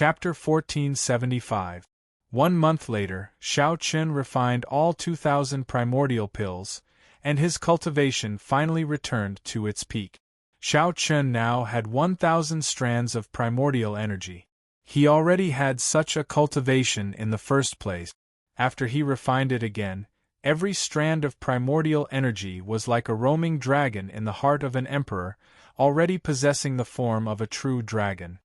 Chapter 1475. 1 month later, Shao Chun refined all 2,000 primordial pills, and his cultivation finally returned to its peak. Shao Chun now had 1,000 strands of primordial energy. He already had such a cultivation in the first place. After he refined it again, every strand of primordial energy was like a roaming dragon in the heart of an emperor, already possessing the form of a true dragon.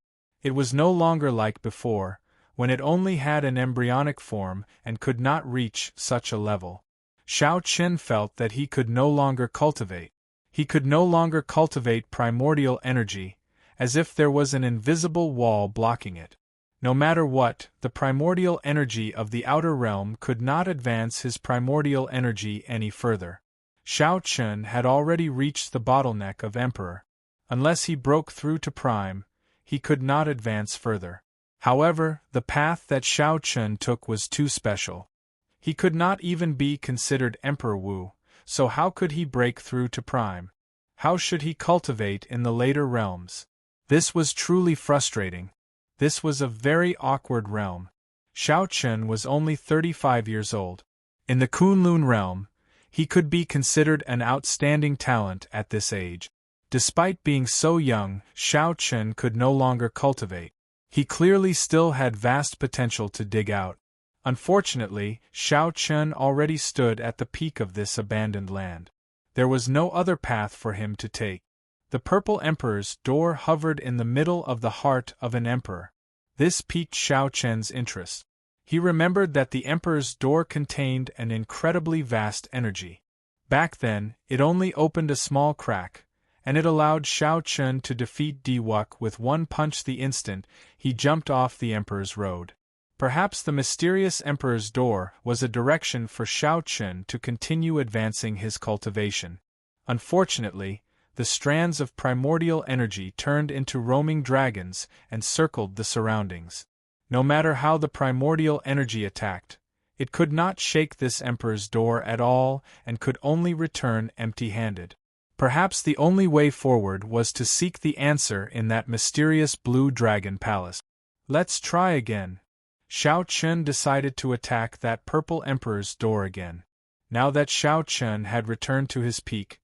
It was no longer like before, when it only had an embryonic form and could not reach such a level. Shao Chun felt that he could no longer cultivate. He could no longer cultivate primordial energy, as if there was an invisible wall blocking it. No matter what, the primordial energy of the outer realm could not advance his primordial energy any further. Shao Chun had already reached the bottleneck of Emperor. Unless he broke through to Prime, he could not advance further. However, the path that Shao Chun took was too special. He could not even be considered Emperor Wu, so how could he break through to Prime? How should he cultivate in the later realms? This was truly frustrating. This was a very awkward realm. Shao Chun was only 35 years old. In the Kunlun realm, he could be considered an outstanding talent at this age. Despite being so young, Shao Chun could no longer cultivate. He clearly still had vast potential to dig out. Unfortunately, Shao Chun already stood at the peak of this abandoned land. There was no other path for him to take. The Purple Emperor's door hovered in the middle of the heart of an emperor. This piqued Shao Chun's interest. He remembered that the Emperor's door contained an incredibly vast energy. Back then, it only opened a small crack, and it allowed Shao Chun to defeat Diwuk with one punch the instant he jumped off the Emperor's road. Perhaps the mysterious Emperor's door was a direction for Shao Chun to continue advancing his cultivation. Unfortunately, the strands of primordial energy turned into roaming dragons and circled the surroundings. No matter how the primordial energy attacked, it could not shake this Emperor's door at all and could only return empty-handed. Perhaps the only way forward was to seek the answer in that mysterious blue dragon palace. Let's try again. Shao Chun decided to attack that Purple Emperor's door again. Now that Shao Chun had returned to his peak,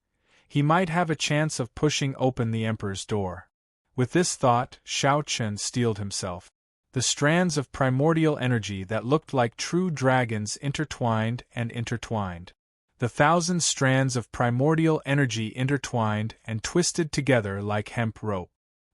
he might have a chance of pushing open the Emperor's door. With this thought, Shao Chun steeled himself. The strands of primordial energy that looked like true dragons intertwined and intertwined. The 1,000 strands of primordial energy intertwined and twisted together like hemp rope.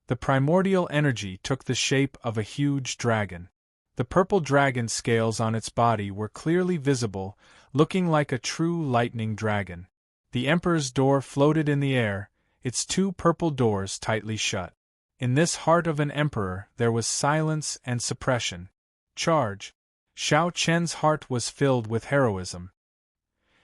The primordial energy took the shape of a huge dragon. The purple dragon's scales on its body were clearly visible, looking like a true lightning dragon. The Emperor's door floated in the air, its 2 purple doors tightly shut. In this heart of an emperor there was silence and suppression. Charge! Shao Chun's heart was filled with heroism.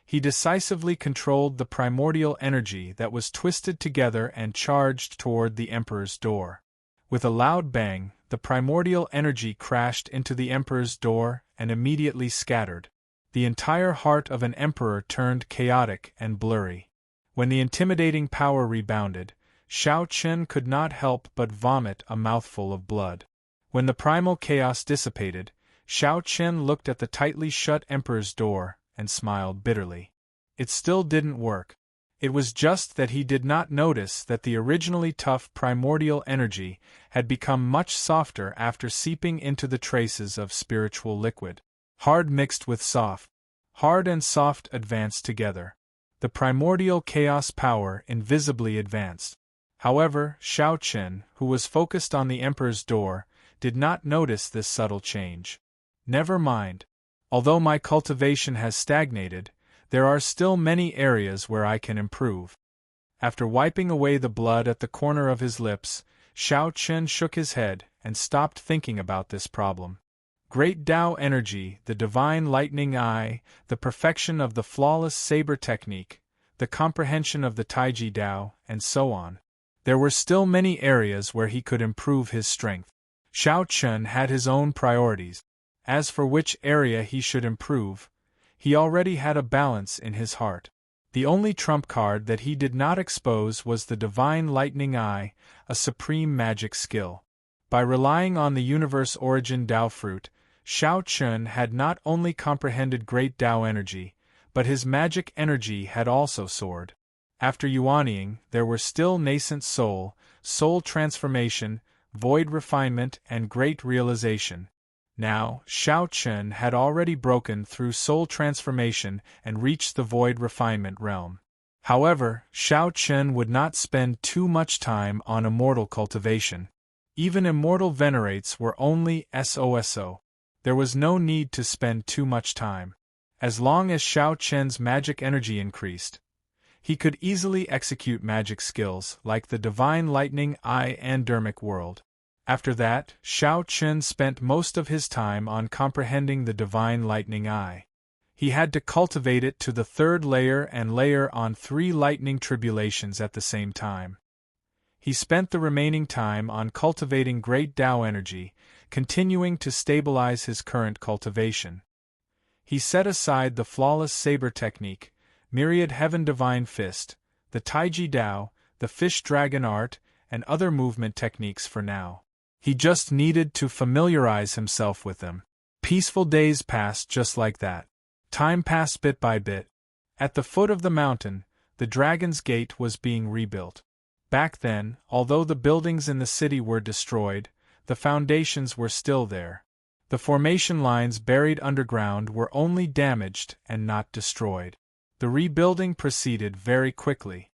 He decisively controlled the primordial energy that was twisted together and charged toward the Emperor's door. With a loud bang, the primordial energy crashed into the Emperor's door and immediately scattered. The entire heart of an emperor turned chaotic and blurry. When the intimidating power rebounded, Shao Chun could not help but vomit a mouthful of blood. When the primal chaos dissipated, Shao Chun looked at the tightly shut Emperor's door and smiled bitterly. It still didn't work. It was just that he did not notice that the originally tough primordial energy had become much softer after seeping into the traces of spiritual liquid. Hard mixed with soft. Hard and soft advanced together. The primordial chaos power invisibly advanced. However, Shao Chun, who was focused on the Emperor's door, did not notice this subtle change. Never mind. Although my cultivation has stagnated, there are still many areas where I can improve. After wiping away the blood at the corner of his lips, Shao Chun shook his head and stopped thinking about this problem. Great Tao energy, the divine lightning eye, the perfection of the flawless saber technique, the comprehension of the Taiji Tao, and so on. There were still many areas where he could improve his strength. Shao Chun had his own priorities. As for which area he should improve, he already had a balance in his heart. The only trump card that he did not expose was the divine lightning eye, a supreme magic skill. By relying on the universe origin Tao fruit, Shao Chun had not only comprehended great Tao energy, but his magic energy had also soared. After yuanying, there were still nascent soul transformation, void refinement, and great realization. Now, Shao Chun had already broken through soul transformation and reached the void refinement realm. However, Shao Chun would not spend too much time on immortal cultivation. Even immortal venerates were only SOSO. There was no need to spend too much time. As long as Shao Chun's magic energy increased, he could easily execute magic skills like the Divine Lightning Eye and Dermic World. After that, Shao Chun spent most of his time on comprehending the Divine Lightning Eye. He had to cultivate it to the third layer and layer on 3 lightning tribulations at the same time. He spent the remaining time on cultivating great Tao energy, continuing to stabilize his current cultivation. He set aside the flawless saber technique, myriad heaven divine fist, the Taiji Dao, the fish dragon art, and other movement techniques for now. He just needed to familiarize himself with them. Peaceful days passed just like that. Time passed bit by bit. At the foot of the mountain, the Dragon's Gate was being rebuilt. Back then, although the buildings in the city were destroyed, the foundations were still there. The formation lines buried underground were only damaged and not destroyed. The rebuilding proceeded very quickly.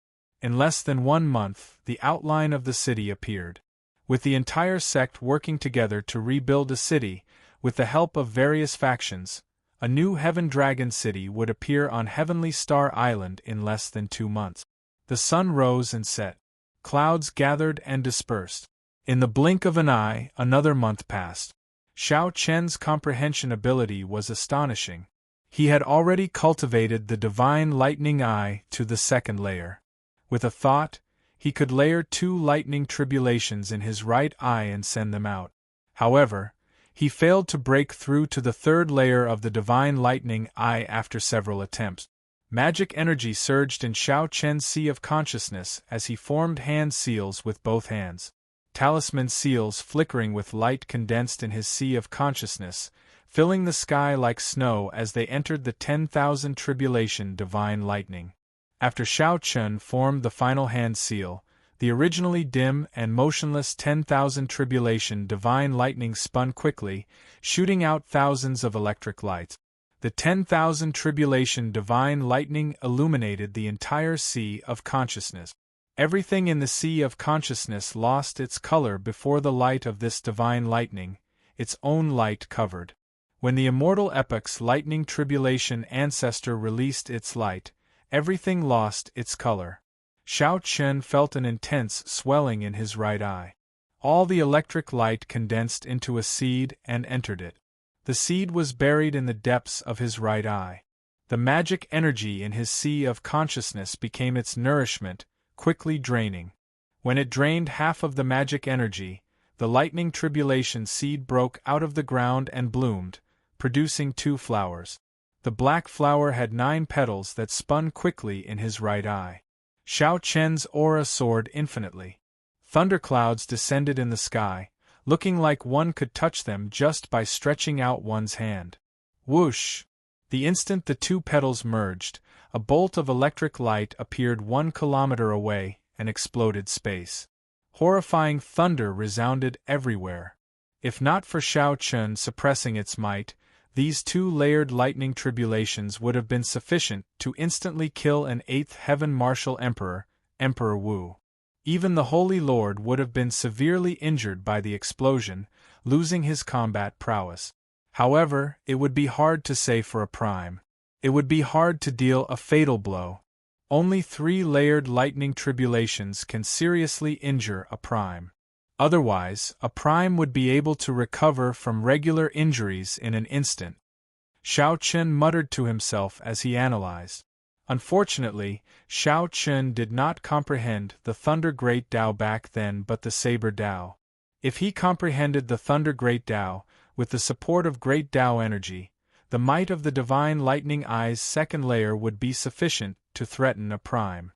In less than 1 month, the outline of the city appeared. With the entire sect working together to rebuild a city, with the help of various factions, a new Heaven Dragon city would appear on Heavenly Star Island in less than 2 months. The sun rose and set. Clouds gathered and dispersed. In the blink of an eye, another month passed. Shao Chen's comprehension ability was astonishing. He had already cultivated the Divine Lightning Eye to the 2nd layer. With a thought, he could layer 2 lightning tribulations in his right eye and send them out. However, he failed to break through to the 3rd layer of the Divine Lightning Eye after several attempts. Magic energy surged in Shao Chen's sea of consciousness as he formed hand seals with both hands. Talisman seals flickering with light condensed in his sea of consciousness, filling the sky like snow as they entered the 10,000 tribulation Divine Lightning. After Shao Chun formed the final hand seal, the originally dim and motionless 10,000 tribulation Divine Lightning spun quickly, shooting out thousands of electric lights. The 10,000 tribulation Divine Lightning illuminated the entire sea of consciousness. Everything in the sea of consciousness lost its color before the light of this Divine Lightning, its own light covered. When the Immortal Epoch's lightning tribulation ancestor released its light, everything lost its color. Shao Chun felt an intense swelling in his right eye. All the electric light condensed into a seed and entered it. The seed was buried in the depths of his right eye. The magic energy in his sea of consciousness became its nourishment, quickly draining. When it drained half of the magic energy, the lightning tribulation seed broke out of the ground and bloomed, producing 2 flowers. The black flower had 9 petals that spun quickly in his right eye. Shao Chen's aura soared infinitely. Thunderclouds descended in the sky, looking like one could touch them just by stretching out one's hand. Whoosh! The instant the 2 petals merged, a bolt of electric light appeared 1 kilometer away and exploded space. Horrifying thunder resounded everywhere. If not for Shao Chun suppressing its might, these 2-layered lightning tribulations would have been sufficient to instantly kill an 8th Heaven Martial Emperor, Emperor Wu. Even the Holy Lord would have been severely injured by the explosion, losing his combat prowess. However, it would be hard to say for a prime. It would be hard to deal a fatal blow. Only 3-layered lightning tribulations can seriously injure a prime. Otherwise, a prime would be able to recover from regular injuries in an instant. Shao Chun muttered to himself as he analyzed. Unfortunately, Shao Chun did not comprehend the Thunder Great Tao back then but the Saber Tao. If he comprehended the Thunder Great Tao, with the support of Great Tao energy, the might of the Divine Lightning Eye's 2nd layer would be sufficient to threaten a prime.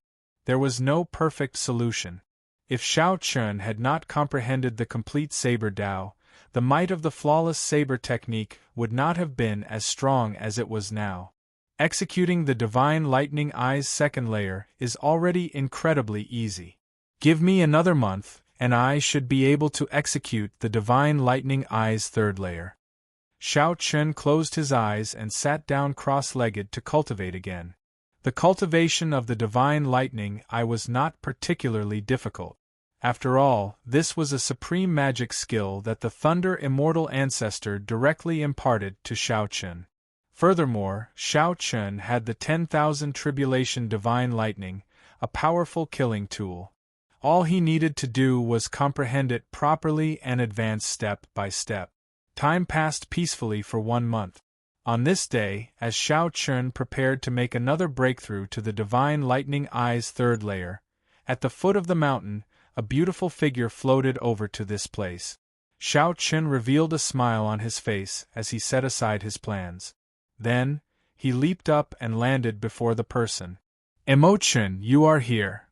There was no perfect solution. If Shao Chun had not comprehended the complete saber Dao, the might of the flawless saber technique would not have been as strong as it was now. Executing the Divine Lightning Eye's second layer is already incredibly easy. Give me another month, and I should be able to execute the Divine Lightning Eye's third layer. Shao Chun closed his eyes and sat down cross-legged to cultivate again. The cultivation of the Divine Lightning Eye was not particularly difficult. After all, this was a supreme magic skill that the Thunder Immortal ancestor directly imparted to Shao Chun. Furthermore, Shao Chun had the 10,000 Tribulation Divine Lightning, a powerful killing tool. All he needed to do was comprehend it properly and advance step by step. Time passed peacefully for 1 month. On this day, as Shao Chun prepared to make another breakthrough to the Divine Lightning Eye's third layer, at the foot of the mountain, a beautiful figure floated over to this place. Shao Chun revealed a smile on his face as he set aside his plans. Then, he leaped up and landed before the person. Emo-chun, you are here.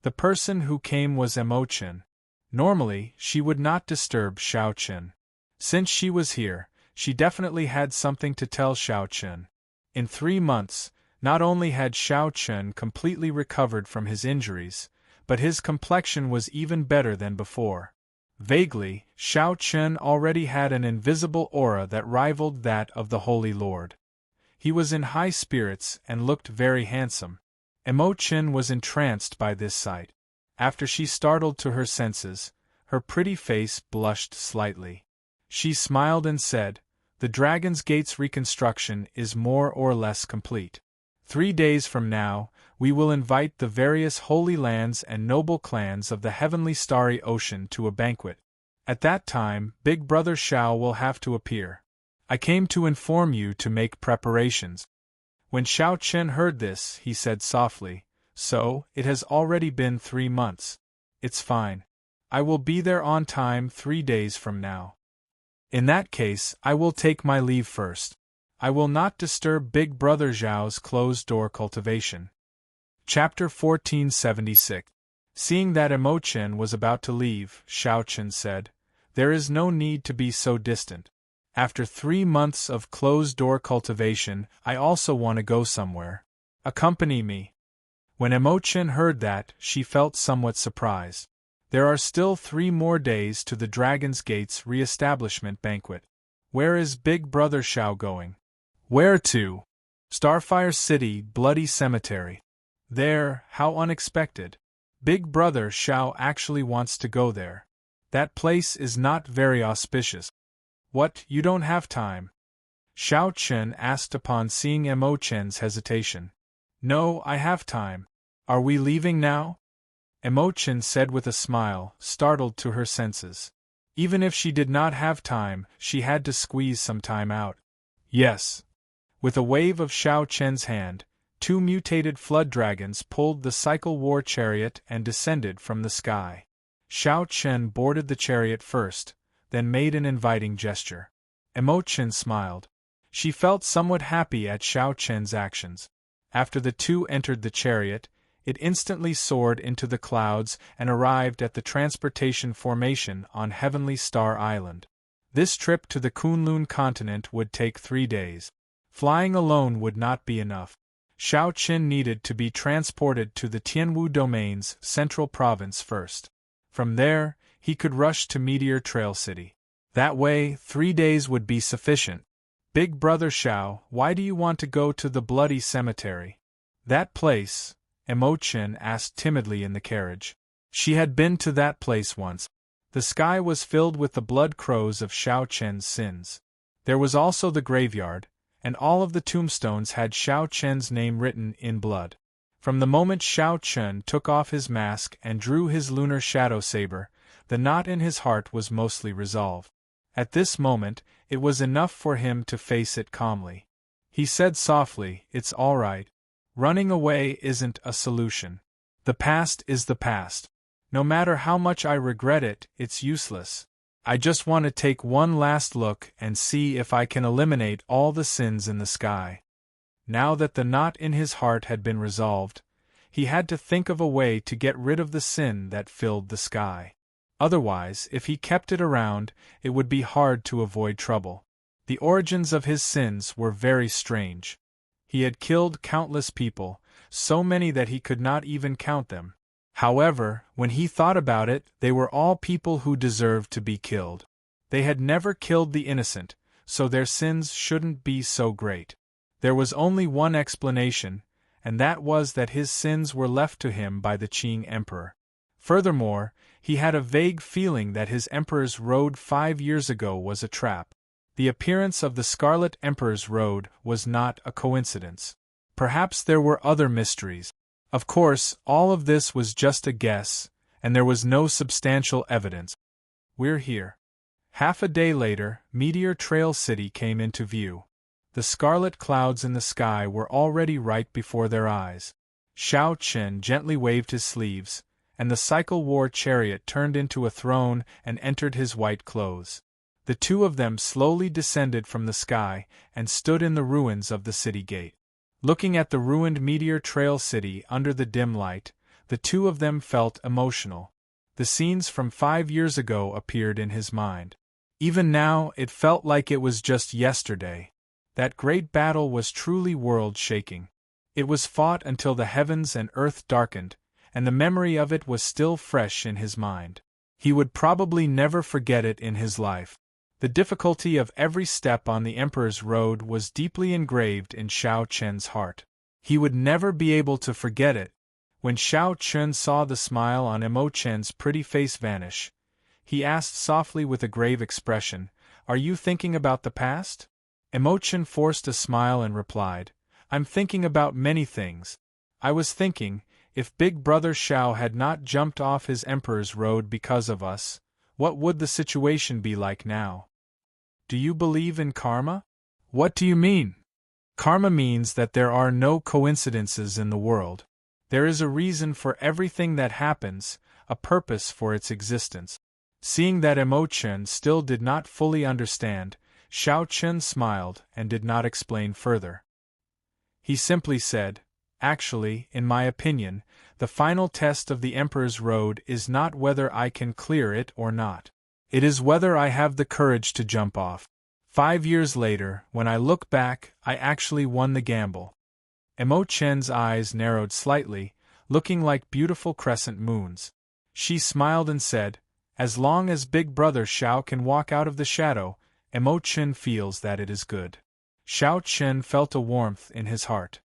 The person who came was Emo-chun. Normally, she would not disturb Shao Chun. Since she was here, she definitely had something to tell Shao Chun. In 3 months, not only had Shao Chun completely recovered from his injuries, but his complexion was even better than before. Vaguely, Shao Chun already had an invisible aura that rivaled that of the Holy Lord. He was in high spirits and looked very handsome. Emo-chun was entranced by this sight. After she startled to her senses, her pretty face blushed slightly. She smiled and said, "The Dragon's Gate's reconstruction is more or less complete. 3 days from now, we will invite the various holy lands and noble clans of the heavenly starry ocean to a banquet. At that time, Big Brother Shao will have to appear. I came to inform you to make preparations." When Shao Chun heard this, he said softly, "So, it has already been 3 months. It's fine. I will be there on time 3 days from now. In that case, I will take my leave first. I will not disturb Big Brother Zhao's closed-door cultivation." Chapter 1476. Seeing that Emo-chun was about to leave, Shao Chun said, "There is no need to be so distant. After 3 months of closed-door cultivation, I also want to go somewhere. Accompany me." When Emo-chun heard that, she felt somewhat surprised. There are still 3 more days to the Dragon's Gate's re-establishment banquet. Where is Big Brother Shao going? Where to? Starfire City, Bloody Cemetery. There, how unexpected. Big Brother Shao actually wants to go there. That place is not very auspicious. What, you don't have time? Shao Chun asked upon seeing Emo-chun's hesitation. No, I have time. Are we leaving now? Emo-chun said with a smile, startled to her senses. Even if she did not have time, she had to squeeze some time out. Yes. With a wave of Shao Chun's hand, 2 mutated flood dragons pulled the cycle war chariot and descended from the sky. Shao Chun boarded the chariot first, then made an inviting gesture. Emo-chun smiled. She felt somewhat happy at Shao Chun's actions. After the 2 entered the chariot, it instantly soared into the clouds and arrived at the transportation formation on Heavenly Star Island. This trip to the Kunlun continent would take 3 days. Flying alone would not be enough. Shao Chun needed to be transported to the Tianwu Domain's central province first. From there, he could rush to Meteor Trail City. That way, 3 days would be sufficient. Big Brother Shao, why do you want to go to the Bloody Cemetery? That place? Emo-chun asked timidly in the carriage. She had been to that place once. The sky was filled with the blood crows of Shao Chun's sins. There was also the graveyard, and all of the tombstones had Shao Chun's name written in blood. From the moment Shao Chun took off his mask and drew his lunar shadow saber, the knot in his heart was mostly resolved. At this moment, it was enough for him to face it calmly. He said softly, "It's all right. Running away isn't a solution. The past is the past. No matter how much I regret it, it's useless. I just want to take one last look and see if I can eliminate all the sins in the sky." Now that the knot in his heart had been resolved, He had to think of a way to get rid of the sin that filled the sky. Otherwise, if he kept it around, it would be hard to avoid trouble. The origins of his sins were very strange. He had killed countless people, so many that he could not even count them. However, when he thought about it, they were all people who deserved to be killed. They had never killed the innocent, so their sins shouldn't be so great. There was only one explanation, and that was that his sins were left to him by the Qing Emperor. Furthermore, he had a vague feeling that his Emperor's Road 5 years ago was a trap. The appearance of the Scarlet Emperor's Road was not a coincidence. Perhaps there were other mysteries. Of course, all of this was just a guess, and there was no substantial evidence. We're here. Half a day later, Meteor Trail City came into view. The scarlet clouds in the sky were already right before their eyes. Xiao Chen gently waved his sleeves, and the cycle war chariot turned into a throne and entered his white clothes. The two of them slowly descended from the sky and stood in the ruins of the city gate. Looking at the ruined Meteor Trail City under the dim light, the two of them felt emotional. The scenes from 5 years ago appeared in his mind. Even now, it felt like it was just yesterday. That great battle was truly world-shaking. It was fought until the heavens and earth darkened, and the memory of it was still fresh in his mind. He would probably never forget it in his life. The difficulty of every step on the Emperor's Road was deeply engraved in Xiao Chen's heart. He would never be able to forget it. When Xiao Chen saw the smile on Imo Chen's pretty face vanish, he asked softly with a grave expression, "Are you thinking about the past?" Imo Chen forced a smile and replied, "I'm thinking about many things. I was thinking, if Big Brother Xiao had not jumped off his Emperor's Road because of us, what would the situation be like now?" "Do you believe in karma?" "What do you mean?" "Karma means that there are no coincidences in the world. There is a reason for everything that happens, a purpose for its existence." Seeing that Imo Chen still did not fully understand, Xiao Chen smiled and did not explain further. He simply said, "Actually, in my opinion, the final test of the Emperor's Road is not whether I can clear it or not. It is whether I have the courage to jump off. 5 years later, when I look back, I actually won the gamble." Imo Chen's eyes narrowed slightly, looking like beautiful crescent moons. She smiled and said, "As long as Big Brother Xiao can walk out of the shadow, Imo Chen feels that it is good." Xiao Chen felt a warmth in his heart.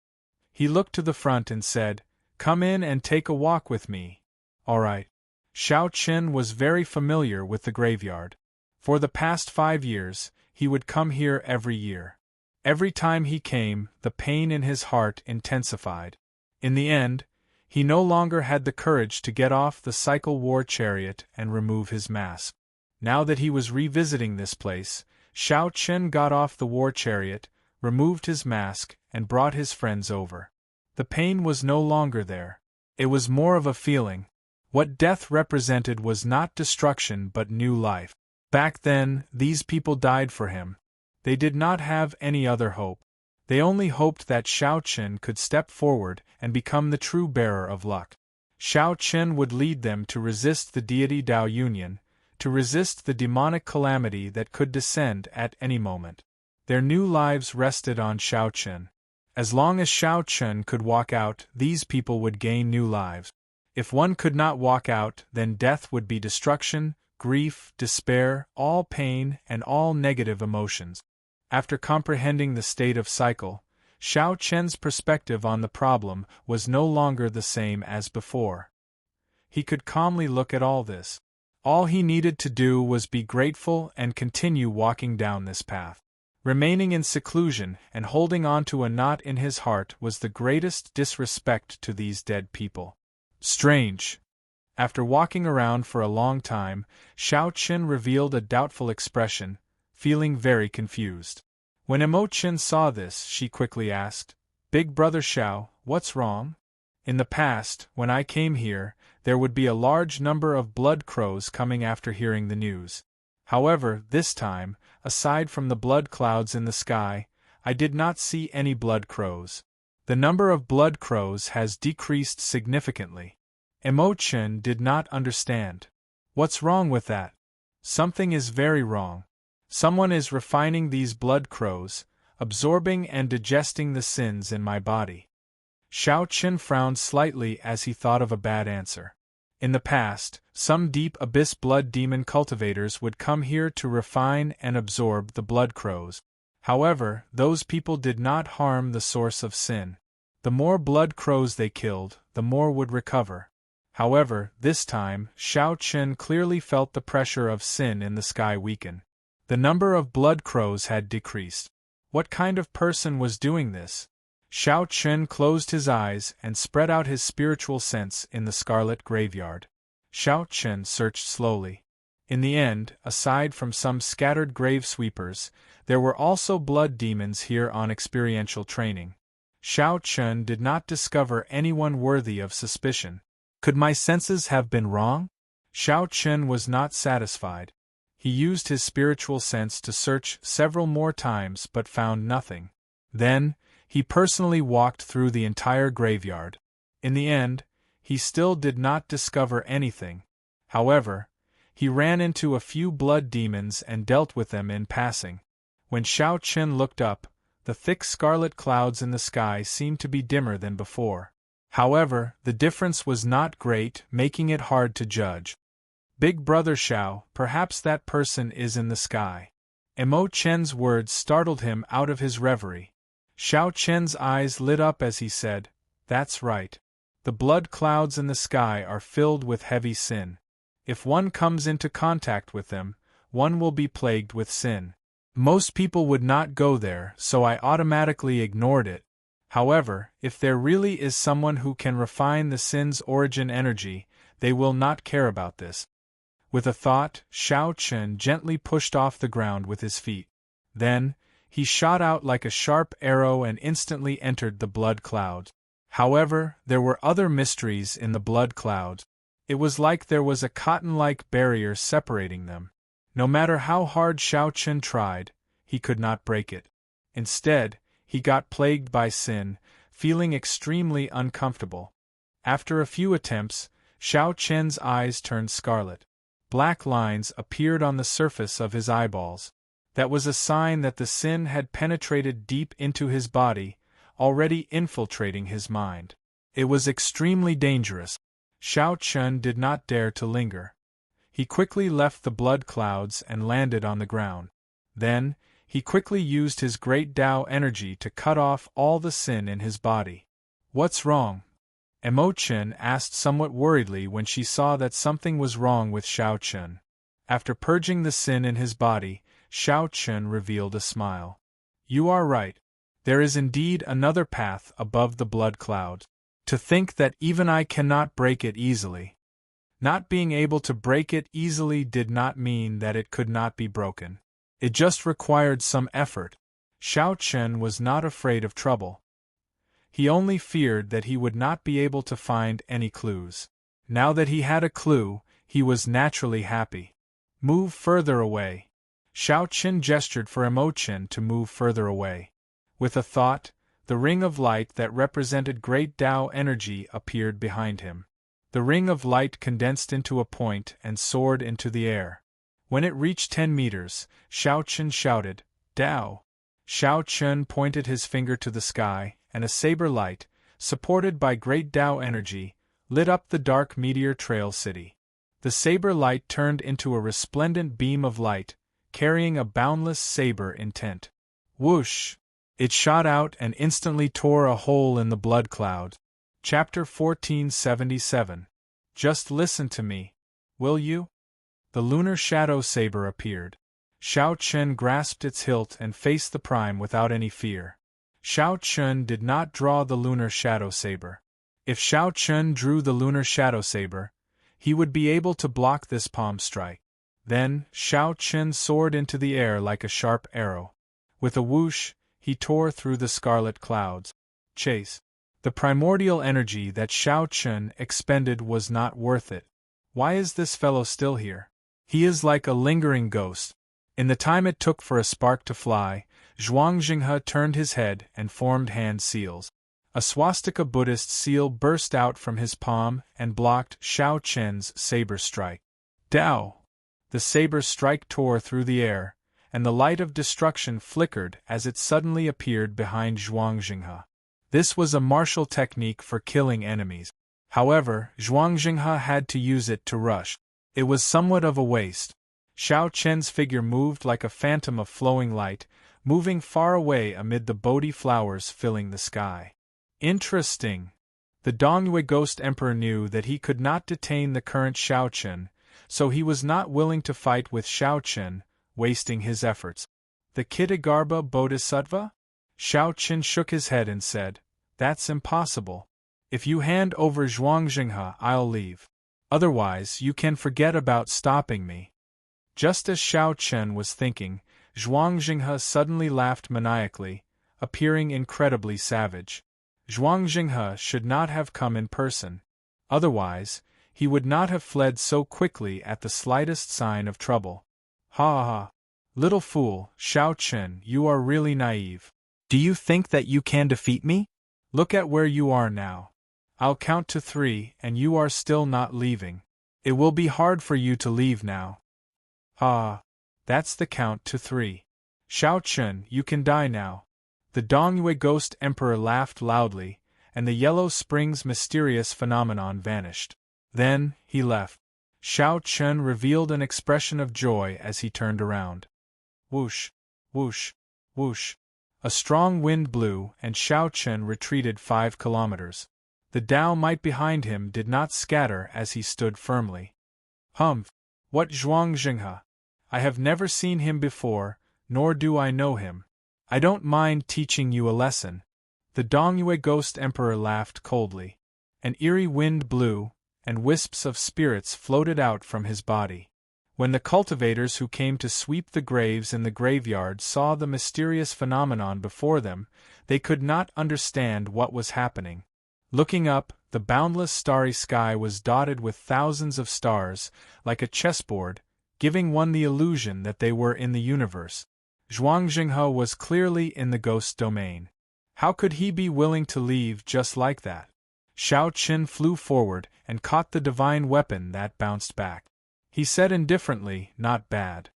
He looked to the front and said, "Come in and take a walk with me." "All right." Xiao Chen was very familiar with the graveyard. For the past 5 years, he would come here every year. Every time he came, the pain in his heart intensified. In the end, he no longer had the courage to get off the cycle war chariot and remove his mask. Now that he was revisiting this place, Xiao Chen got off the war chariot, removed his mask, and brought his friends over. The pain was no longer there. It was more of a feeling. What death represented was not destruction but new life. Back then, these people died for him. They did not have any other hope. They only hoped that Xiao Chen could step forward and become the true bearer of luck. Xiao Chen would lead them to resist the deity Dao Union, to resist the demonic calamity that could descend at any moment. Their new lives rested on Xiao Chen. As long as Xiao Chen could walk out, these people would gain new lives. If one could not walk out, then death would be destruction, grief, despair, all pain, and all negative emotions. After comprehending the state of cycle, Xiao Chen's perspective on the problem was no longer the same as before. He could calmly look at all this. All he needed to do was be grateful and continue walking down this path. Remaining in seclusion and holding on to a knot in his heart was the greatest disrespect to these dead people. Strange. After walking around for a long time, Xiao Chen revealed a doubtful expression, feeling very confused. When Imo Chen saw this, she quickly asked, "Big Brother Xiao, what's wrong?" "In the past, when I came here, there would be a large number of blood crows coming after hearing the news. However, this time, aside from the blood clouds in the sky, I did not see any blood crows. The number of blood crows has decreased significantly. Imochen did not understand. What's wrong with that? Something is very wrong. Someone is refining these blood crows, absorbing and digesting the sins in my body. Xiao Qin frowned slightly as he thought of a bad answer. In the past, some deep abyss blood demon cultivators would come here to refine and absorb the blood crows. However, those people did not harm the source of sin. The more blood crows they killed, the more would recover. However, this time, Xiao Qin clearly felt the pressure of sin in the sky weaken. The number of blood crows had decreased. What kind of person was doing this? Xiao Qin closed his eyes and spread out his spiritual sense in the scarlet graveyard. Xiao Qin searched slowly. In the end, aside from some scattered grave sweepers, there were also blood demons here on experiential training. Xiao Qin did not discover anyone worthy of suspicion. Could my senses have been wrong? Xiao Qin was not satisfied. He used his spiritual sense to search several more times but found nothing. Then, he personally walked through the entire graveyard. In the end, he still did not discover anything. However, he ran into a few blood demons and dealt with them in passing. When Xiao Qin looked up, the thick scarlet clouds in the sky seemed to be dimmer than before. However, the difference was not great, making it hard to judge. Big Brother Xiao, perhaps that person is in the sky. Imochen's words startled him out of his reverie. Xiao Chen's eyes lit up as he said, "That's right. The blood clouds in the sky are filled with heavy sin. If one comes into contact with them, one will be plagued with sin. Most people would not go there, so I automatically ignored it. However, if there really is someone who can refine the sin's origin energy, they will not care about this." With a thought, Xiao Qin gently pushed off the ground with his feet. Then, he shot out like a sharp arrow and instantly entered the blood cloud. However, there were other mysteries in the blood cloud. It was like there was a cotton-like barrier separating them. No matter how hard Xiao Qin tried, he could not break it. Instead, he got plagued by sin, feeling extremely uncomfortable. After a few attempts, Xiao Qin's eyes turned scarlet. Black lines appeared on the surface of his eyeballs. That was a sign that the sin had penetrated deep into his body, already infiltrating his mind. It was extremely dangerous. Xiao Qin did not dare to linger. He quickly left the blood clouds and landed on the ground. Then, he quickly used his great Tao energy to cut off all the sin in his body. "What's wrong?" Imochen asked somewhat worriedly when she saw that something was wrong with Xiao Qin. After purging the sin in his body, Xiao Qin revealed a smile. "You are right. There is indeed another path above the blood cloud. To think that even I cannot break it easily." Not being able to break it easily did not mean that it could not be broken. It just required some effort. Xiao Qin was not afraid of trouble. He only feared that he would not be able to find any clues. Now that he had a clue, he was naturally happy. "Move further away." Xiao Qin gestured for Imochen to move further away. With a thought, the ring of light that represented great Tao energy appeared behind him. The ring of light condensed into a point and soared into the air. When it reached 10 meters, Xiao Qin shouted, "Tao!" Xiao Qin pointed his finger to the sky, and a saber light, supported by great Tao energy, lit up the dark meteor trail city. The saber light turned into a resplendent beam of light, carrying a boundless saber intent. Whoosh! It shot out and instantly tore a hole in the blood cloud. Chapter 1477. Just listen to me, will you? The lunar shadow saber appeared. Xiao Qin grasped its hilt and faced the prime without any fear. Xiao Qin did not draw the lunar shadow saber. If Xiao Qin drew the lunar shadow saber, he would be able to block this palm strike. Then, Xiao Qin soared into the air like a sharp arrow. With a whoosh, he tore through the scarlet clouds. Chase. The primordial energy that Xiao Qin expended was not worth it. Why is this fellow still here? He is like a lingering ghost. In the time it took for a spark to fly, Zhuang Jinghe turned his head and formed hand seals. A swastika Buddhist seal burst out from his palm and blocked Xiao Chen's saber strike. Dao! The saber strike tore through the air, and the light of destruction flickered as it suddenly appeared behind Zhuang Jinghe. This was a martial technique for killing enemies. However, Zhuang Jinghe had to use it to rush. It was somewhat of a waste. Xiao Chen's figure moved like a phantom of flowing light, moving far away amid the Bodhi flowers filling the sky. Interesting. The Dongyue Ghost Emperor knew that he could not detain the current Xiao Chen, so he was not willing to fight with Xiao Chen, wasting his efforts. The Kitagarbha Bodhisattva? Xiao Chen shook his head and said, "That's impossible. If you hand over Zhuang Jinghe, I'll leave. Otherwise, you can forget about stopping me." Just as Xiao Chen was thinking, Zhuang Jinghe suddenly laughed maniacally, appearing incredibly savage. Zhuang Jinghe should not have come in person. Otherwise, he would not have fled so quickly at the slightest sign of trouble. Ha ha! Little fool, Xiao Chen, you are really naive. Do you think that you can defeat me? Look at where you are now. I'll count to 3 and you are still not leaving. It will be hard for you to leave now. Ah, that's the count to 3. Xiao Chen, you can die now. The Dongyue Ghost Emperor laughed loudly, and the Yellow Spring's mysterious phenomenon vanished. Then, he left. Xiao Chen revealed an expression of joy as he turned around. Whoosh, whoosh, whoosh. A strong wind blew and Xiao Chen retreated 5 kilometers. The Dao might behind him did not scatter as he stood firmly. Humph! What Zhuang Jinghe? I have never seen him before, nor do I know him. I don't mind teaching you a lesson. The Dongyue Ghost Emperor laughed coldly. An eerie wind blew, and wisps of spirits floated out from his body. When the cultivators who came to sweep the graves in the graveyard saw the mysterious phenomenon before them, they could not understand what was happening. Looking up, the boundless starry sky was dotted with thousands of stars, like a chessboard, giving one the illusion that they were in the universe. Zhuang Jinghe was clearly in the ghost domain. How could he be willing to leave just like that? Xiao Chen flew forward and caught the divine weapon that bounced back. He said indifferently, "Not bad.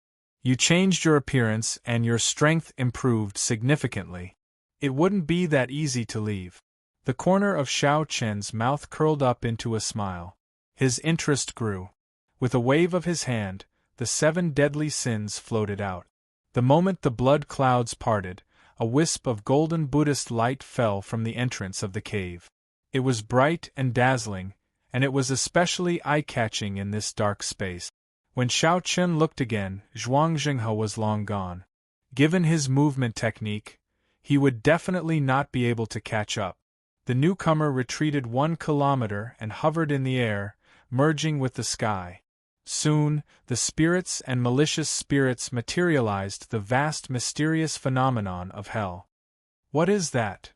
You changed your appearance and your strength improved significantly. It wouldn't be that easy to leave." The corner of Xiao Chen's mouth curled up into a smile. His interest grew. With a wave of his hand, the 7 deadly sins floated out. The moment the blood clouds parted, a wisp of golden Buddhist light fell from the entrance of the cave. It was bright and dazzling, and it was especially eye-catching in this dark space. When Xiao Chen looked again, Zhuang Jinghe was long gone. Given his movement technique, he would definitely not be able to catch up. The newcomer retreated 1 kilometer and hovered in the air, merging with the sky. Soon, the spirits and malicious spirits materialized the vast mysterious phenomenon of hell. What is that?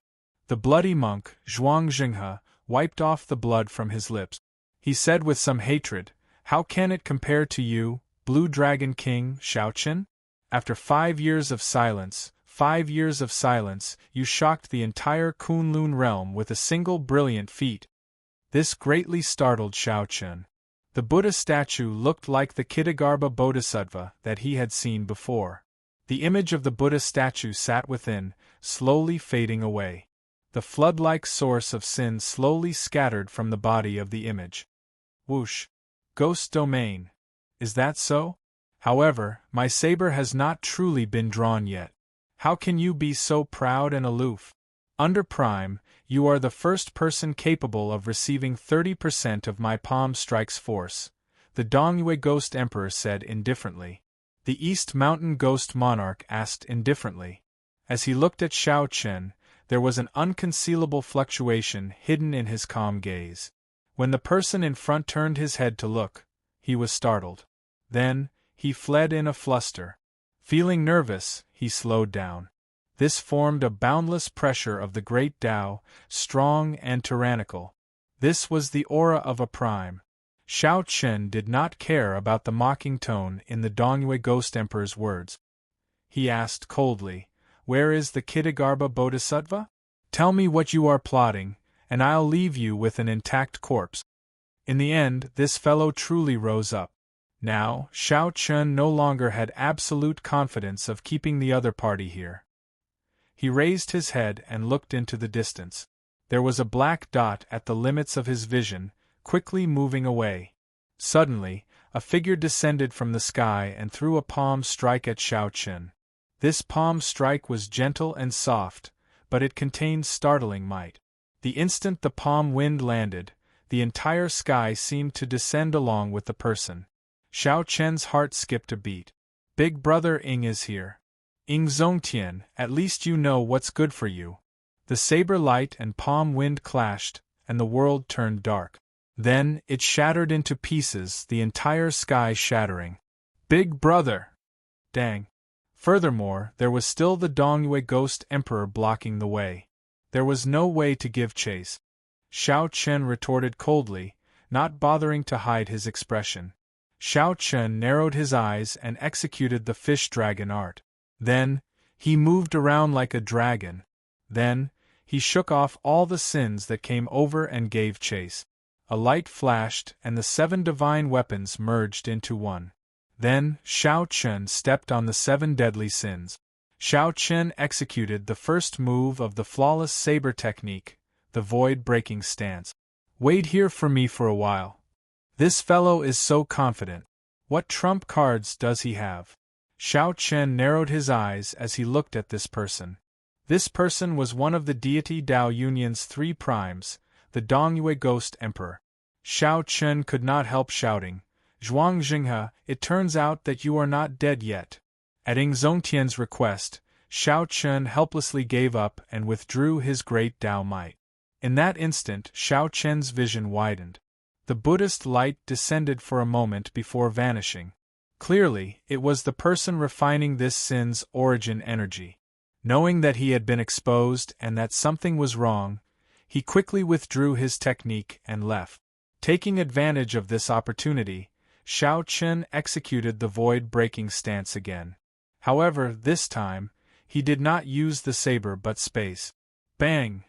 The bloody monk, Zhuang Jinghe, wiped off the blood from his lips. He said with some hatred, "How can it compare to you, Blue Dragon King Xiao Chen? After 5 years of silence, 5 years of silence, you shocked the entire Kunlun realm with a single brilliant feat." This greatly startled Xiao Chen. The Buddha statue looked like the Kitagarbha Bodhisattva that he had seen before. The image of the Buddha statue sat within, slowly fading away. The flood-like source of sin slowly scattered from the body of the image. Whoosh! Ghost domain. Is that so? However, my saber has not truly been drawn yet. How can you be so proud and aloof? Under Prime, you are the first person capable of receiving 30% of my palm strike's force, the Dongyue Ghost Emperor said indifferently. The East Mountain Ghost Monarch asked indifferently. As he looked at Xiao Chen, there was an unconcealable fluctuation hidden in his calm gaze. When the person in front turned his head to look, he was startled. Then, he fled in a fluster. Feeling nervous, he slowed down. This formed a boundless pressure of the great Tao, strong and tyrannical. This was the aura of a prime. Xiao Chen did not care about the mocking tone in the Dongyue Ghost Emperor's words. He asked coldly, "Where is the Kitagarbha Bodhisattva?" Tell me what you are plotting, and I'll leave you with an intact corpse. In the end, this fellow truly rose up. Now, Xiao Chun no longer had absolute confidence of keeping the other party here. He raised his head and looked into the distance. There was a black dot at the limits of his vision, quickly moving away. Suddenly, a figure descended from the sky and threw a palm strike at Xiao Chun. This palm strike was gentle and soft, but it contained startling might. The instant the palm wind landed, the entire sky seemed to descend along with the person. Xiao Chen's heart skipped a beat. Big brother Ing is here. Ing Zongtian, at least you know what's good for you. The saber light and palm wind clashed, and the world turned dark. Then, it shattered into pieces, the entire sky shattering. Big brother! Dang. Furthermore, there was still the Dongyue Ghost Emperor blocking the way. There was no way to give chase. Xiao Chen retorted coldly, not bothering to hide his expression. Xiao Chen narrowed his eyes and executed the fish dragon art. Then, he moved around like a dragon. Then, he shook off all the sins that came over and gave chase. A light flashed, and the 7 divine weapons merged into one. Then, Xiao Chen stepped on the 7 deadly sins. Xiao Chen executed the first move of the flawless saber technique, the void-breaking stance. Wait here for me for a while. This fellow is so confident. What trump cards does he have? Xiao Chen narrowed his eyes as he looked at this person. This person was one of the deity Dao Union's 3 primes, the Dongyue Ghost Emperor. Xiao Chen could not help shouting, Zhuang Jinghe, it turns out that you are not dead yet. At Ing Zongtian's request, Xiao Chen helplessly gave up and withdrew his great Dao might. In that instant, Xiao Chen's vision widened. The Buddhist light descended for a moment before vanishing. Clearly, it was the person refining this sin's origin energy. Knowing that he had been exposed and that something was wrong, he quickly withdrew his technique and left. Taking advantage of this opportunity, Xiao Chen executed the void-breaking stance again. However, this time, he did not use the saber but space. Bang!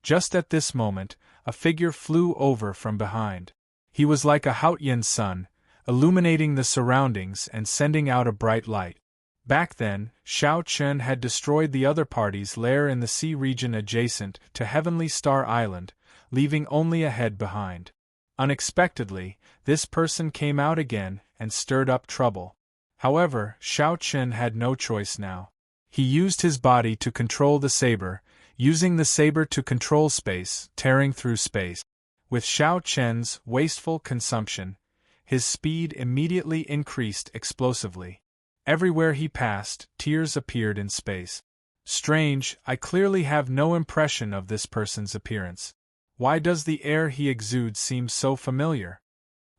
Just at this moment, a figure flew over from behind. He was like a Haotian sun, illuminating the surroundings and sending out a bright light. Back then, Xiao Chen had destroyed the other party's lair in the sea region adjacent to Heavenly Star Island, leaving only a head behind. Unexpectedly, this person came out again and stirred up trouble. However, Xiao Chen had no choice now. He used his body to control the saber, using the saber to control space, tearing through space. With Xiao Chen's wasteful consumption, his speed immediately increased explosively. Everywhere he passed, tears appeared in space. Strange, I clearly have no impression of this person's appearance. Why does the air he exudes seem so familiar?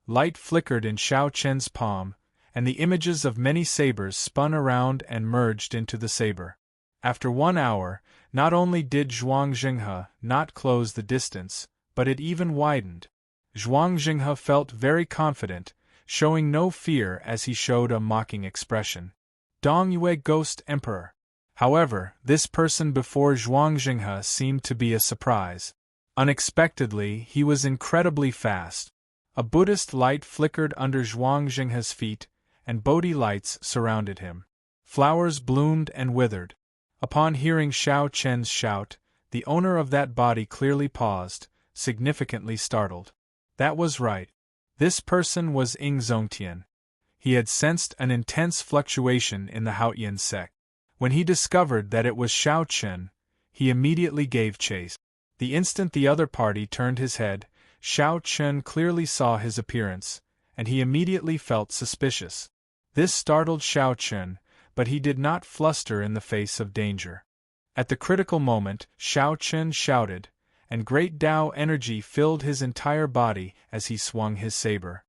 Light flickered in Xiao Chen's palm, and the images of many sabers spun around and merged into the saber. After 1 hour, not only did Zhuang Jinghe not close the distance, but it even widened. Zhuang Jinghe felt very confident, showing no fear as he showed a mocking expression. Dongyue Ghost Emperor. However, this person before Zhuang Jinghe seemed to be a surprise. Unexpectedly, he was incredibly fast. A Buddhist light flickered under Zhuang Jinghe's feet, and Bodhi lights surrounded him. Flowers bloomed and withered. Upon hearing Xiao Chen's shout, the owner of that body clearly paused, significantly startled. That was right. This person was Ing Zongtian. He had sensed an intense fluctuation in the Haotian sect. When he discovered that it was Xiao Chen, he immediately gave chase. The instant the other party turned his head, Xiao Chen clearly saw his appearance, and he immediately felt suspicious. This startled Xiao Chen, but he did not fluster in the face of danger. At the critical moment, Xiao Chen shouted, and great Dao energy filled his entire body as he swung his saber.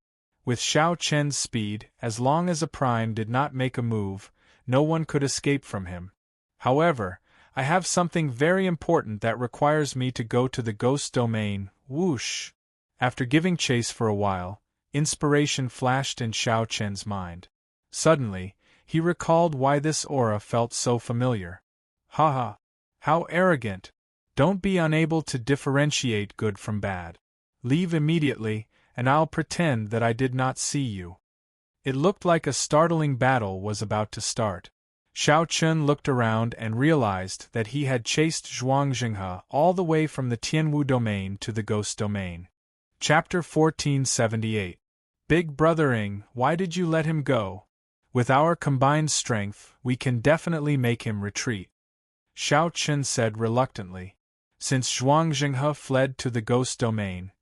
With Xiao Chen's speed, as long as a prime did not make a move, no one could escape from him. However, I have something very important that requires me to go to the ghost domain. Whoosh! After giving chase for a while, inspiration flashed in Xiao Chen's mind. Suddenly, he recalled why this aura felt so familiar. Haha! How arrogant! Don't be unable to differentiate good from bad. Leave immediately, and I'll pretend that I did not see you." It looked like a startling battle was about to start. Xiao Chun looked around and realized that he had chased Zhuang Jinghe all the way from the Tianwu domain to the Ghost domain. Chapter 1478. Big Brother Ing, why did you let him go? With our combined strength, we can definitely make him retreat, Xiao Chun said reluctantly. Since Zhuang Jinghe fled to the Ghost domain,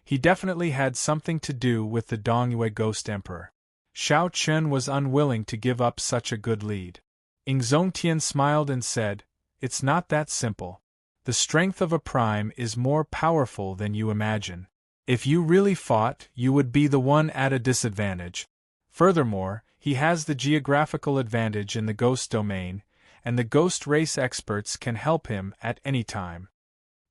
he definitely had something to do with the Dongyue Ghost Emperor. Xiao Chun was unwilling to give up such a good lead. Ing Zongtian smiled and said, "It's not that simple. The strength of a prime is more powerful than you imagine. If you really fought, you would be the one at a disadvantage. Furthermore, he has the geographical advantage in the Ghost domain, and the Ghost race experts can help him at any time.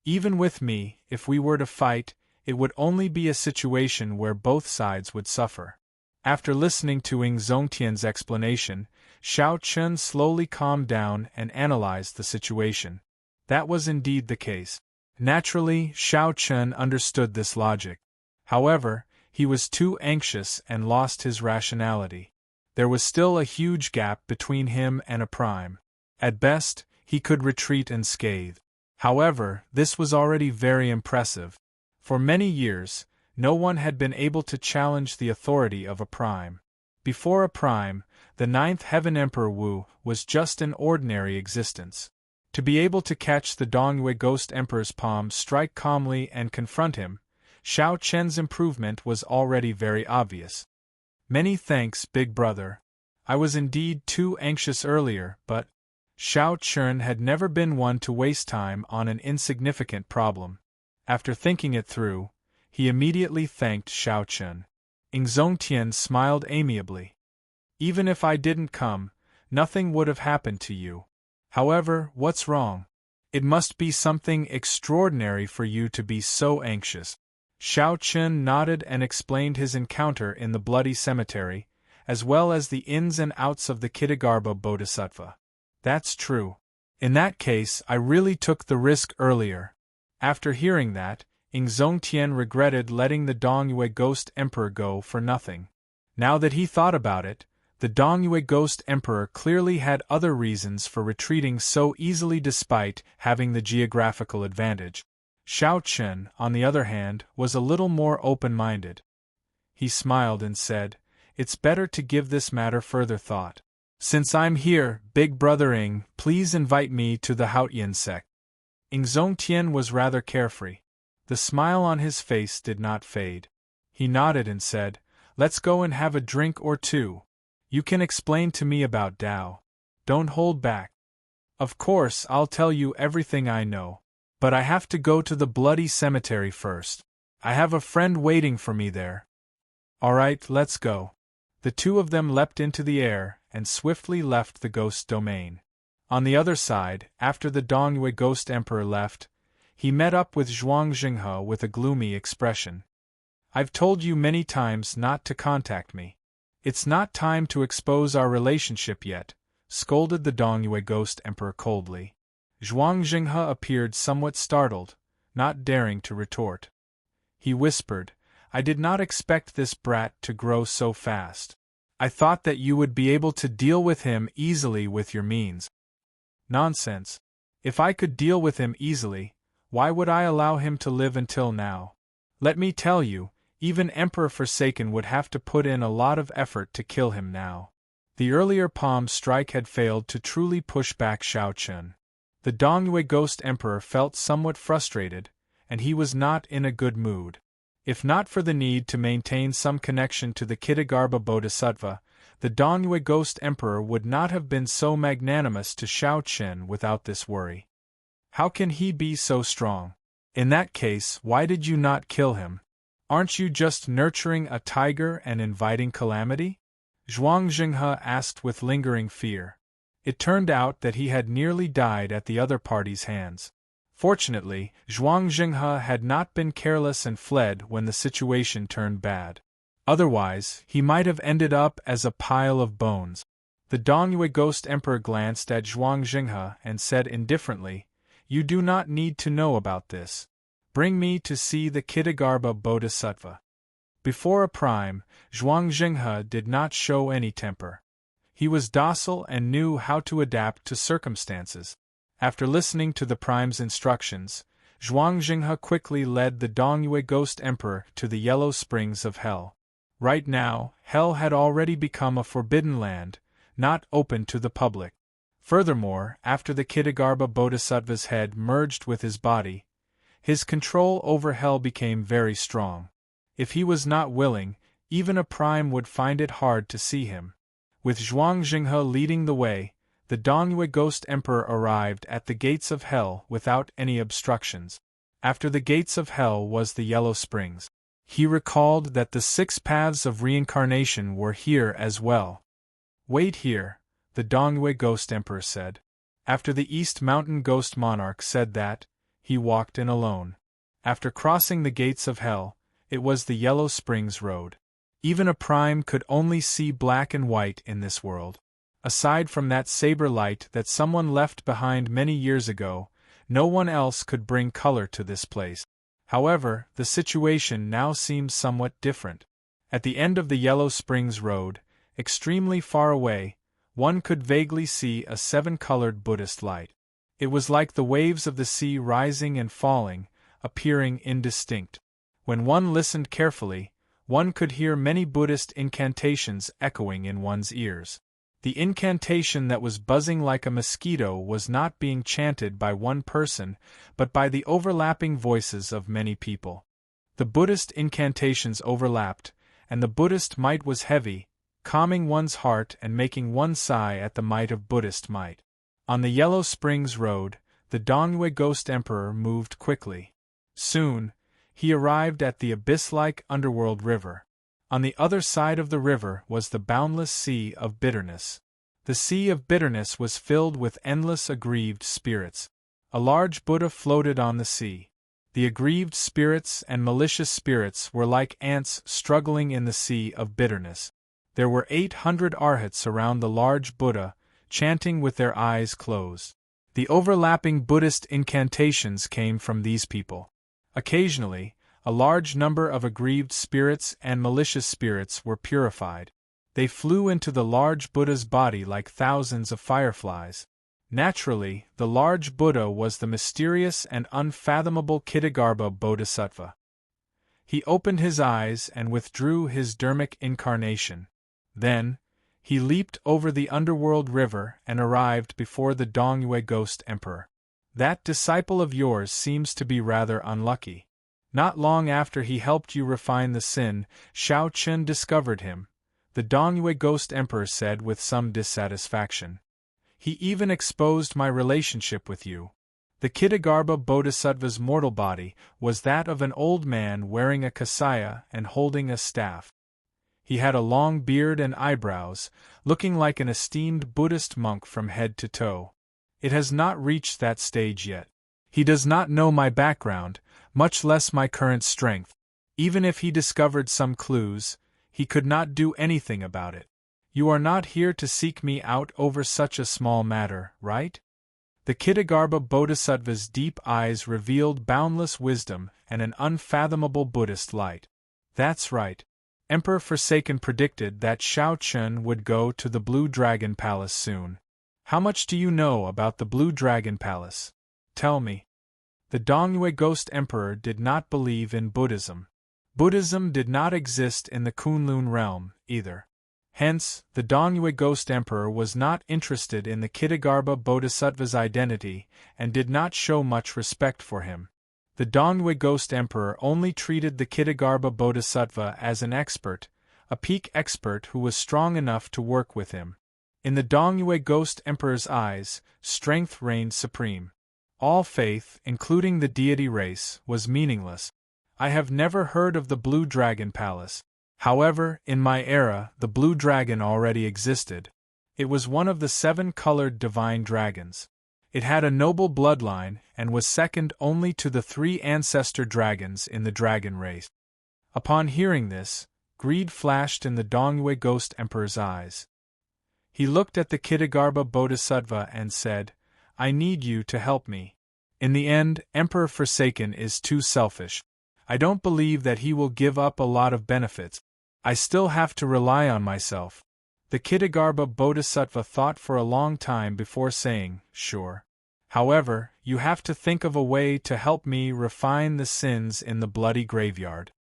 Even with me, if we were to fight, it would only be a situation where both sides would suffer." After listening to Ing Zongtian's explanation, Xiao Chun slowly calmed down and analyzed the situation. That was indeed the case. Naturally, Xiao Chun understood this logic. However, he was too anxious and lost his rationality. There was still a huge gap between him and a prime. At best, he could retreat unscathed. However, this was already very impressive. For many years, no one had been able to challenge the authority of a prime. Before a prime, the Ninth Heaven Emperor Wu was just an ordinary existence. To be able to catch the Dongyue Ghost Emperor's palm, strike calmly and confront him, Xiao Chen's improvement was already very obvious. "Many thanks, Big Brother. I was indeed too anxious earlier, but..." Xiao Chun had never been one to waste time on an insignificant problem. After thinking it through, he immediately thanked Xiao Chun. Ing Zongtian smiled amiably. "Even if I didn't come, nothing would have happened to you. However, what's wrong? It must be something extraordinary for you to be so anxious." Xiao Chun nodded and explained his encounter in the Bloody Cemetery, as well as the ins and outs of the Kitagarbha Bodhisattva. "That's true. In that case, I really took the risk earlier." After hearing that, Ing Zongtian regretted letting the Dongyue Ghost Emperor go for nothing. Now that he thought about it, the Dongyue Ghost Emperor clearly had other reasons for retreating so easily despite having the geographical advantage. Xiao Chun, on the other hand, was a little more open-minded. He smiled and said, "It's better to give this matter further thought. Since I'm here, Big Brother Ing, please invite me to the Haotian sect." Ing Zongtian was rather carefree. The smile on his face did not fade. He nodded and said, "Let's go and have a drink or two. You can explain to me about Tao. Don't hold back." "Of course, I'll tell you everything I know. But I have to go to the Bloody Cemetery first. I have a friend waiting for me there." "All right, let's go." The two of them leapt into the air and swiftly left the Ghost domain. On the other side, after the Dongyue Ghost Emperor left, he met up with Zhuang Jinghe with a gloomy expression. "I've told you many times not to contact me. It's not time to expose our relationship yet," scolded the Dongyue Ghost Emperor coldly. Zhuang Jinghe appeared somewhat startled, not daring to retort. He whispered, "I did not expect this brat to grow so fast. I thought that you would be able to deal with him easily with your means." "Nonsense. If I could deal with him easily, why would I allow him to live until now? Let me tell you, even Emperor Forsaken would have to put in a lot of effort to kill him now." The earlier palm strike had failed to truly push back Xiao Chun. The Dongyue Ghost Emperor felt somewhat frustrated, and he was not in a good mood. If not for the need to maintain some connection to the Kitagarbha Bodhisattva, the Dongyue Ghost Emperor would not have been so magnanimous to Xiao Chun without this worry. How can he be so strong? In that case, why did you not kill him? Aren't you just nurturing a tiger and inviting calamity? Zhuang Jinghe asked with lingering fear. It turned out that he had nearly died at the other party's hands. Fortunately, Zhuang Jinghe had not been careless and fled when the situation turned bad. Otherwise, he might have ended up as a pile of bones. The Dongyue Ghost Emperor glanced at Zhuang Jinghe and said indifferently, You do not need to know about this. Bring me to see the Kittagarbha Bodhisattva. Before a prime, Zhuangzhenghe did not show any temper. He was docile and knew how to adapt to circumstances. After listening to the prime's instructions, Zhuangzhenghe quickly led the Dongyue Ghost Emperor to the Yellow Springs of Hell. Right now, Hell had already become a forbidden land, not open to the public. Furthermore, after the Kittagarbha Bodhisattva's head merged with his body, his control over Hell became very strong. If he was not willing, even a prime would find it hard to see him. With Zhuangzhenghe leading the way, the Dongyue Ghost Emperor arrived at the gates of Hell without any obstructions. After the gates of Hell was the Yellow Springs. He recalled that the 6 paths of reincarnation were here as well. Wait here, the Dongyue Ghost Emperor said. After the East Mountain Ghost Monarch said that, he walked in alone. After crossing the gates of Hell, it was the Yellow Springs Road. Even a prime could only see black and white in this world. Aside from that saber light that someone left behind many years ago, no one else could bring color to this place. However, the situation now seems somewhat different. At the end of the Yellow Springs Road, extremely far away, one could vaguely see a 7-colored Buddhist light. It was like the waves of the sea rising and falling, appearing indistinct. When one listened carefully, one could hear many Buddhist incantations echoing in one's ears. The incantation that was buzzing like a mosquito was not being chanted by one person, but by the overlapping voices of many people. The Buddhist incantations overlapped, and the Buddhist might was heavy, calming one's heart and making one sigh at the might of Buddhist might. On the Yellow Springs Road, the Dongyue Ghost Emperor moved quickly. Soon, he arrived at the abyss-like underworld river. On the other side of the river was the boundless sea of bitterness. The sea of bitterness was filled with endless aggrieved spirits. A large Buddha floated on the sea. The aggrieved spirits and malicious spirits were like ants struggling in the sea of bitterness. There were 800 arhats around the large Buddha, chanting with their eyes closed. The overlapping Buddhist incantations came from these people. Occasionally, a large number of aggrieved spirits and malicious spirits were purified. They flew into the large Buddha's body like thousands of fireflies. Naturally, the large Buddha was the mysterious and unfathomable Kittagarbha Bodhisattva. He opened his eyes and withdrew his dharmic incarnation. Then, he leaped over the underworld river and arrived before the Dongyue Ghost Emperor. That disciple of yours seems to be rather unlucky. Not long after he helped you refine the sin, Shao Qun discovered him, the Dongyue Ghost Emperor said with some dissatisfaction. He even exposed my relationship with you. The Kittagarbha Bodhisattva's mortal body was that of an old man wearing a kasaya and holding a staff. He had a long beard and eyebrows, looking like an esteemed Buddhist monk from head to toe. It has not reached that stage yet. He does not know my background, much less my current strength. Even if he discovered some clues, he could not do anything about it. You are not here to seek me out over such a small matter, right? The Kittagarbha Bodhisattva's deep eyes revealed boundless wisdom and an unfathomable Buddhist light. That's right. Emperor Forsaken predicted that Shao Qun would go to the Blue Dragon Palace soon. How much do you know about the Blue Dragon Palace? Tell me. The Dongyue Ghost Emperor did not believe in Buddhism. Buddhism did not exist in the Kunlun realm, either. Hence, the Dongyue Ghost Emperor was not interested in the Kittagarbha Bodhisattva's identity and did not show much respect for him. The Dongyue Ghost Emperor only treated the Kittagarbha Bodhisattva as an expert, a peak expert who was strong enough to work with him. In the Dongyue Ghost Emperor's eyes, strength reigned supreme. All faith, including the deity race, was meaningless. I have never heard of the Blue Dragon Palace. However, in my era, the Blue Dragon already existed. It was one of the 7-colored divine dragons. It had a noble bloodline and was second only to the 3 ancestor dragons in the dragon race. Upon hearing this, greed flashed in the Dongyue Ghost Emperor's eyes. He looked at the Kittagarbha Bodhisattva and said, I need you to help me. In the end, Emperor Forsaken is too selfish. I don't believe that he will give up a lot of benefits. I still have to rely on myself. The Ksitigarbha Bodhisattva thought for a long time before saying, sure. However, you have to think of a way to help me refine the sins in the bloody graveyard.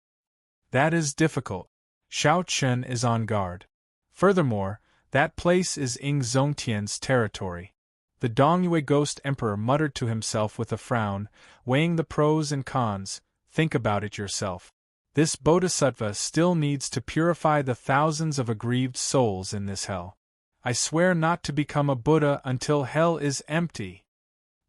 That is difficult. Shao Chun is on guard. Furthermore, that place is Ing Zongtian's territory. The Dongyue Ghost Emperor muttered to himself with a frown, weighing the pros and cons. Think about it yourself. This Bodhisattva still needs to purify the thousands of aggrieved souls in this hell. I swear not to become a Buddha until hell is empty.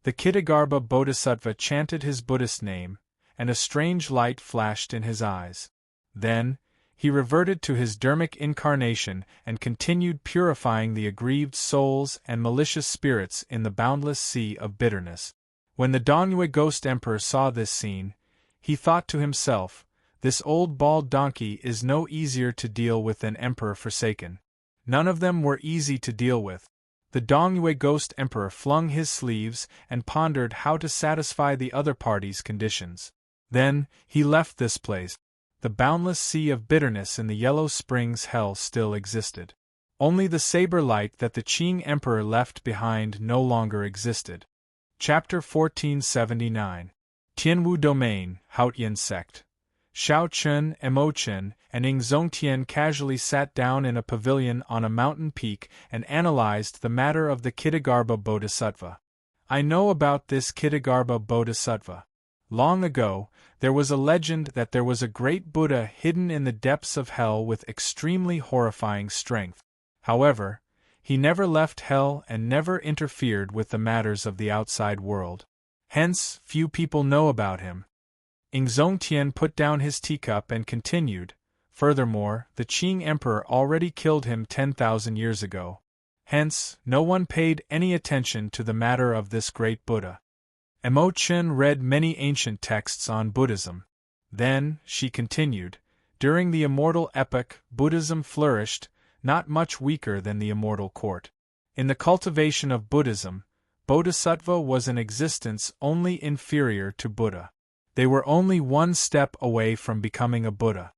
The Ksitigarbha Bodhisattva chanted his Buddhist name, and a strange light flashed in his eyes. Then, he reverted to his Dharmic incarnation and continued purifying the aggrieved souls and malicious spirits in the boundless sea of bitterness. When the Dongyue Ghost Emperor saw this scene, he thought to himself, this old bald donkey is no easier to deal with than Emperor Forsaken. None of them were easy to deal with. The Dongyue Ghost Emperor flung his sleeves and pondered how to satisfy the other party's conditions. Then, he left this place. The boundless sea of bitterness in the Yellow Springs hell still existed. Only the saber light that the Qing Emperor left behind no longer existed. Chapter 1479. Tianwu Domain, Haotian Sect. Shao Chun, Imochen, and Ing Zongtian casually sat down in a pavilion on a mountain peak and analyzed the matter of the Ksitigarbha Bodhisattva. I know about this Ksitigarbha Bodhisattva. Long ago, there was a legend that there was a great Buddha hidden in the depths of hell with extremely horrifying strength. However, he never left hell and never interfered with the matters of the outside world. Hence, few people know about him. Ing Zongtian put down his teacup and continued, furthermore, the Qing Emperor already killed him 10,000 years ago. Hence, no one paid any attention to the matter of this great Buddha. Imochen read many ancient texts on Buddhism. Then, she continued, during the Immortal epoch, Buddhism flourished, not much weaker than the Immortal court. In the cultivation of Buddhism, Bodhisattva was in existence only inferior to Buddha. They were only one step away from becoming a Buddha.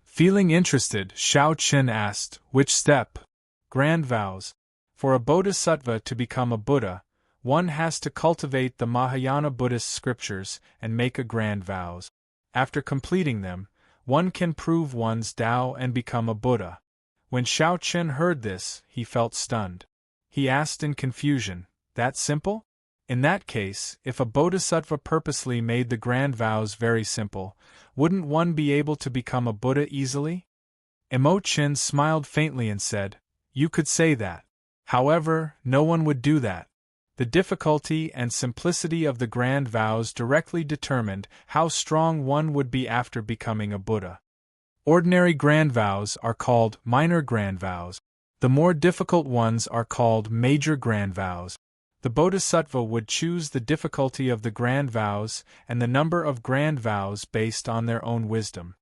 Feeling interested, Shao Chun asked, which step? Grand vows. For a Bodhisattva to become a Buddha, one has to cultivate the Mahayana Buddhist scriptures and make a grand vows. After completing them, one can prove one's Tao and become a Buddha. When Shao Chun heard this, he felt stunned. He asked in confusion, that simple? In that case, if a Bodhisattva purposely made the grand vows very simple, wouldn't one be able to become a Buddha easily? Imochen smiled faintly and said, you could say that. However, no one would do that. The difficulty and simplicity of the grand vows directly determined how strong one would be after becoming a Buddha. Ordinary grand vows are called minor grand vows. The more difficult ones are called major grand vows. The Bodhisattva would choose the difficulty of the grand vows and the number of grand vows based on their own wisdom.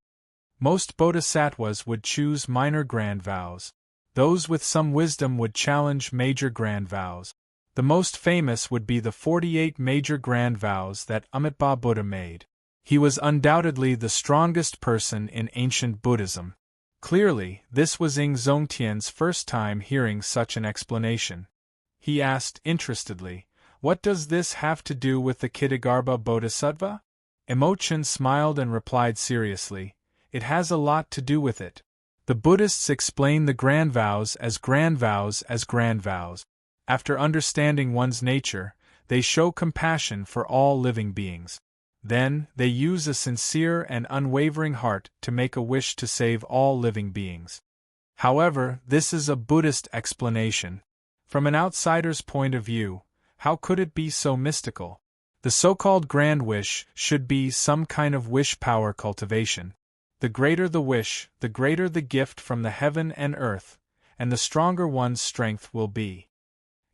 Most Bodhisattvas would choose minor grand vows. Those with some wisdom would challenge major grand vows. The most famous would be the 48 major grand vows that Amitabha Buddha made. He was undoubtedly the strongest person in ancient Buddhism. Clearly, this was Ing Zongtian's first time hearing such an explanation. He asked interestedly, what does this have to do with the Ksitigarbha Bodhisattva? Imochen smiled and replied seriously, it has a lot to do with it. The Buddhists explain the grand vows as grand vows as grand vows. After understanding one's nature, they show compassion for all living beings. Then, they use a sincere and unwavering heart to make a wish to save all living beings. However, this is a Buddhist explanation. From an outsider's point of view, how could it be so mystical? The so-called grand wish should be some kind of wish power cultivation. The greater the wish, the greater the gift from the heaven and earth, and the stronger one's strength will be.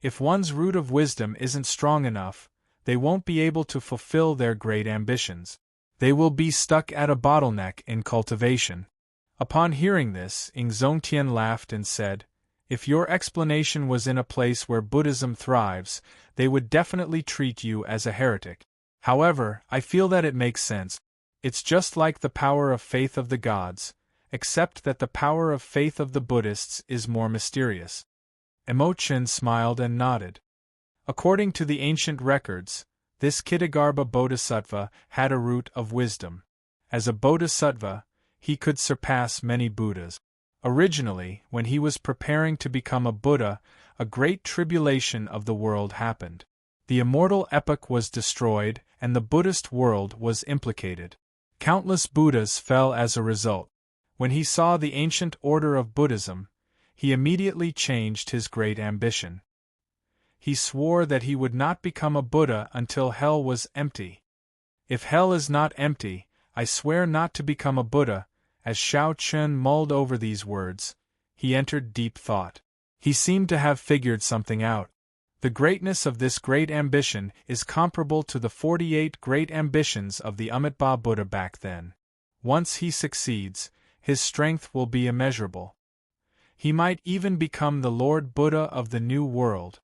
If one's root of wisdom isn't strong enough, they won't be able to fulfill their great ambitions. They will be stuck at a bottleneck in cultivation. Upon hearing this, Ing Zongtian laughed and said, if your explanation was in a place where Buddhism thrives, they would definitely treat you as a heretic. However, I feel that it makes sense. It's just like the power of faith of the gods, except that the power of faith of the Buddhists is more mysterious. Imo-chan smiled and nodded. According to the ancient records, this Kitagarbha Bodhisattva had a root of wisdom. As a bodhisattva, he could surpass many Buddhas. Originally, when he was preparing to become a Buddha, a great tribulation of the world happened. The immortal epoch was destroyed, and the Buddhist world was implicated. Countless Buddhas fell as a result. When he saw the ancient order of Buddhism, he immediately changed his great ambition. He swore that he would not become a Buddha until hell was empty. If hell is not empty, I swear not to become a Buddha. As Shao Chun mulled over these words, he entered deep thought. He seemed to have figured something out. The greatness of this great ambition is comparable to the 48 great ambitions of the Amitabha Buddha back then. Once he succeeds, his strength will be immeasurable. He might even become the Lord Buddha of the New World.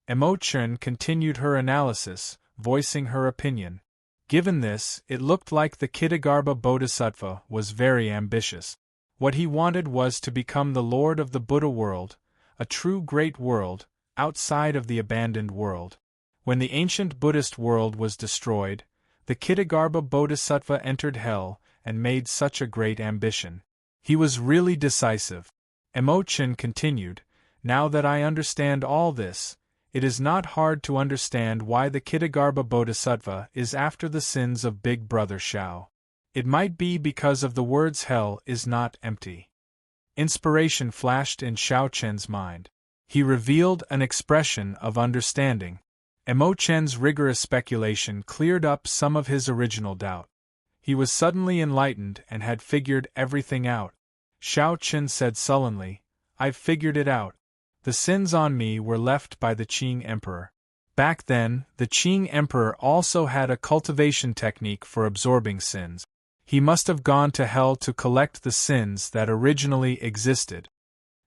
Imo-chan continued her analysis, voicing her opinion. Given this, it looked like the Kitagarbha Bodhisattva was very ambitious. What he wanted was to become the Lord of the Buddha world, a true great world, outside of the abandoned world. When the ancient Buddhist world was destroyed, the Kitagarbha Bodhisattva entered hell and made such a great ambition. He was really decisive. Imo-chan continued, now that I understand all this, it is not hard to understand why the Kitagarbha Bodhisattva is after the sins of Big Brother Shao. It might be because of the words hell is not empty. Inspiration flashed in Shao Chen's mind. He revealed an expression of understanding. Imo-chan's rigorous speculation cleared up some of his original doubt. He was suddenly enlightened and had figured everything out. Shao Chen said sullenly, I've figured it out. The sins on me were left by the Qing Emperor. Back then, the Qing Emperor also had a cultivation technique for absorbing sins. He must have gone to hell to collect the sins that originally existed.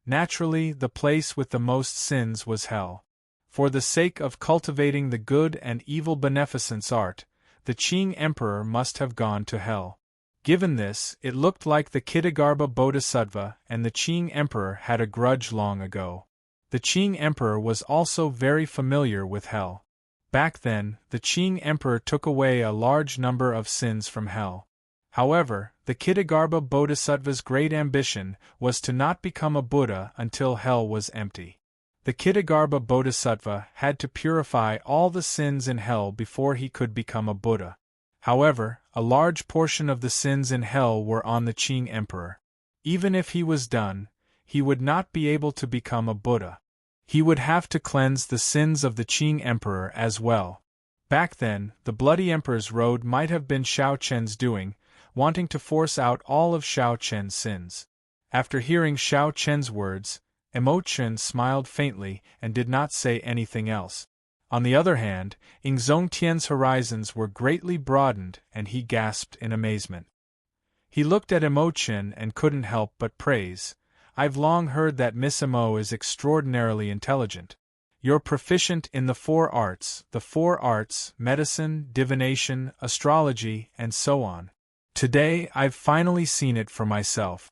Naturally, the place with the most sins was hell. For the sake of cultivating the good and evil beneficence art, the Qing Emperor must have gone to hell. Given this, it looked like the Kitagarbha Bodhisattva and the Qing Emperor had a grudge long ago. The Qing Emperor was also very familiar with hell. Back then, the Qing Emperor took away a large number of sins from hell. However, the Kitagarbha Bodhisattva's great ambition was to not become a Buddha until hell was empty. The Kitagarbha Bodhisattva had to purify all the sins in hell before he could become a Buddha. However, a large portion of the sins in hell were on the Qing Emperor. Even if he was done, he would not be able to become a Buddha. He would have to cleanse the sins of the Qing Emperor as well. Back then, the Bloody Emperor's road might have been Shao Chen's doing, wanting to force out all of Shao Chen's sins. After hearing Shao Chen's words, Imo-chan smiled faintly and did not say anything else. On the other hand, Ingzongtian's horizons were greatly broadened and he gasped in amazement. He looked at Imo-chan and couldn't help but praise. I've long heard that Miss Imo is extraordinarily intelligent. You're proficient in the four arts, medicine, divination, astrology, and so on. Today I've finally seen it for myself.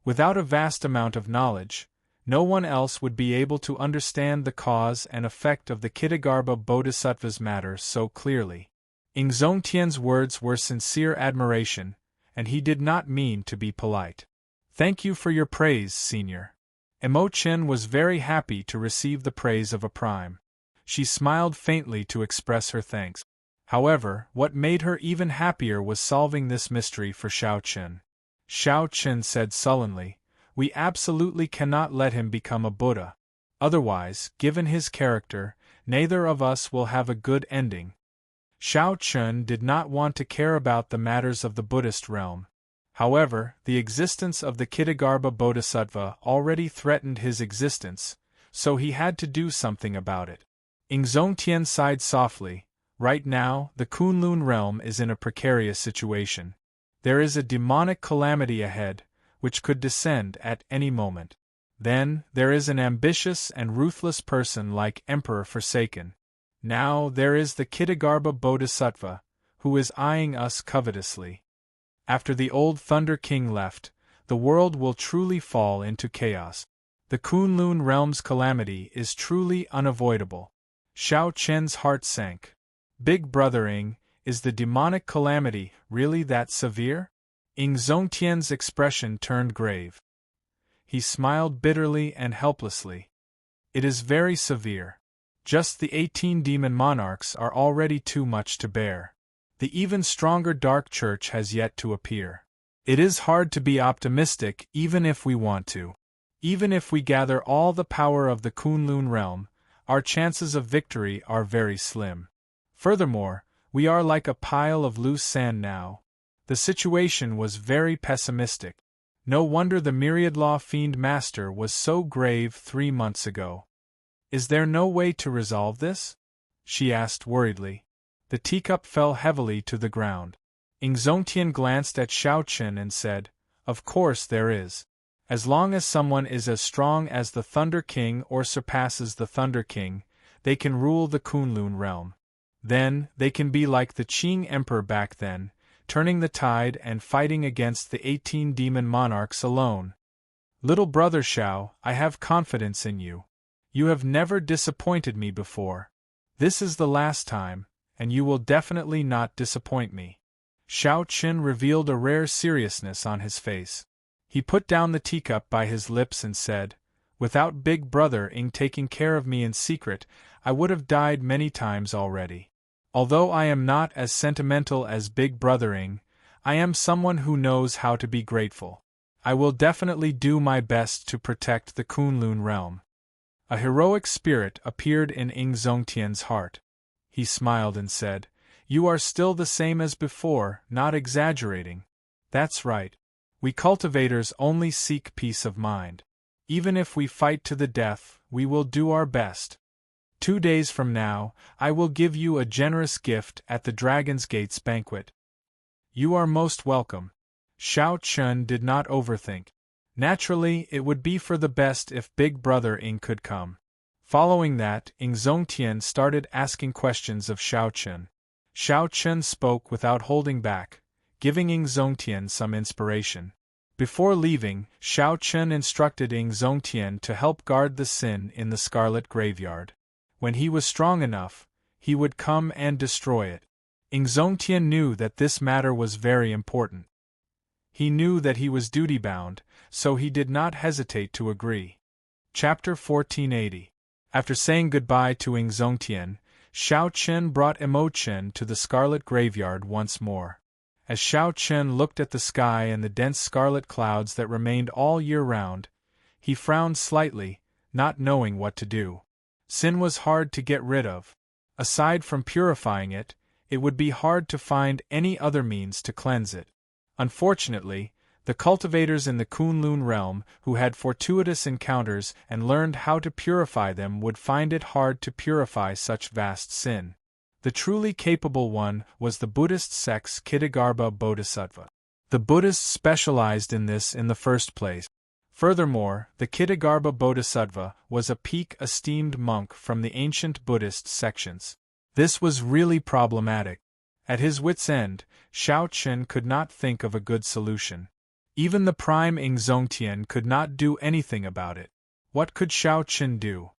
Without a vast amount of knowledge, no one else would be able to understand the cause and effect of the Kitagarbha Bodhisattva's matter so clearly. Ingzongtian's words were sincere admiration, and he did not mean to be polite. Thank you for your praise, Senior. Imo-chan was very happy to receive the praise of a prime. She smiled faintly to express her thanks. However, what made her even happier was solving this mystery for Shao Chen. Shao Chen said sullenly, we absolutely cannot let him become a Buddha. Otherwise, given his character, neither of us will have a good ending. Shao Chen did not want to care about the matters of the Buddhist realm. However, the existence of the Kitagarbha Bodhisattva already threatened his existence, so he had to do something about it. Ingzongtian sighed softly. Right now, the Kunlun realm is in a precarious situation. There is a demonic calamity ahead, which could descend at any moment. Then, there is an ambitious and ruthless person like Emperor Forsaken. Now there is the Kitagarbha Bodhisattva, who is eyeing us covetously. After the old Thunder King left, the world will truly fall into chaos. The Kunlun realm's calamity is truly unavoidable. Xiao Qian's heart sank. Big Brother Ing, is the demonic calamity really that severe? Ing Zongtian's expression turned grave. He smiled bitterly and helplessly. It is very severe. Just the 18 demon monarchs are already too much to bear. The even stronger Dark Church has yet to appear. It is hard to be optimistic even if we want to. Even if we gather all the power of the Kunlun realm, our chances of victory are very slim. Furthermore, we are like a pile of loose sand now. The situation was very pessimistic. No wonder the Myriad Law Fiend Master was so grave 3 months ago. Is there no way to resolve this? She asked worriedly. The teacup fell heavily to the ground. Ing Zongtian glanced at Xiao Qian and said, "Of course there is. As long as someone is as strong as the Thunder King or surpasses the Thunder King, they can rule the Kunlun realm. Then, they can be like the Qing Emperor back then, turning the tide and fighting against the 18 demon monarchs alone. Little brother Xiao, I have confidence in you. You have never disappointed me before. This is the last time, and you will definitely not disappoint me." Xiao Qian revealed a rare seriousness on his face. He put down the teacup by his lips and said, "Without Big Brother Ing taking care of me in secret, I would have died many times already. Although I am not as sentimental as Big Brother Ing, I am someone who knows how to be grateful. I will definitely do my best to protect the Kunlun realm." A heroic spirit appeared in Ing Zongtian's heart. He smiled and said, "You are still the same as before, not exaggerating. That's right. We cultivators only seek peace of mind. Even if we fight to the death, we will do our best. 2 days from now, I will give you a generous gift at the Dragon's Gates banquet. You are most welcome." Xiao Qian did not overthink. Naturally, it would be for the best if Big Brother Ing could come. Following that, Ing Zongtian started asking questions of Xiao Qian. Xiao Qian spoke without holding back, giving Ing Zongtian some inspiration. Before leaving, Xiao Qian instructed Ing Zongtian to help guard the sin in the Scarlet Graveyard. When he was strong enough, he would come and destroy it. Ing Zongtian knew that this matter was very important. He knew that he was duty-bound, so he did not hesitate to agree. Chapter 1480. After saying goodbye to Ing Zongtian, Xiao Qian brought Imochen to the Scarlet Graveyard once more. As Xiao Qian looked at the sky and the dense scarlet clouds that remained all year round, he frowned slightly, not knowing what to do. Sin was hard to get rid of. Aside from purifying it, it would be hard to find any other means to cleanse it. Unfortunately, the cultivators in the Kunlun realm who had fortuitous encounters and learned how to purify them would find it hard to purify such vast sin. The truly capable one was the Buddhist sect's Kitagarbha Bodhisattva. The Buddhists specialized in this in the first place. Furthermore, the Kitagarbha Bodhisattva was a peak-esteemed monk from the ancient Buddhist sections. This was really problematic. At his wits' end, Xiao Qian could not think of a good solution. Even the prime Ing Zongtian could not do anything about it. What could Xiao Qian do?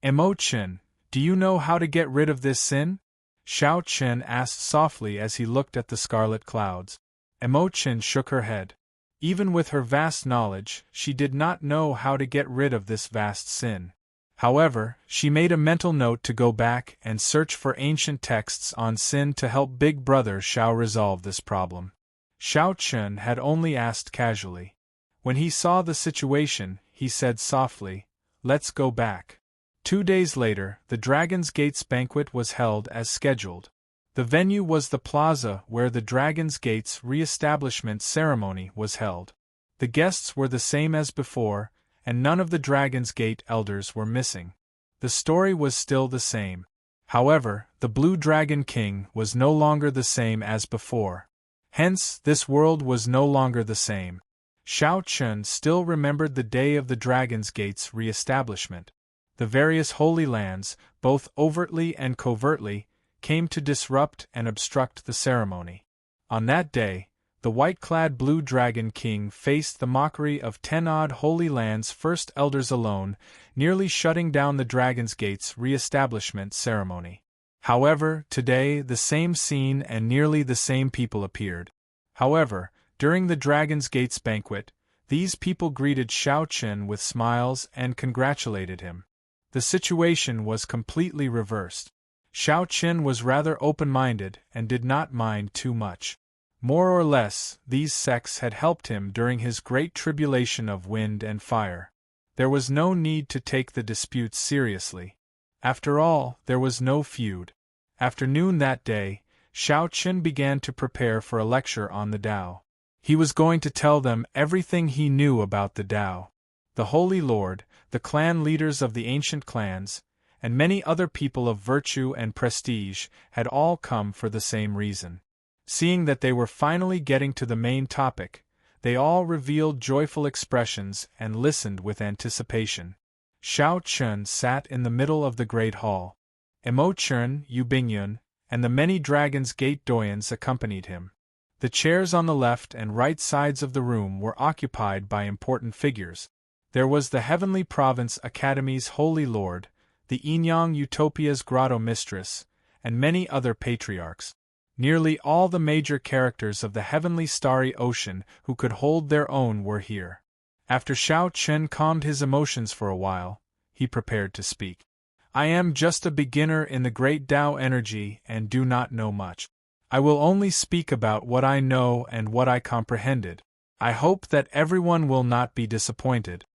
"Imochen, do you know how to get rid of this sin?" Xiao Qian asked softly as he looked at the scarlet clouds. Imochen shook her head. Even with her vast knowledge, she did not know how to get rid of this vast sin. However, she made a mental note to go back and search for ancient texts on sin to help Big Brother Xiao resolve this problem. Xiao Qian had only asked casually. When he saw the situation, he said softly, "Let's go back." 2 days later, the Dragon's Gates banquet was held as scheduled. The venue was the plaza where the Dragon's Gates re-establishment ceremony was held. The guests were the same as before, and none of the Dragon's Gate elders were missing. The story was still the same. However, the Blue Dragon King was no longer the same as before. Hence, this world was no longer the same. Xiao Qian still remembered the day of the Dragon's Gate's re-establishment. The various holy lands, both overtly and covertly, came to disrupt and obstruct the ceremony. On that day, the white-clad blue dragon king faced the mockery of 10-odd holy lands' first elders alone, nearly shutting down the Dragon's Gate's re-establishment ceremony. However, today the same scene and nearly the same people appeared. However, during the Dragon's Gate's banquet, these people greeted Shao Chen with smiles and congratulated him. The situation was completely reversed. Shao Chen was rather open-minded and did not mind too much. More or less, these sects had helped him during his great tribulation of wind and fire. There was no need to take the disputes seriously. After all, there was no feud. After noon that day, Shao Chen began to prepare for a lecture on the Tao. He was going to tell them everything he knew about the Tao. The Holy Lord, the clan leaders of the ancient clans, and many other people of virtue and prestige had all come for the same reason. Seeing that they were finally getting to the main topic, they all revealed joyful expressions and listened with anticipation. Shao Chen sat in the middle of the great hall. Immortal, Yubingyun, and the many Dragon's Gate doyens accompanied him. The chairs on the left and right sides of the room were occupied by important figures. There was the Heavenly Province Academy's Holy Lord, the Inyang Utopia's Grotto Mistress, and many other patriarchs. Nearly all the major characters of the heavenly starry ocean who could hold their own were here. After Shao Chen calmed his emotions for a while, he prepared to speak. I am just a beginner in the great Tao energy and do not know much. I will only speak about what I know and what I comprehended. I hope that everyone will not be disappointed.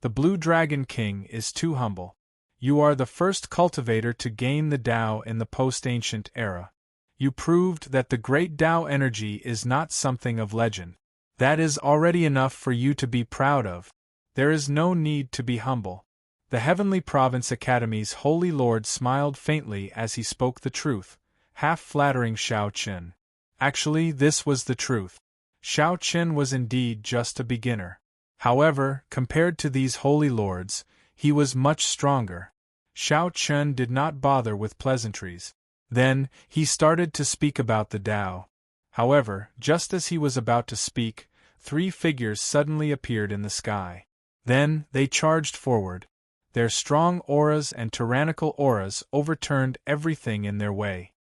The Blue Dragon King is too humble. You are the first cultivator to gain the Tao in the post-ancient era. You proved that the great Tao energy is not something of legend. That is already enough for you to be proud of. There is no need to be humble. The Heavenly Province Academy's Holy Lord smiled faintly as he spoke the truth, half flattering Shao Chen. Actually, this was the truth. Shao Chen was indeed just a beginner. However, compared to these holy lords, he was much stronger. Shao Chen did not bother with pleasantries. Then, he started to speak about the Tao. However, just as he was about to speak, 3 figures suddenly appeared in the sky. Then, they charged forward. Their strong auras and tyrannical auras overturned everything in their way.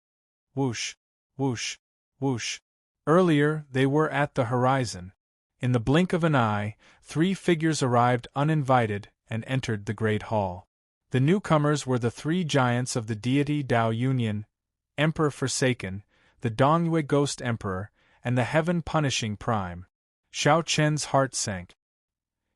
Whoosh, whoosh, whoosh. Earlier, they were at the horizon. In the blink of an eye, 3 figures arrived uninvited and entered the great hall. The newcomers were the 3 giants of the deity Tao Union, Emperor Forsaken, the Dongyue Ghost Emperor, and the Heaven-Punishing Prime. Shao Chen's heart sank.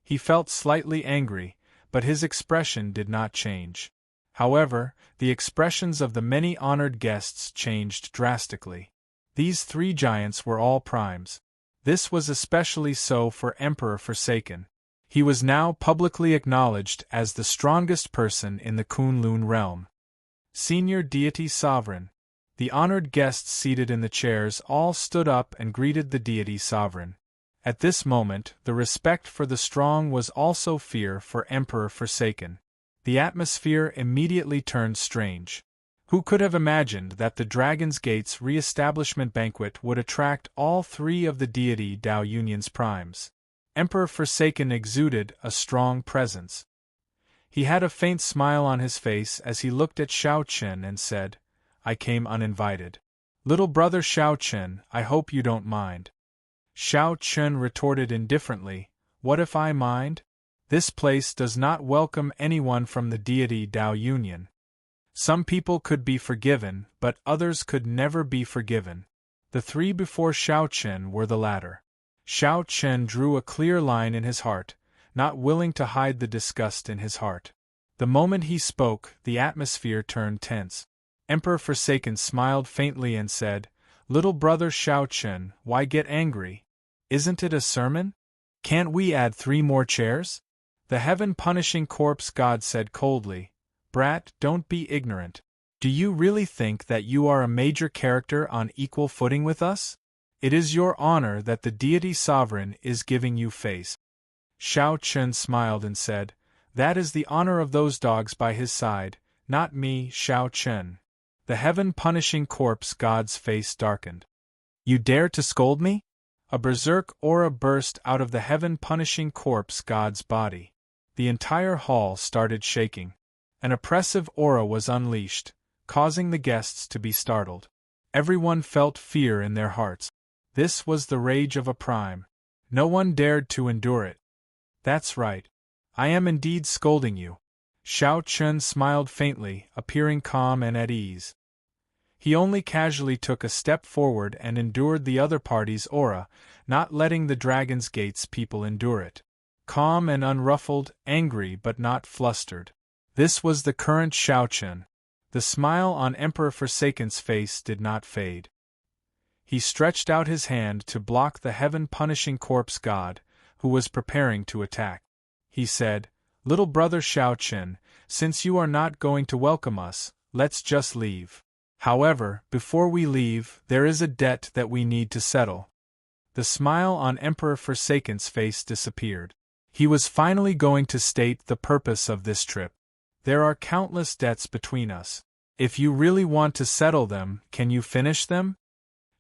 He felt slightly angry, but his expression did not change. However, the expressions of the many honored guests changed drastically. These 3 giants were all primes. This was especially so for Emperor Forsaken. He was now publicly acknowledged as the strongest person in the Kunlun realm. Senior Deity Sovereign. The honored guests seated in the chairs all stood up and greeted the deity sovereign. At this moment, the respect for the strong was also fear for Emperor Forsaken. The atmosphere immediately turned strange. Who could have imagined that the Dragon's Gate's re-establishment banquet would attract all 3 of the deity Tao Union's primes? Emperor Forsaken exuded a strong presence. He had a faint smile on his face as he looked at Shao Chen and said, I came uninvited. Little brother Shao Chen, I hope you don't mind. Shao Chen retorted indifferently, what if I mind? This place does not welcome anyone from the deity Tao Union. Some people could be forgiven, but others could never be forgiven. The 3 before Shao Chen were the latter. Shao Chen drew a clear line in his heart, not willing to hide the disgust in his heart. The moment he spoke, the atmosphere turned tense. Emperor Forsaken smiled faintly and said, Little brother Shao Chen, why get angry? Isn't it a sermon? Can't we add 3 more chairs? The heaven-punishing corpse god said coldly, Brat, don't be ignorant. Do you really think that you are a major character on equal footing with us? It is your honor that the deity sovereign is giving you face. Shao Chen smiled and said, That is the honor of those dogs by his side, not me, Xiao Chen. The heaven-punishing corpse god's face darkened. You dare to scold me? A berserk aura burst out of the heaven-punishing corpse god's body. The entire hall started shaking. An oppressive aura was unleashed, causing the guests to be startled. Everyone felt fear in their hearts. This was the rage of a prime. No one dared to endure it. That's right. I am indeed scolding you. Xiao Chen smiled faintly, appearing calm and at ease. He only casually took a step forward and endured the other party's aura, not letting the Dragon's Gate's people endure it. Calm and unruffled, angry but not flustered. This was the current Xiao Chen. The smile on Emperor Forsaken's face did not fade. He stretched out his hand to block the heaven-punishing corpse god, who was preparing to attack. He said, "Little brother Xiao Chen, since you are not going to welcome us, let's just leave. However, before we leave, there is a debt that we need to settle." The smile on Emperor Forsaken's face disappeared. He was finally going to state the purpose of this trip. There are countless debts between us. If you really want to settle them, can you finish them?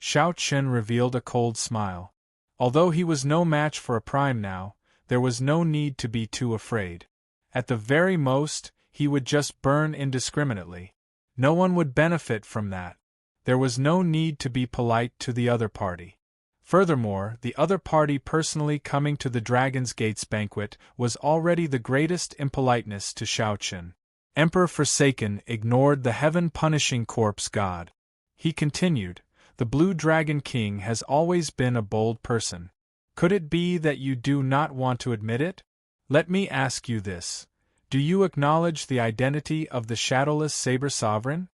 Xiao Chen revealed a cold smile. Although he was no match for a prime now, there was no need to be too afraid. At the very most, he would just burn indiscriminately. No one would benefit from that. There was no need to be polite to the other party. Furthermore, the other party personally coming to the Dragon's Gate's banquet was already the greatest impoliteness to Xiao Chen. Emperor Forsaken ignored the heaven-punishing corpse god. He continued, "The Blue Dragon King has always been a bold person. Could it be that you do not want to admit it? Let me ask you this. Do you acknowledge the identity of the shadowless Saber Sovereign?"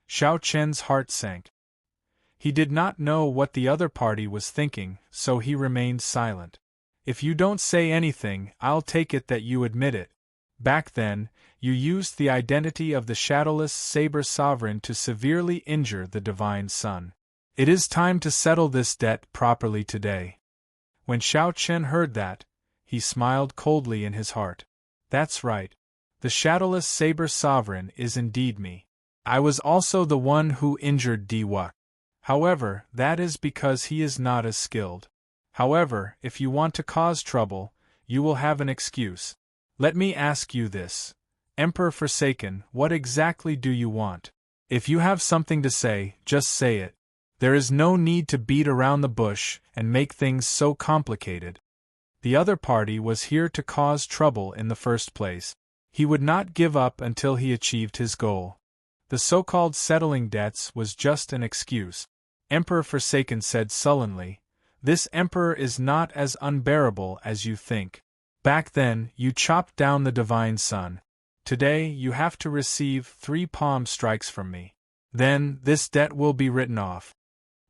Xiao Chen's heart sank. He did not know what the other party was thinking, so he remained silent. "If you don't say anything, I'll take it that you admit it. Back then, you used the identity of the shadowless Saber Sovereign to severely injure the Divine Sun. It is time to settle this debt properly today." When Xiao Chen heard that, he smiled coldly in his heart. "That's right. The shadowless Saber Sovereign is indeed me. I was also the one who injured Di Wuk. However, that is because he is not as skilled. However, if you want to cause trouble, you will have an excuse. Let me ask you this. Emperor Forsaken, what exactly do you want? If you have something to say, just say it. There is no need to beat around the bush and make things so complicated." The other party was here to cause trouble in the first place. He would not give up until he achieved his goal. The so-called settling debts was just an excuse. Emperor Forsaken said sullenly, "This emperor is not as unbearable as you think. Back then, you chopped down the Divine Sun. Today, you have to receive 3 palm strikes from me. Then, this debt will be written off."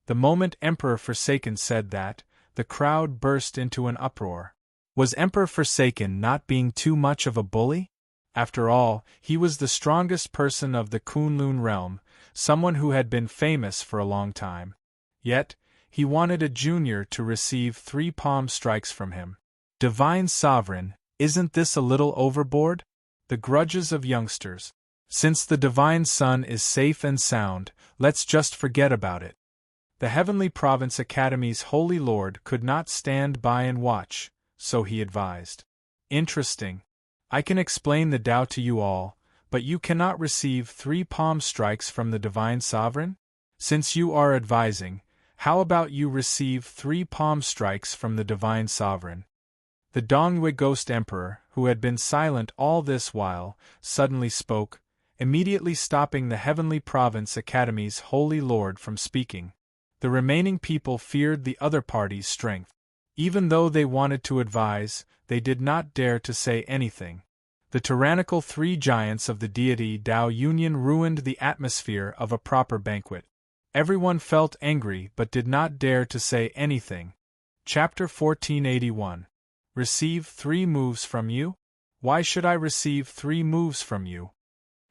The moment Emperor Forsaken said that, the crowd burst into an uproar. Was Emperor Forsaken not being too much of a bully? After all, he was the strongest person of the Kunlun realm, someone who had been famous for a long time. Yet, he wanted a junior to receive 3 palm strikes from him. Divine Sovereign, isn't this a little overboard? The grudges of youngsters. Since the Divine Sun is safe and sound, let's just forget about it. The Heavenly Province Academy's Holy Lord could not stand by and watch, so he advised. Interesting. I can explain the Tao to you all, but you cannot receive 3 palm strikes from the Divine Sovereign? Since you are advising, how about you receive 3 palm strikes from the Divine Sovereign? The Dongwei Ghost Emperor, who had been silent all this while, suddenly spoke, immediately stopping the Heavenly Province Academy's Holy Lord from speaking. The remaining people feared the other party's strength. Even though they wanted to advise, they did not dare to say anything. The tyrannical 3 giants of the deity Tao Union ruined the atmosphere of a proper banquet. Everyone felt angry but did not dare to say anything. Chapter 1481. Receive 3 moves from you? Why should I receive 3 moves from you?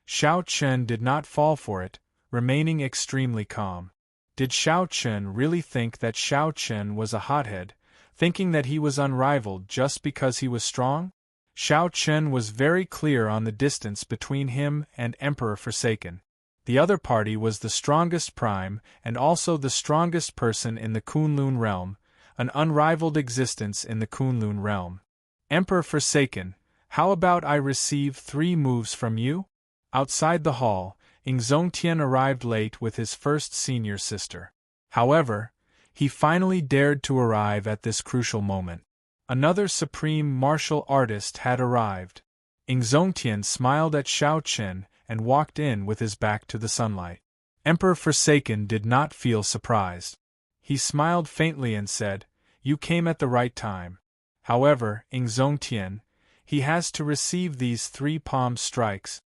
Xiao Chen did not fall for it, remaining extremely calm. Did Xiao Chen really think that Xiao Chen was a hothead, thinking that he was unrivaled just because he was strong? Xiao Chen was very clear on the distance between him and Emperor Forsaken. The other party was the strongest prime and also the strongest person in the Kunlun realm, an unrivaled existence in the Kunlun realm. Emperor Forsaken, how about I receive 3 moves from you? Outside the hall, Ingzongtian arrived late with his first senior sister. However, he finally dared to arrive at this crucial moment. Another supreme martial artist had arrived. Ingzongtian smiled at Xiao Chen and walked in with his back to the sunlight. Emperor Forsaken did not feel surprised. He smiled faintly and said, "You came at the right time. However, Ingzongtian, he has to receive these 3 palm strikes."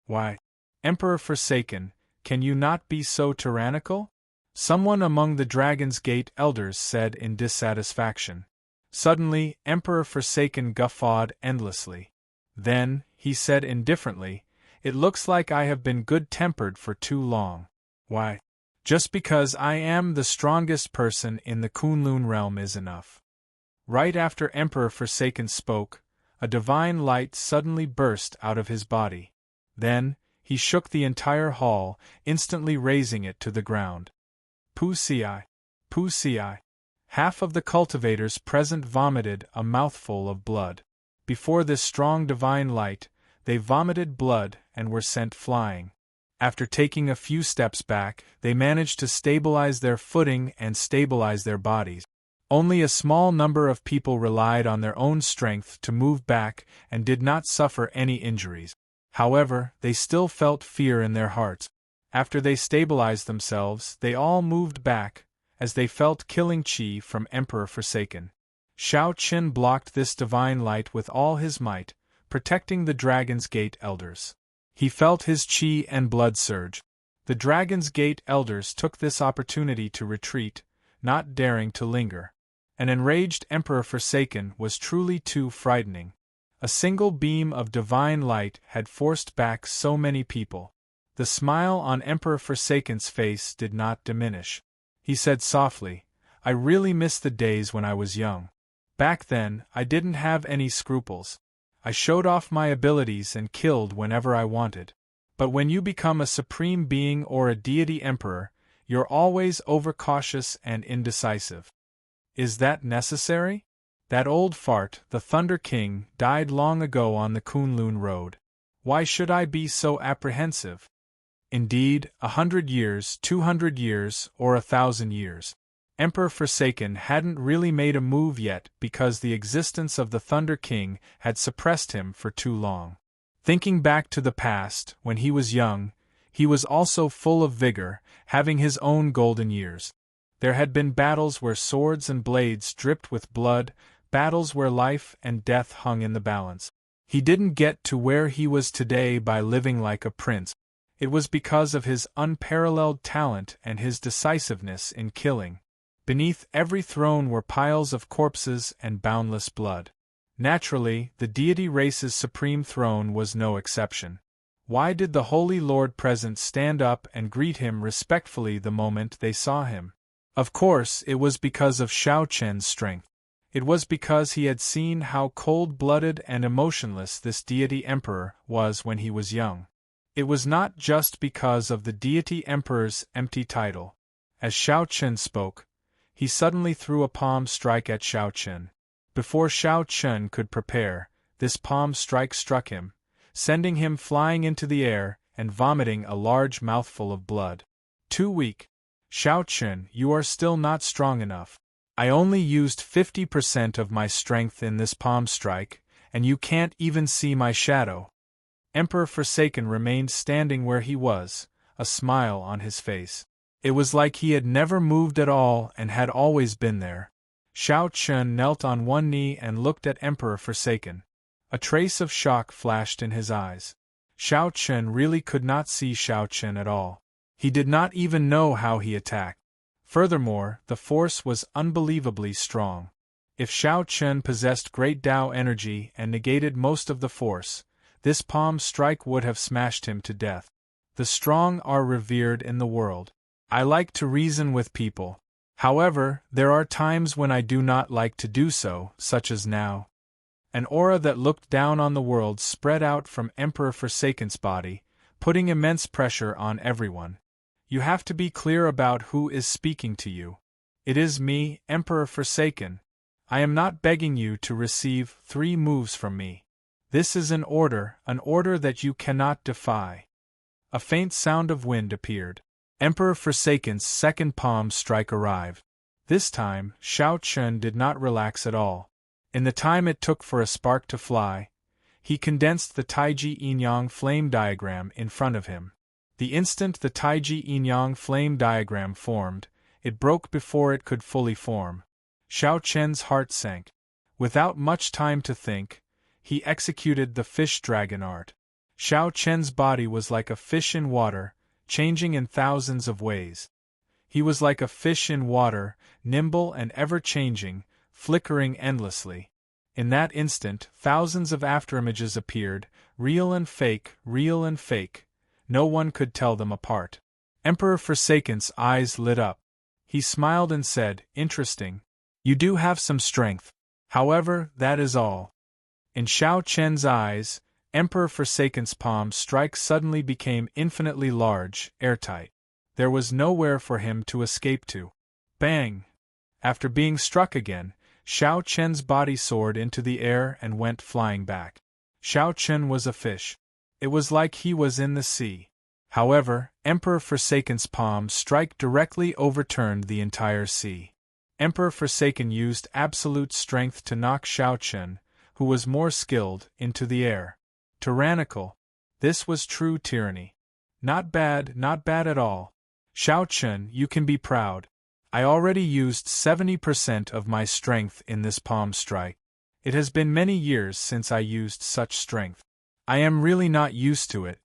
"Why? Emperor Forsaken, can you not be so tyrannical?" someone among the Dragon's Gate elders said in dissatisfaction. Suddenly, Emperor Forsaken guffawed endlessly. Then, he said indifferently, "It looks like I have been good-tempered for too long. Why? Just because I am the strongest person in the Kunlun realm is enough." Right after Emperor Forsaken spoke, a divine light suddenly burst out of his body. Then, he shook the entire hall, instantly raising it to the ground. Pu-ci, Pu-ci. Half of the cultivators present vomited a mouthful of blood. Before this strong divine light, they vomited blood and were sent flying. After taking a few steps back, they managed to stabilize their footing and stabilize their bodies. Only a small number of people relied on their own strength to move back and did not suffer any injuries. However, they still felt fear in their hearts. After they stabilized themselves, they all moved back, as they felt killing chi from Emperor Forsaken. Xiao Chen blocked this divine light with all his might, protecting the Dragon's Gate elders. He felt his chi and blood surge. The Dragon's Gate elders took this opportunity to retreat, not daring to linger. An enraged Emperor Forsaken was truly too frightening. A single beam of divine light had forced back so many people. The smile on Emperor Forsaken's face did not diminish. He said softly, "I really miss the days when I was young. Back then, I didn't have any scruples. I showed off my abilities and killed whenever I wanted. But when you become a supreme being or a deity emperor, you're always overcautious and indecisive. Is that necessary? That old fart, the Thunder King, died long ago on the Kunlun Road. Why should I be so apprehensive? Indeed, 100 years, 200 years, or 1,000 years. Emperor Forsaken hadn't really made a move yet because the existence of the Thunder King had suppressed him for too long. Thinking back to the past, when he was young, he was also full of vigor, having his own golden years. There had been battles where swords and blades dripped with blood, battles where life and death hung in the balance. He didn't get to where he was today by living like a prince. It was because of his unparalleled talent and his decisiveness in killing. Beneath every throne were piles of corpses and boundless blood. Naturally, the deity race's supreme throne was no exception. Why did the Holy Lord present stand up and greet him respectfully the moment they saw him? Of course, it was because of Xiao Chen's strength. It was because he had seen how cold-blooded and emotionless this deity emperor was when he was young. It was not just because of the deity emperor's empty title. As Xiao Chen spoke, he suddenly threw a palm strike at Xiao Chen. Before Xiao Chen could prepare, this palm strike struck him, sending him flying into the air and vomiting a large mouthful of blood. Too weak. Xiao Chen, you are still not strong enough. I only used 50% of my strength in this palm strike, and you can't even see my shadow. Emperor Forsaken remained standing where he was, a smile on his face. It was like he had never moved at all and had always been there. Xiao Chen knelt on one knee and looked at Emperor Forsaken. A trace of shock flashed in his eyes. Xiao Chen really could not see Xiao Chen at all. He did not even know how he attacked. Furthermore, the force was unbelievably strong. If Xiao Chen possessed great Tao energy and negated most of the force, this palm strike would have smashed him to death. The strong are revered in the world. I like to reason with people. However, there are times when I do not like to do so, such as now. An aura that looked down on the world spread out from Emperor Forsaken's body, putting immense pressure on everyone. You have to be clear about who is speaking to you. It is me, Emperor Forsaken. I am not begging you to receive 3 moves from me. This is an order that you cannot defy. A faint sound of wind appeared. Emperor Forsaken's second palm strike arrived. This time, Shao Chun did not relax at all. In the time it took for a spark to fly, he condensed the Taiji Yin-Yang flame diagram in front of him. The instant the Taiji Yin-Yang flame diagram formed, it broke before it could fully form. Shao Chen's heart sank. Without much time to think, he executed the fish dragon art. Shao Chen's body was like a fish in water, changing in thousands of ways. He was like a fish in water, nimble and ever-changing, flickering endlessly. In that instant, thousands of afterimages appeared, real and fake, real and fake. No one could tell them apart. Emperor Forsaken's eyes lit up. He smiled and said, "Interesting. You do have some strength. However, that is all." In Shao Chen's eyes, Emperor Forsaken's palm strike suddenly became infinitely large, airtight. There was nowhere for him to escape to. Bang! After being struck again, Shao Chen's body soared into the air and went flying back. Shao Chen was a fish. It was like he was in the sea. However, Emperor Forsaken's palm strike directly overturned the entire sea. Emperor Forsaken used absolute strength to knock Shao Chen, who was more skilled, into the air. Tyrannical. This was true tyranny. Not bad at all. Shao Chen, you can be proud. I already used 70% of my strength in this palm strike. It has been many years since I used such strength. I am really not used to it.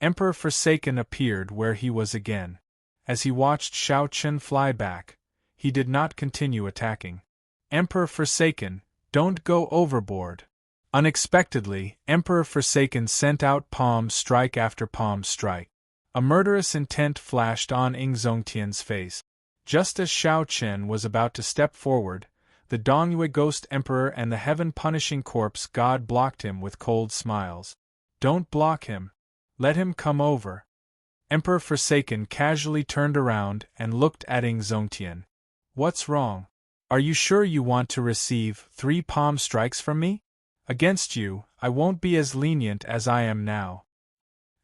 Emperor Forsaken appeared where he was again. As he watched Shao Chen fly back, he did not continue attacking. Emperor Forsaken, don't go overboard. Unexpectedly, Emperor Forsaken sent out palm strike after palm strike. A murderous intent flashed on Zongtian's face. Just as Shao Chen was about to step forward, the Dongyue Ghost Emperor and the Heaven-Punishing Corpse God blocked him with cold smiles. Don't block him. Let him come over. Emperor Forsaken casually turned around and looked at Zongtian. What's wrong? Are you sure you want to receive 3 palm strikes from me? Against you, I won't be as lenient as I am now.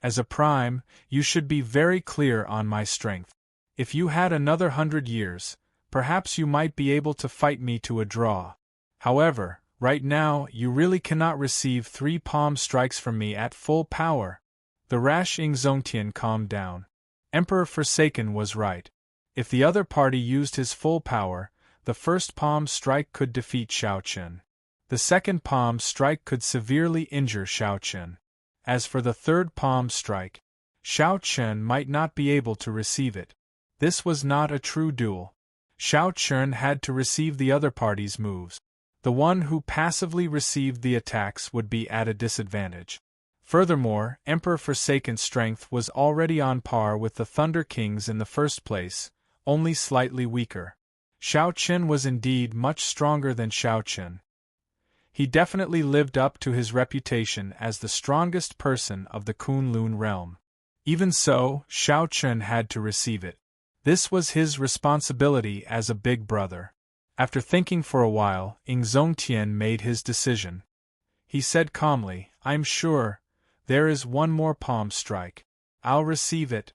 As a prime, you should be very clear on my strength. If you had another 100 years, perhaps you might be able to fight me to a draw. However, right now you really cannot receive 3 palm strikes from me at full power. The rash Zongtian calmed down. Emperor Forsaken was right. If the other party used his full power, the first palm strike could defeat Shao Chen. The second palm strike could severely injure Shao Chen. As for the third palm strike, Shao Chen might not be able to receive it. This was not a true duel. Shao Chen had to receive the other party's moves. The one who passively received the attacks would be at a disadvantage. Furthermore, Emperor Forsaken's strength was already on par with the Thunder King's in the first place, only slightly weaker. Shao Chen was indeed much stronger than Shao Chen. He definitely lived up to his reputation as the strongest person of the Kunlun realm. Even so, Shao Chen had to receive it. This was his responsibility as a big brother. After thinking for a while, Zongtian made his decision. He said calmly, "I'm sure. There is one more palm strike. I'll receive it."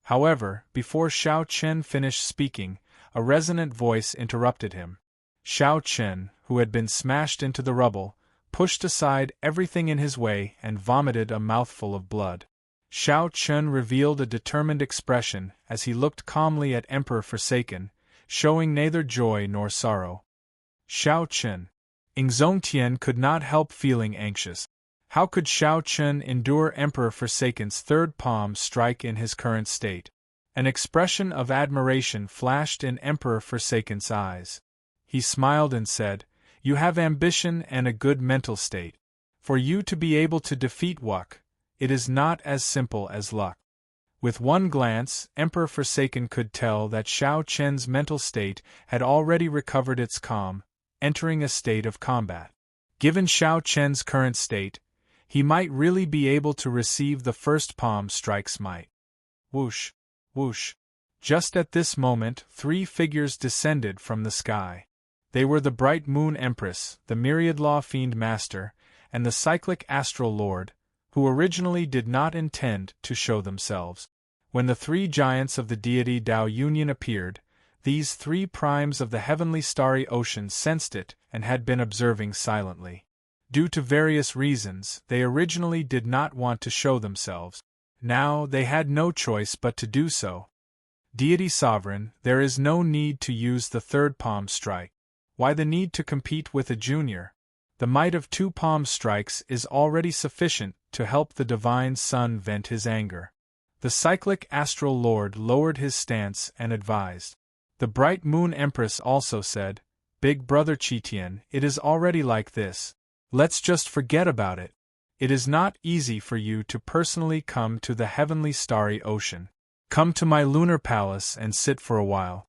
However, before Shao Chen finished speaking, a resonant voice interrupted him. Shao Chen, who had been smashed into the rubble, pushed aside everything in his way and vomited a mouthful of blood. Shao Chen revealed a determined expression as he looked calmly at Emperor Forsaken, showing neither joy nor sorrow. Shao Chen. Zongtian could not help feeling anxious. How could Shao Chen endure Emperor Forsaken's third palm strike in his current state? An expression of admiration flashed in Emperor Forsaken's eyes. He smiled and said, "You have ambition and a good mental state. For you to be able to defeat Wuk, it is not as simple as luck." With one glance, Emperor Forsaken could tell that Shao Chen's mental state had already recovered its calm, entering a state of combat. Given Xiao Chen's current state, he might really be able to receive the first palm strike's might. Whoosh, whoosh. Just at this moment, 3 figures descended from the sky. They were the Bright Moon Empress, the Myriad Law Fiend Master, and the Cyclic Astral Lord, who originally did not intend to show themselves. When the 3 giants of the deity Tao Union appeared, these 3 primes of the heavenly starry ocean sensed it and had been observing silently. Due to various reasons, they originally did not want to show themselves. Now they had no choice but to do so. Deity Sovereign, there is no need to use the 3rd palm strike. Why the need to compete with a junior? The might of 2 palm strikes is already sufficient to help the Divine Sun vent his anger. The Cyclic Astral Lord lowered his stance and advised. The Bright Moon Empress also said, "Big Brother Qitian, it is already like this. Let's just forget about it. It is not easy for you to personally come to the heavenly starry ocean. Come to my lunar palace and sit for a while."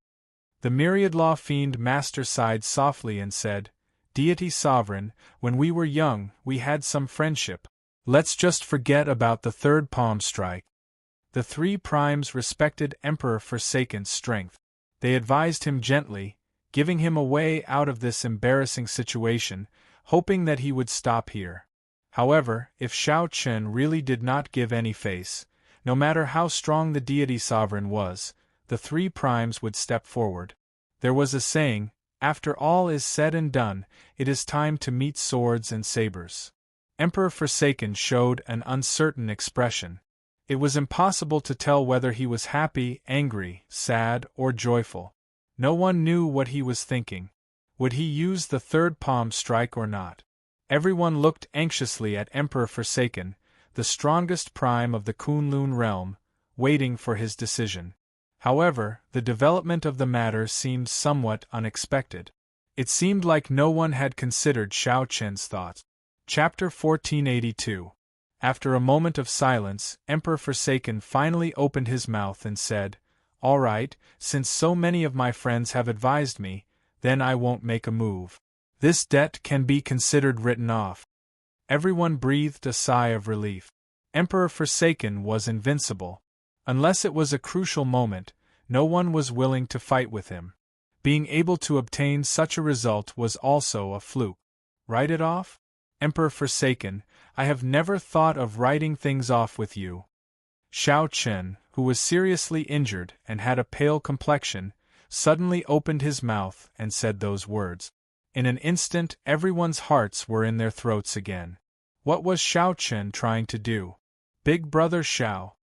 The Myriad Law Fiend Master sighed softly and said, "Deity Sovereign, when we were young, we had some friendship. Let's just forget about the 3rd palm strike." The 3 primes respected Emperor Forsaken's strength. They advised him gently, giving him a way out of this embarrassing situation, hoping that he would stop here. However, if Xiao Chen really did not give any face, no matter how strong the deity sovereign was, the 3 primes would step forward. There was a saying, after all is said and done, it is time to meet swords and sabers. Emperor Forsaken showed an uncertain expression. It was impossible to tell whether he was happy, angry, sad, or joyful. No one knew what he was thinking. Would he use the 3rd palm strike or not? Everyone looked anxiously at Emperor Forsaken, the strongest prime of the Kunlun realm, waiting for his decision. However, the development of the matter seemed somewhat unexpected. It seemed like no one had considered Xiao Chen's thoughts. Chapter 1482. After a moment of silence, Emperor Forsaken finally opened his mouth and said, "All right, since so many of my friends have advised me, then I won't make a move. This debt can be considered written off." Everyone breathed a sigh of relief. Emperor Forsaken was invincible. Unless it was a crucial moment, no one was willing to fight with him. Being able to obtain such a result was also a fluke. Write it off? Emperor Forsaken, I have never thought of writing things off with you. Xiao Chen, who was seriously injured and had a pale complexion, suddenly opened his mouth and said those words. In an instant, everyone's hearts were in their throats again. What was Xiao Chen trying to do? Big Brother Xiao.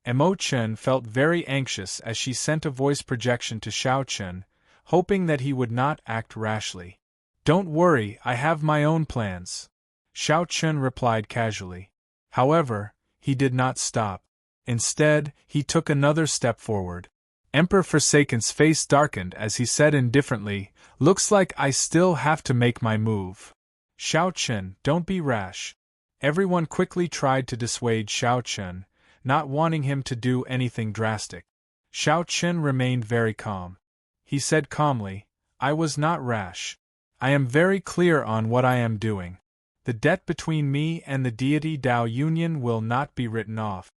Emo Chen felt very anxious as she sent a voice projection to Xiao Chen, hoping that he would not act rashly. "Don't worry, I have my own plans," Xiao Chen replied casually. However, he did not stop. Instead, he took another step forward. Emperor Forsaken's face darkened as he said indifferently, "Looks like I still have to make my move." "Xiao Chen, don't be rash." Everyone quickly tried to dissuade Xiao Chen, not wanting him to do anything drastic. Xiao Chen remained very calm. He said calmly, "I was not rash. I am very clear on what I am doing. The debt between me and the deity Tao Union will not be written off.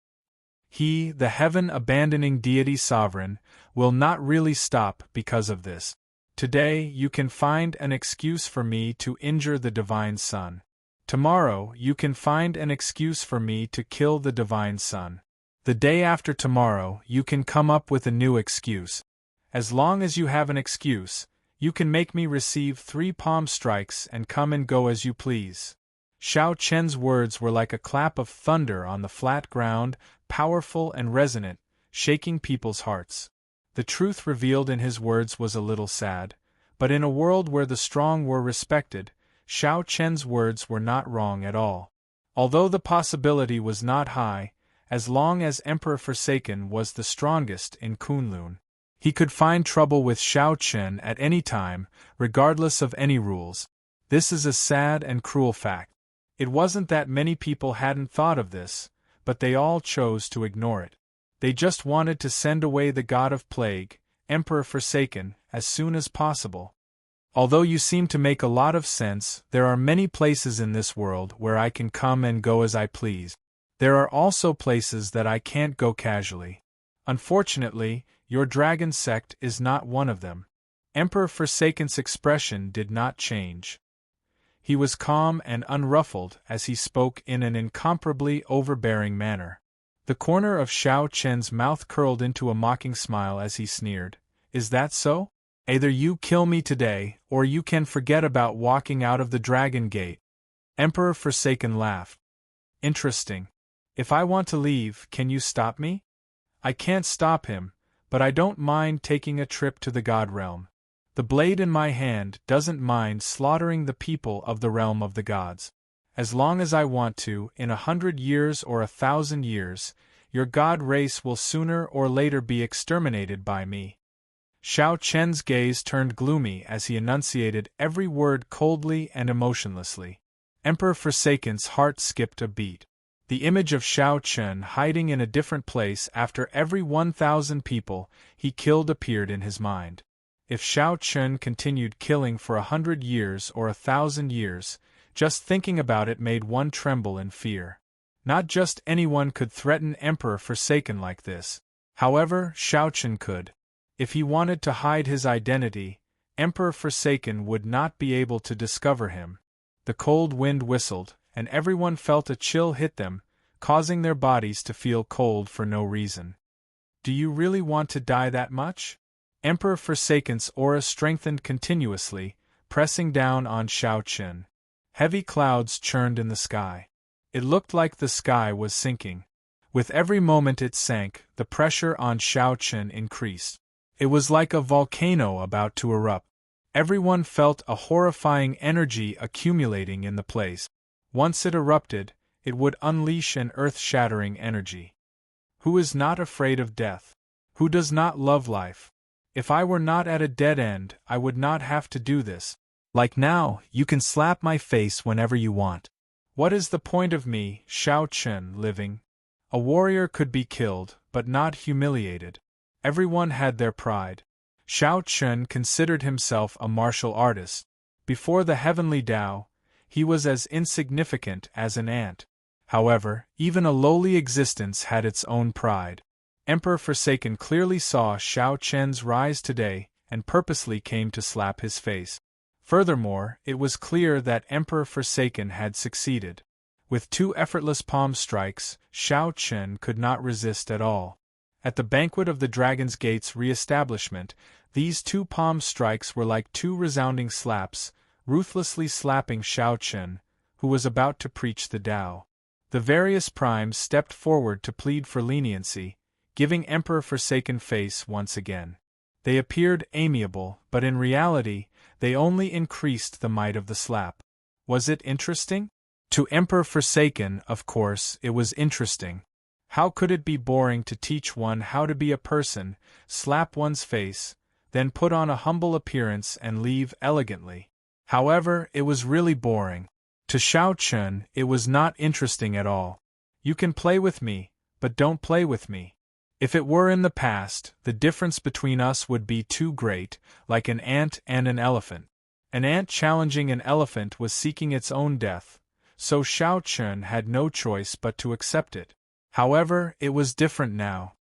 He, the heaven-abandoning deity sovereign, will not really stop because of this. Today you can find an excuse for me to injure the Divine Sun. Tomorrow you can find an excuse for me to kill the Divine Sun. The day after tomorrow you can come up with a new excuse. As long as you have an excuse, you can make me receive 3 palm strikes and come and go as you please." Xiao Chen's words were like a clap of thunder on the flat ground, powerful and resonant, shaking people's hearts. The truth revealed in his words was a little sad, but in a world where the strong were respected, Xiao Chen's words were not wrong at all. Although the possibility was not high, as long as Emperor Forsaken was the strongest in Kunlun, he could find trouble with Xiao Chen at any time, regardless of any rules. This is a sad and cruel fact. It wasn't that many people hadn't thought of this, but they all chose to ignore it. They just wanted to send away the god of plague, Emperor Forsaken, as soon as possible. Although you seem to make a lot of sense, there are many places in this world where I can come and go as I please. There are also places that I can't go casually. Unfortunately, your dragon sect is not one of them. Emperor Forsaken's expression did not change. He was calm and unruffled as he spoke in an incomparably overbearing manner. The corner of Xiao Chen's mouth curled into a mocking smile as he sneered. Is that so? Either you kill me today, or you can forget about walking out of the Dragon Gate. Emperor Forsaken laughed. Interesting. If I want to leave, can you stop me? I can't stop him, but I don't mind taking a trip to the God Realm. The blade in my hand doesn't mind slaughtering the people of the realm of the gods. As long as I want to, in 100 years or 1,000 years, your god race will sooner or later be exterminated by me. Xiao Chen's gaze turned gloomy as he enunciated every word coldly and emotionlessly. Emperor Forsaken's heart skipped a beat. The image of Xiao Chen hiding in a different place after every 1,000 people he killed appeared in his mind. If Xiao Chen continued killing for 100 years or 1,000 years, just thinking about it made one tremble in fear. Not just anyone could threaten Emperor Forsaken like this. However, Xiao Chen could. If he wanted to hide his identity, Emperor Forsaken would not be able to discover him. The cold wind whistled, and everyone felt a chill hit them, causing their bodies to feel cold for no reason. Do you really want to die that much? Emperor Forsaken's aura strengthened continuously, pressing down on Xiao Chen. Heavy clouds churned in the sky. It looked like the sky was sinking. With every moment it sank, the pressure on Xiao Chen increased. It was like a volcano about to erupt. Everyone felt a horrifying energy accumulating in the place. Once it erupted, it would unleash an earth-shattering energy. Who is not afraid of death? Who does not love life? If I were not at a dead end, I would not have to do this. Like now, you can slap my face whenever you want. What is the point of me, Xiao Chen, living? A warrior could be killed, but not humiliated. Everyone had their pride. Xiao Chen considered himself a martial artist. Before the heavenly Tao, he was as insignificant as an ant. However, even a lowly existence had its own pride. Emperor Forsaken clearly saw Xiao Chen's rise today and purposely came to slap his face. Furthermore, it was clear that Emperor Forsaken had succeeded. With 2 effortless palm strikes, Xiao Chen could not resist at all. At the banquet of the Dragon's Gate's re-establishment, these 2 palm strikes were like 2 resounding slaps, ruthlessly slapping Xiao Chen, who was about to preach the Tao. The various primes stepped forward to plead for leniency, giving Emperor Forsaken face once again. They appeared amiable, but in reality, they only increased the might of the slap. Was it interesting? To Emperor Forsaken, of course, it was interesting. How could it be boring to teach one how to be a person, slap one's face, then put on a humble appearance and leave elegantly? However, it was really boring. To Xiao Chen, it was not interesting at all. You can play with me, but don't play with me. If it were in the past, the difference between us would be too great, like an ant and an elephant. An ant challenging an elephant was seeking its own death, so Xiao Chen had no choice but to accept it. However, it was different now.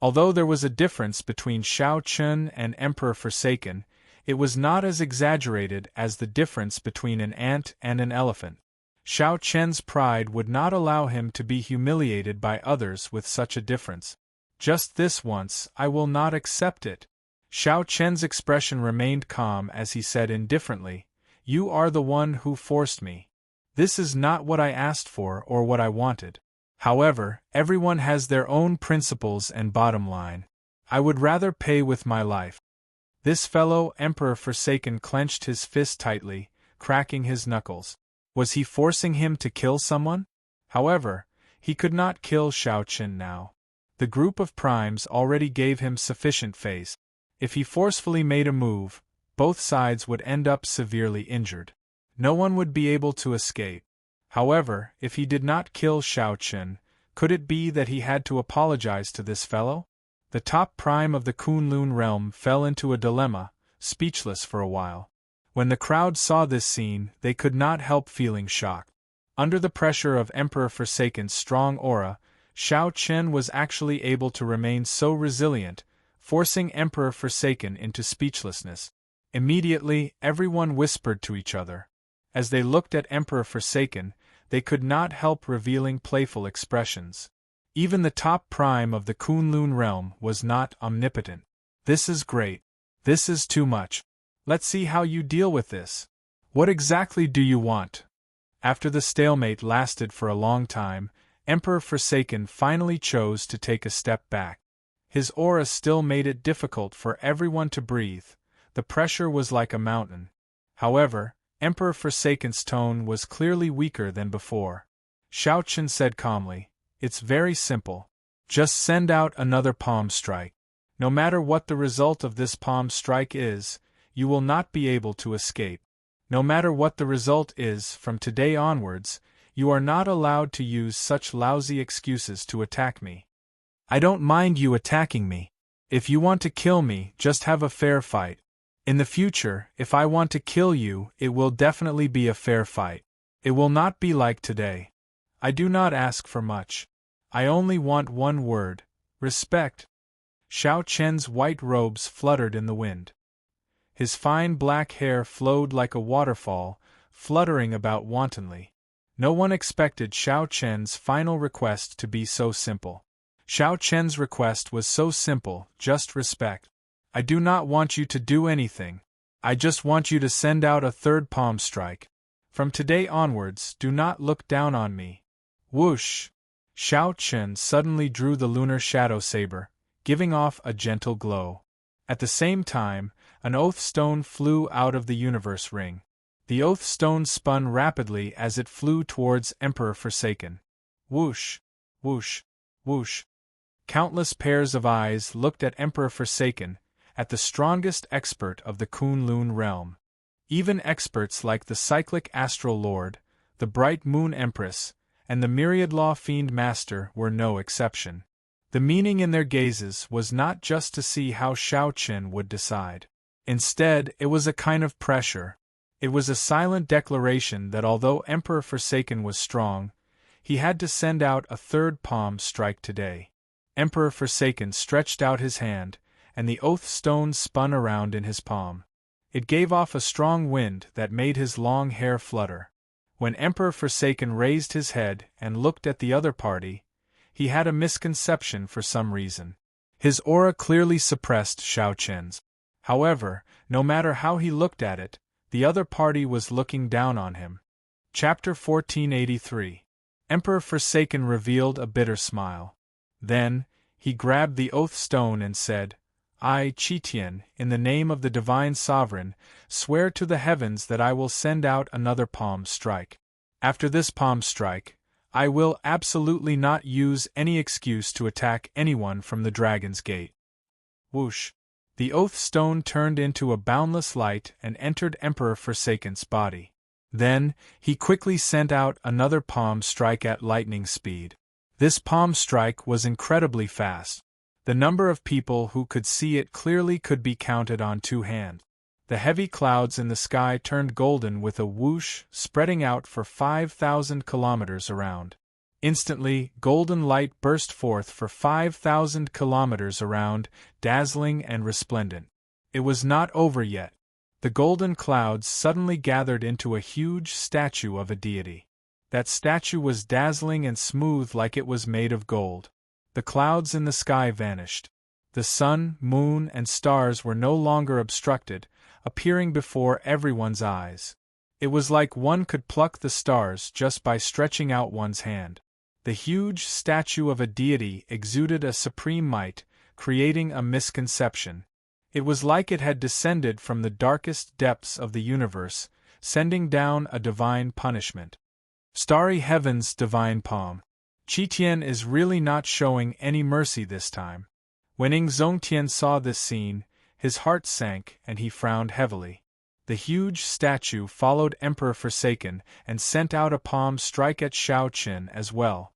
Although there was a difference between Xiao Chen and Emperor Forsaken, it was not as exaggerated as the difference between an ant and an elephant. Xiao Chen's pride would not allow him to be humiliated by others with such a difference. Just this once, I will not accept it. Xiao Chen's expression remained calm as he said indifferently, "You are the one who forced me. This is not what I asked for or what I wanted. However, everyone has their own principles and bottom line. I would rather pay with my life." This fellow Emperor Forsaken clenched his fist tightly, cracking his knuckles. Was he forcing him to kill someone? However, he could not kill Xiao Chen now. The group of primes already gave him sufficient face. If he forcefully made a move, both sides would end up severely injured. No one would be able to escape. However, if he did not kill Xiao Chen, could it be that he had to apologize to this fellow? The top prime of the Kunlun realm fell into a dilemma, speechless for a while. When the crowd saw this scene, they could not help feeling shocked. Under the pressure of Emperor Forsaken's strong aura, Xiao Qian was actually able to remain so resilient, forcing Emperor Forsaken into speechlessness. Immediately, everyone whispered to each other. As they looked at Emperor Forsaken, they could not help revealing playful expressions. Even the top prime of the Kunlun realm was not omnipotent. This is great. This is too much. Let's see how you deal with this. What exactly do you want? After the stalemate lasted for a long time, Emperor Forsaken finally chose to take a step back. His aura still made it difficult for everyone to breathe. The pressure was like a mountain. However, Emperor Forsaken's tone was clearly weaker than before. Xiao Qian said calmly, "It's very simple. Just send out another palm strike. No matter what the result of this palm strike is, you will not be able to escape. No matter what the result is, from today onwards, you are not allowed to use such lousy excuses to attack me. I don't mind you attacking me. If you want to kill me, just have a fair fight. In the future, if I want to kill you, it will definitely be a fair fight. It will not be like today. I do not ask for much. I only want one word: respect." Xiao Qian's white robes fluttered in the wind. His fine black hair flowed like a waterfall, fluttering about wantonly. No one expected Xiao Qian's final request to be so simple. Xiao Qian's request was so simple: just respect. I do not want you to do anything. I just want you to send out a third palm strike. From today onwards, do not look down on me. Whoosh! Xiao Qian suddenly drew the lunar shadow saber, giving off a gentle glow. At the same time, an oath stone flew out of the universe ring. The oath stone spun rapidly as it flew towards Emperor Forsaken. Whoosh! Whoosh! Whoosh! Countless pairs of eyes looked at Emperor Forsaken, at the strongest expert of the Kunlun realm. Even experts like the cyclic astral lord, the bright moon empress, and the myriad law fiend master were no exception. The meaning in their gazes was not just to see how Xiao Qian would decide. Instead, it was a kind of pressure. It was a silent declaration that although Emperor Forsaken was strong, he had to send out a third palm strike today. Emperor Forsaken stretched out his hand, and the oath stone spun around in his palm. It gave off a strong wind that made his long hair flutter. When Emperor Forsaken raised his head and looked at the other party, he had a misconception for some reason. His aura clearly suppressed Xiao Qian's. However, no matter how he looked at it, the other party was looking down on him. Chapter 1483. Emperor Forsaken revealed a bitter smile. Then, he grabbed the oath stone and said, "I, Qitian, in the name of the Divine Sovereign, swear to the heavens that I will send out another palm strike. After this palm strike, I will absolutely not use any excuse to attack anyone from the Dragon's Gate." Whoosh! The oath stone turned into a boundless light and entered Emperor Forsaken's body. Then, he quickly sent out another palm strike at lightning speed. This palm strike was incredibly fast. The number of people who could see it clearly could be counted on two hands. The heavy clouds in the sky turned golden with a whoosh, spreading out for 5,000 kilometers around. Instantly, golden light burst forth for 5,000 kilometers around, dazzling and resplendent. It was not over yet. The golden clouds suddenly gathered into a huge statue of a deity. That statue was dazzling and smooth like it was made of gold. The clouds in the sky vanished. The sun, moon, and stars were no longer obstructed, appearing before everyone's eyes. It was like one could pluck the stars just by stretching out one's hand. The huge statue of a deity exuded a supreme might, creating a misconception. It was like it had descended from the darkest depths of the universe, sending down a divine punishment. Starry heavens, divine palm. Qitian is really not showing any mercy this time. When Zongtian saw this scene, his heart sank and he frowned heavily. The huge statue followed Emperor Forsaken and sent out a palm strike at Xiao Qian as well.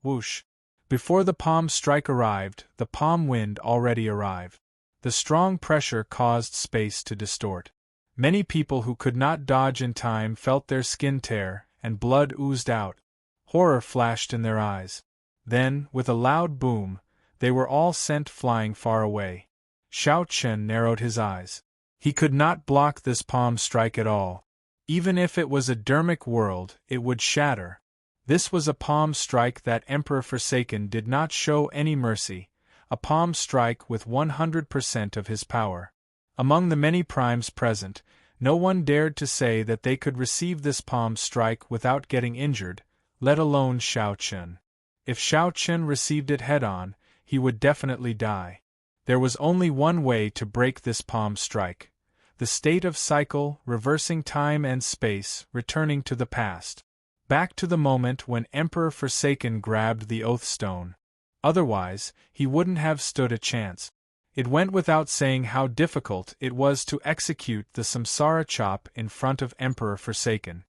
Whoosh! Before the palm strike arrived, the palm wind already arrived. The strong pressure caused space to distort. Many people who could not dodge in time felt their skin tear, and blood oozed out. Horror flashed in their eyes. Then, with a loud boom, they were all sent flying far away. Xiao Chen narrowed his eyes. He could not block this palm strike at all. Even if it was a dermic world, it would shatter. This was a palm strike that Emperor Forsaken did not show any mercy, a palm strike with 100% of his power. Among the many primes present, no one dared to say that they could receive this palm strike without getting injured, let alone Xiao Chen. If Xiao Chen received it head-on, he would definitely die. There was only one way to break this palm strike. The state of cycle, reversing time and space, returning to the past. Back to the moment when Emperor Forsaken grabbed the Oath Stone. Otherwise, he wouldn't have stood a chance. It went without saying how difficult it was to execute the Samsara chop in front of Emperor Forsaken.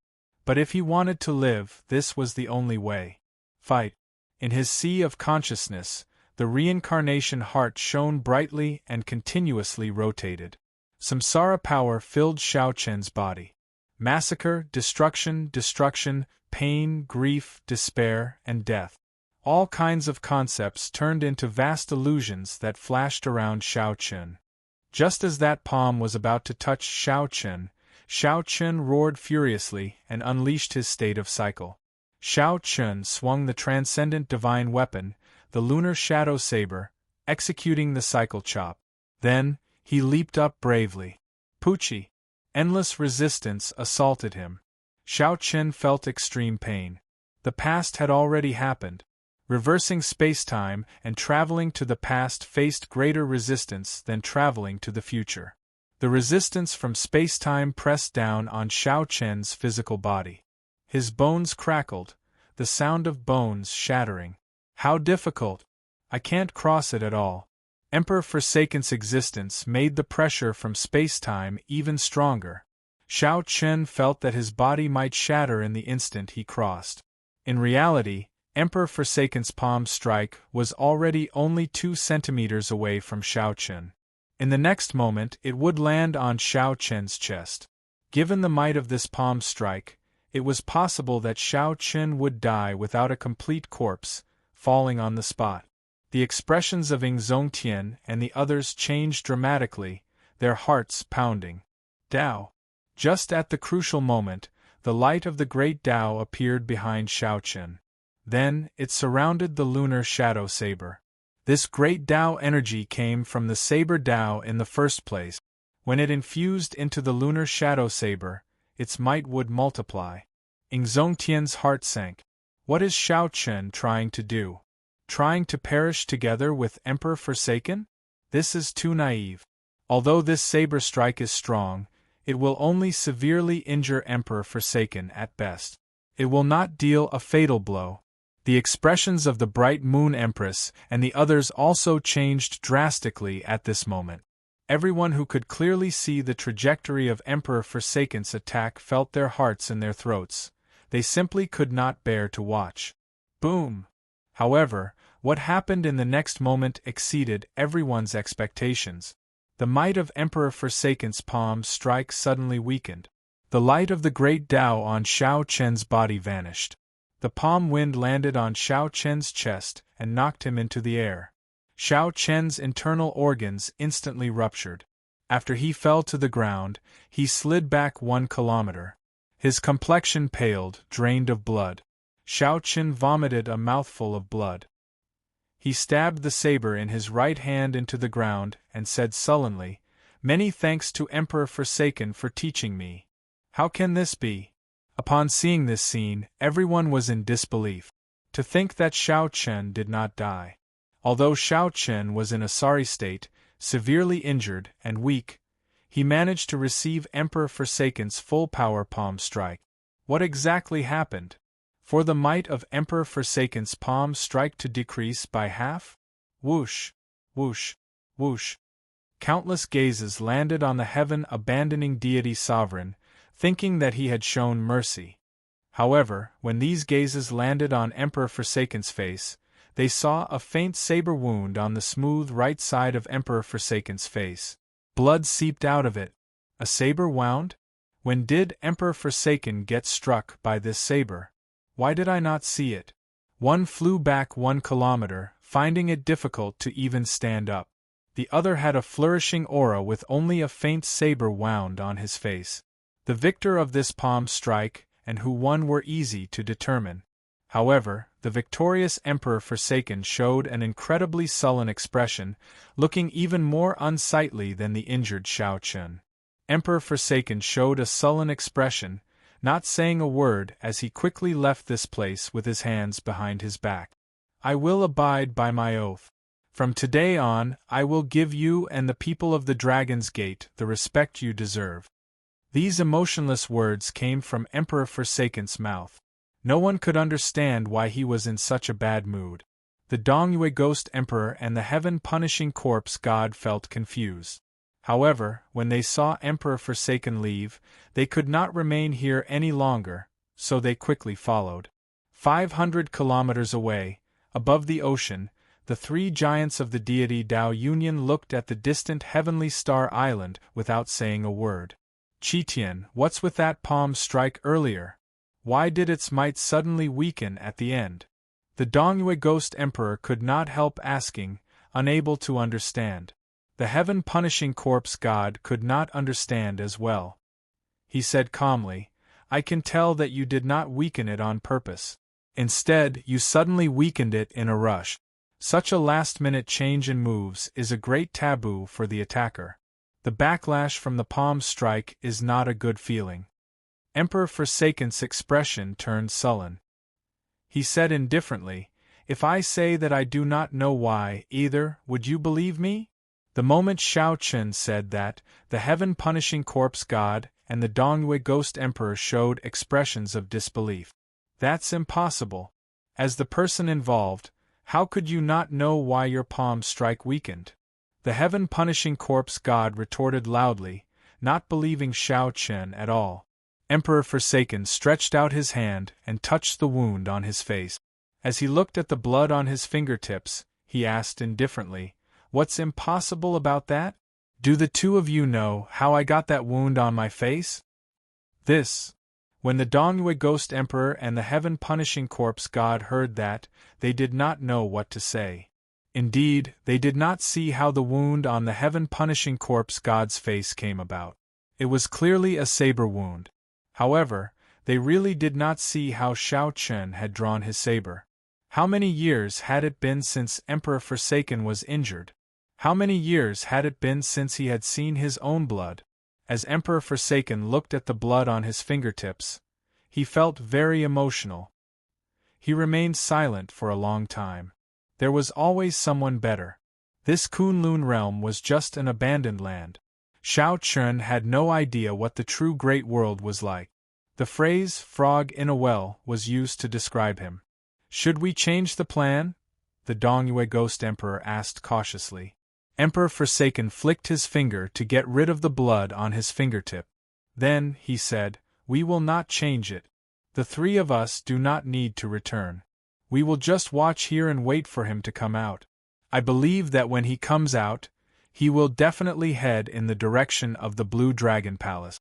But if he wanted to live, this was the only way. Fight. In his sea of consciousness, the reincarnation heart shone brightly and continuously rotated. Samsara power filled Xiao Chen's body. Massacre, destruction, pain, grief, despair, and death. All kinds of concepts turned into vast illusions that flashed around Xiao Chen. Just as that palm was about to touch Xiao Chen roared furiously and unleashed his state of cycle. Xiao Chen swung the transcendent divine weapon, the lunar shadow saber, executing the cycle chop. Then, he leaped up bravely. Pucci. Endless resistance assaulted him. Xiao Chen felt extreme pain. The past had already happened. Reversing space-time and traveling to the past faced greater resistance than traveling to the future. The resistance from space-time pressed down on Xiao Chen's physical body. His bones crackled, the sound of bones shattering. How difficult! I can't cross it at all. Emperor Forsaken's existence made the pressure from space-time even stronger. Xiao Chen felt that his body might shatter in the instant he crossed. In reality, Emperor Forsaken's palm strike was already only 2 centimeters away from Xiao Chen. In the next moment it would land on Xiao Chen's chest. Given the might of this palm strike, it was possible that Xiao Chen would die without a complete corpse, falling on the spot. The expressions of Ing Zongtian and the others changed dramatically, their hearts pounding. Dao. Just at the crucial moment, the light of the great Dao appeared behind Xiao Chen. Then, it surrounded the lunar shadow saber. This great Dao energy came from the saber Dao in the first place. When it infused into the lunar shadow saber, its might would multiply. Ing Zongtian's heart sank. What is Xiao Chen trying to do? Trying to perish together with Emperor Forsaken? This is too naive. Although this saber strike is strong, it will only severely injure Emperor Forsaken at best. It will not deal a fatal blow. The expressions of the Bright Moon Empress and the others also changed drastically at this moment. Everyone who could clearly see the trajectory of Emperor Forsaken's attack felt their hearts in their throats. They simply could not bear to watch. Boom! However, what happened in the next moment exceeded everyone's expectations. The might of Emperor Forsaken's palm strike suddenly weakened. The light of the great Dao on Xiao Chen's body vanished. The palm wind landed on Xiao Chen's chest and knocked him into the air. Xiao Chen's internal organs instantly ruptured. After he fell to the ground, he slid back 1 kilometer. His complexion paled, drained of blood. Xiao Chen vomited a mouthful of blood. He stabbed the saber in his right hand into the ground and said sullenly, "Many thanks to Emperor Forsaken for teaching me. How can this be?" Upon seeing this scene, everyone was in disbelief. To think that Xiao Chen did not die. Although Xiao Chen was in a sorry state, severely injured and weak, he managed to receive Emperor Forsaken's full power palm strike. What exactly happened? For the might of Emperor Forsaken's palm strike to decrease by half? Whoosh, whoosh, whoosh. Countless gazes landed on the heaven-abandoning deity sovereign, thinking that he had shown mercy. However, when these gazes landed on Emperor Forsaken's face, they saw a faint saber wound on the smooth right side of Emperor Forsaken's face. Blood seeped out of it. A saber wound? When did Emperor Forsaken get struck by this saber? Why did I not see it? One flew back 1 kilometer, finding it difficult to even stand up. The other had a flourishing aura with only a faint saber wound on his face. The victor of this palm strike and who won were easy to determine. However, the victorious Emperor Forsaken showed an incredibly sullen expression, looking even more unsightly than the injured Shao Chun. Emperor Forsaken showed a sullen expression, not saying a word as he quickly left this place with his hands behind his back. I will abide by my oath. From today on, I will give you and the people of the Dragon's Gate the respect you deserve. These emotionless words came from Emperor Forsaken's mouth. No one could understand why he was in such a bad mood. The Dongyue Ghost Emperor and the Heaven-Punishing Corpse God felt confused. However, when they saw Emperor Forsaken leave, they could not remain here any longer, so they quickly followed. 500 kilometers away, above the ocean, the three giants of the deity Dao Union looked at the distant heavenly star island without saying a word. Qitian, what's with that palm strike earlier? Why did its might suddenly weaken at the end? The Dongyue Ghost Emperor could not help asking, unable to understand. The Heaven-Punishing Corpse God could not understand as well. He said calmly, I can tell that you did not weaken it on purpose. Instead, you suddenly weakened it in a rush. Such a last-minute change in moves is a great taboo for the attacker. The backlash from the palm strike is not a good feeling. Emperor Forsaken's expression turned sullen. He said indifferently, If I say that I do not know why, either, would you believe me? The moment Shao Chun said that, the Heaven-Punishing Corpse God and the Dongyue Ghost Emperor showed expressions of disbelief. That's impossible. As the person involved, how could you not know why your palm strike weakened? The Heaven-Punishing Corpse God retorted loudly, not believing Shao Chun at all. Emperor Forsaken stretched out his hand and touched the wound on his face. As he looked at the blood on his fingertips, he asked indifferently, What's impossible about that? Do the two of you know how I got that wound on my face? When the Dongyue Ghost Emperor and the Heaven-Punishing Corpse God heard that, they did not know what to say. Indeed, they did not see how the wound on the Heaven-Punishing Corpse God's face came about. It was clearly a saber wound. However, they really did not see how Shao Chun had drawn his saber. How many years had it been since Emperor Forsaken was injured? How many years had it been since he had seen his own blood? As Emperor Forsaken looked at the blood on his fingertips, he felt very emotional. He remained silent for a long time. There was always someone better. This Kunlun realm was just an abandoned land. Shao Chun had no idea what the true Great World was like. The phrase, frog in a well, was used to describe him. Should we change the plan? The Dongyue Ghost Emperor asked cautiously. Emperor Forsaken flicked his finger to get rid of the blood on his fingertip. Then, he said, we will not change it. The three of us do not need to return. We will just watch here and wait for him to come out. I believe that when he comes out, he will definitely head in the direction of the Blue Dragon Palace.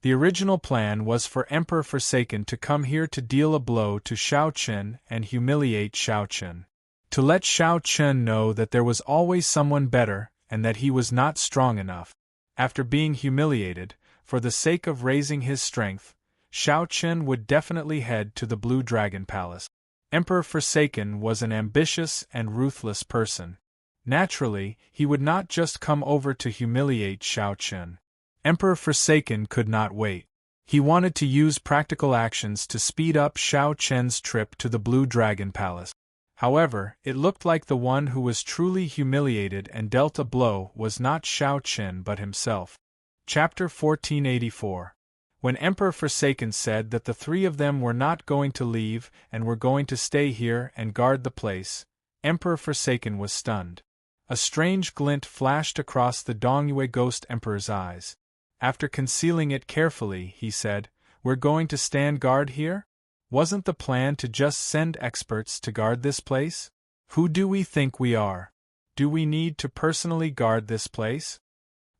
The original plan was for Emperor Forsaken to come here to deal a blow to Shao Chun and humiliate Shao Chun. To let Shao Chun know that there was always someone better and that he was not strong enough. After being humiliated, for the sake of raising his strength, Shao Chun would definitely head to the Blue Dragon Palace. Emperor Forsaken was an ambitious and ruthless person. Naturally, he would not just come over to humiliate Shao Chun. Emperor Forsaken could not wait. He wanted to use practical actions to speed up Shao Chun's trip to the Blue Dragon Palace. However, it looked like the one who was truly humiliated and dealt a blow was not Shao Chun but himself. Chapter 1484. When Emperor Forsaken said that the three of them were not going to leave and were going to stay here and guard the place, Emperor Forsaken was stunned. A strange glint flashed across the Dongyue Ghost Emperor's eyes. After concealing it carefully, he said, We're going to stand guard here? Wasn't the plan to just send experts to guard this place? Who do we think we are? Do we need to personally guard this place?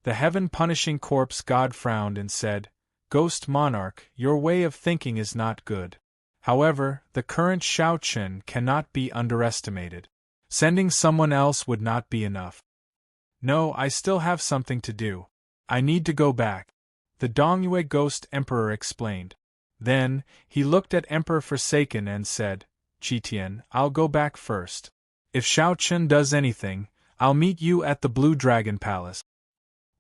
The heaven-punishing corpse god frowned and said, Ghost Monarch, your way of thinking is not good. However, the current Shao Chen cannot be underestimated. Sending someone else would not be enough. No, I still have something to do. I need to go back. The Dongyue Ghost Emperor explained. Then, he looked at Emperor Forsaken and said, Qitian, I'll go back first. If Shao Chen does anything, I'll meet you at the Blue Dragon Palace.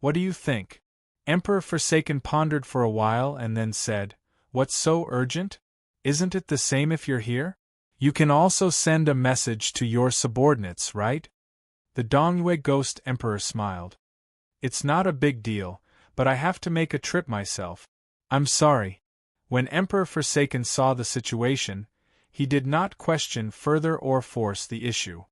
What do you think? Emperor Forsaken pondered for a while and then said, What's so urgent? Isn't it the same if you're here? You can also send a message to your subordinates, right? The Dongyue Ghost Emperor smiled. It's not a big deal, but I have to make a trip myself. I'm sorry. When Emperor Forsaken saw the situation, he did not question further or force the issue.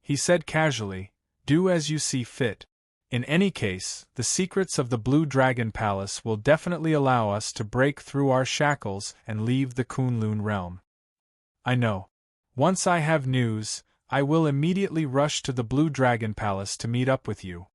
He said casually, Do as you see fit. In any case, the secrets of the Blue Dragon Palace will definitely allow us to break through our shackles and leave the Kunlun realm. I know. Once I have news, I will immediately rush to the Blue Dragon Palace to meet up with you.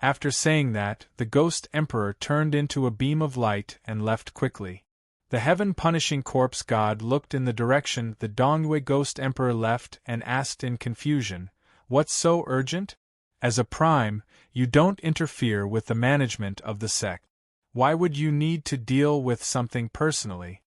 After saying that, the Ghost Emperor turned into a beam of light and left quickly. The heaven-punishing corpse god looked in the direction the Dongyue Ghost Emperor left and asked in confusion, What's so urgent? As a prime, you don't interfere with the management of the sect. Why would you need to deal with something personally?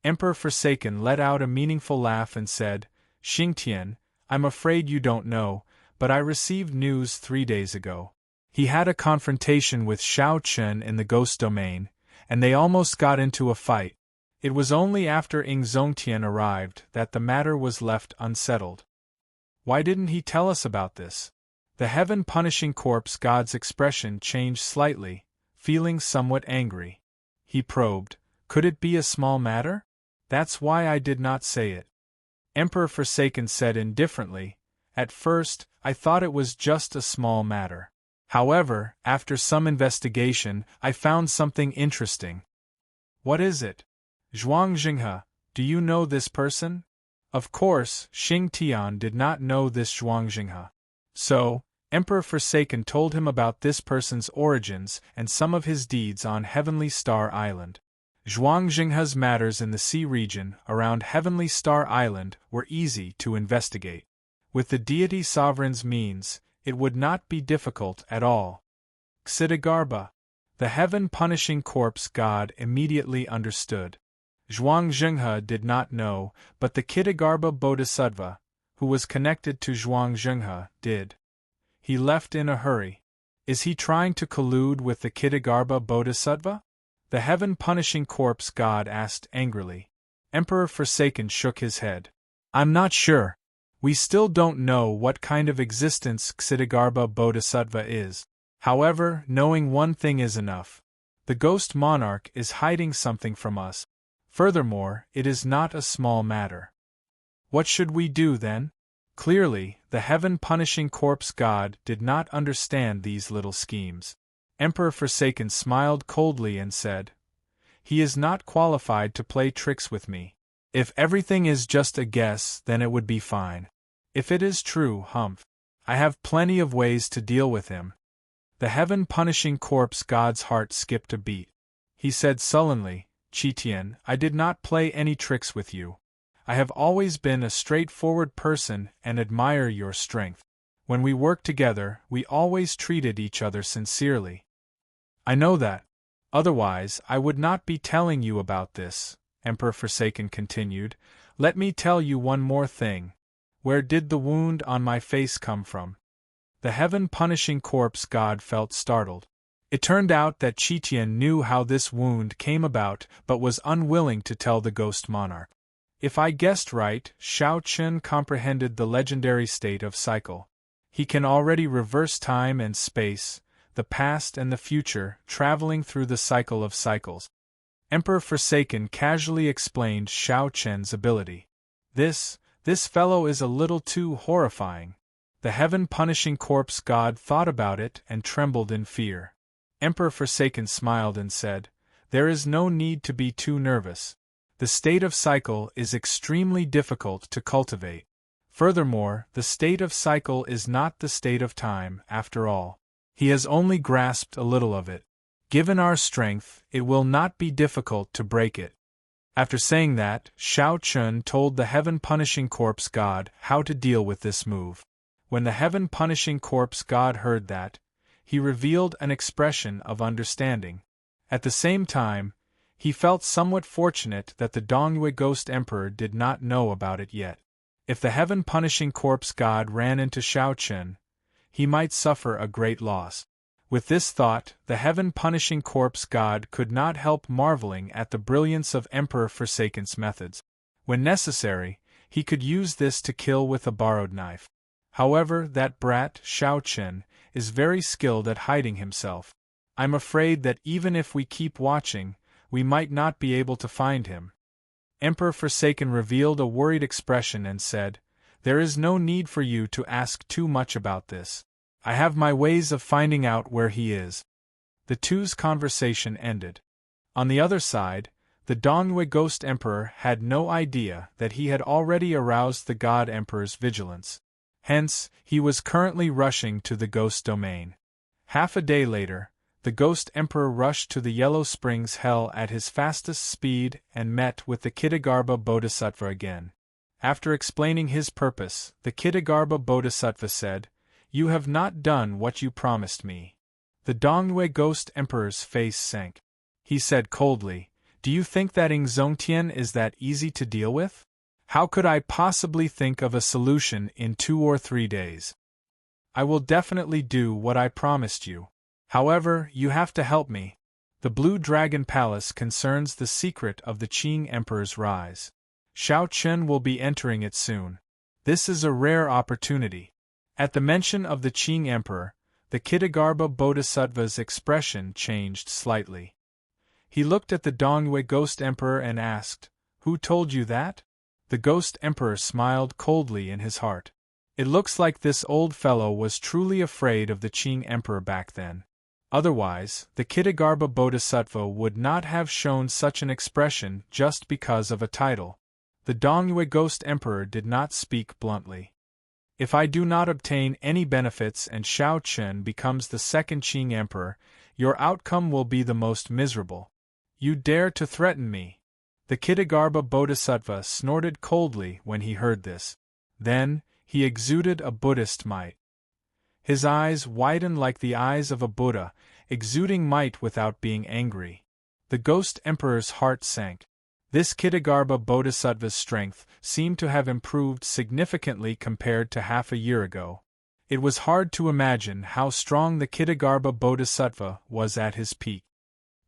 Emperor Forsaken let out a meaningful laugh and said, Xingtian, I'm afraid you don't know, but I received news 3 days ago. He had a confrontation with Shao Chen in the ghost domain, and they almost got into a fight. It was only after Ing Zongtian arrived that the matter was left unsettled. Why didn't he tell us about this? The heaven-punishing corpse god's expression changed slightly, feeling somewhat angry. He probed, Could it be a small matter? That's why I did not say it. Emperor Forsaken said indifferently, At first, I thought it was just a small matter. However, after some investigation, I found something interesting. What is it? Zhuang Jinghe, do you know this person? Of course, Xing Tian did not know this Zhuang Jinghe. So, Emperor Forsaken told him about this person's origins and some of his deeds on Heavenly Star Island. Zhuang Jinghe's matters in the sea region around Heavenly Star Island were easy to investigate. With the deity sovereign's means, it would not be difficult at all. Xitigarbha, the heaven-punishing corpse god, immediately understood. Zhuang Jinghe did not know, but the Xitigarbha Bodhisattva, who was connected to Zhuang Jinghe, did. He left in a hurry. Is he trying to collude with the Xitigarbha Bodhisattva? The heaven-punishing corpse god asked angrily. Emperor Forsaken shook his head. I'm not sure. We still don't know what kind of existence Xitigarbha Bodhisattva is. However, knowing one thing is enough. The Ghost Monarch is hiding something from us. Furthermore, it is not a small matter. What should we do then? Clearly, the heaven-punishing corpse god did not understand these little schemes. Emperor Forsaken smiled coldly and said, He is not qualified to play tricks with me. If everything is just a guess, then it would be fine. If it is true, humph. I have plenty of ways to deal with him. The heaven-punishing corpse god's heart skipped a beat. He said sullenly, Qitian, I did not play any tricks with you. I have always been a straightforward person and admire your strength. When we worked together, we always treated each other sincerely. I know that. Otherwise, I would not be telling you about this, Emperor Forsaken continued. Let me tell you one more thing. Where did the wound on my face come from? The heaven-punishing corpse god felt startled. It turned out that Qitian knew how this wound came about but was unwilling to tell the Ghost Monarch. If I guessed right, Shao Chen comprehended the legendary state of cycle. He can already reverse time and space, the past and the future, traveling through the cycle of cycles. Emperor Forsaken casually explained Shao Chen's ability. This fellow is a little too horrifying. The heaven-punishing corpse god thought about it and trembled in fear. Emperor Forsaken smiled and said, There is no need to be too nervous. The state of cycle is extremely difficult to cultivate. Furthermore, the state of cycle is not the state of time, after all. He has only grasped a little of it. Given our strength, it will not be difficult to break it. After saying that, Shao Chun told the heaven-punishing corpse god how to deal with this move. When the heaven-punishing corpse god heard that, he revealed an expression of understanding. At the same time, he felt somewhat fortunate that the Dongyue Ghost Emperor did not know about it yet. If the heaven-punishing corpse god ran into Shao Chun, he might suffer a great loss. With this thought, the heaven-punishing corpse god could not help marveling at the brilliance of Emperor Forsaken's methods. When necessary, he could use this to kill with a borrowed knife. However, that brat, Shao Chun, is very skilled at hiding himself. I'm afraid that even if we keep watching, we might not be able to find him. Emperor Forsaken revealed a worried expression and said, "There is no need for you to ask too much about this. I have my ways of finding out where he is." The two's conversation ended. On the other side, the Dongyue Ghost Emperor had no idea that he had already aroused the God Emperor's vigilance. Hence, he was currently rushing to the Ghost Domain. Half a day later, the Ghost Emperor rushed to the Yellow Springs Hell at his fastest speed and met with the Kittagarbha Bodhisattva again. After explaining his purpose, the Kittagarbha Bodhisattva said, "You have not done what you promised me." The Dongyue Ghost Emperor's face sank. He said coldly, "Do you think that Ingzongtian is that easy to deal with? How could I possibly think of a solution in 2 or 3 days? I will definitely do what I promised you. However, you have to help me. The Blue Dragon Palace concerns the secret of the Qing Emperor's rise. Shao Chun will be entering it soon. This is a rare opportunity." At the mention of the Qing Emperor, the Kittagarbha Bodhisattva's expression changed slightly. He looked at the Dongyue Ghost Emperor and asked, "Who told you that?" The Ghost Emperor smiled coldly in his heart. It looks like this old fellow was truly afraid of the Qing Emperor back then. Otherwise, the Kittagarbha Bodhisattva would not have shown such an expression just because of a title. The Dongyue Ghost Emperor did not speak bluntly. "If I do not obtain any benefits and Shao Chun becomes the second Qing Emperor, your outcome will be the most miserable. You dare to threaten me?" The Kittagarbha Bodhisattva snorted coldly when he heard this. Then, he exuded a Buddhist might. His eyes widened like the eyes of a Buddha, exuding might without being angry. The Ghost Emperor's heart sank. This Kittagarbha Bodhisattva's strength seemed to have improved significantly compared to half a year ago. It was hard to imagine how strong the Kittagarbha Bodhisattva was at his peak.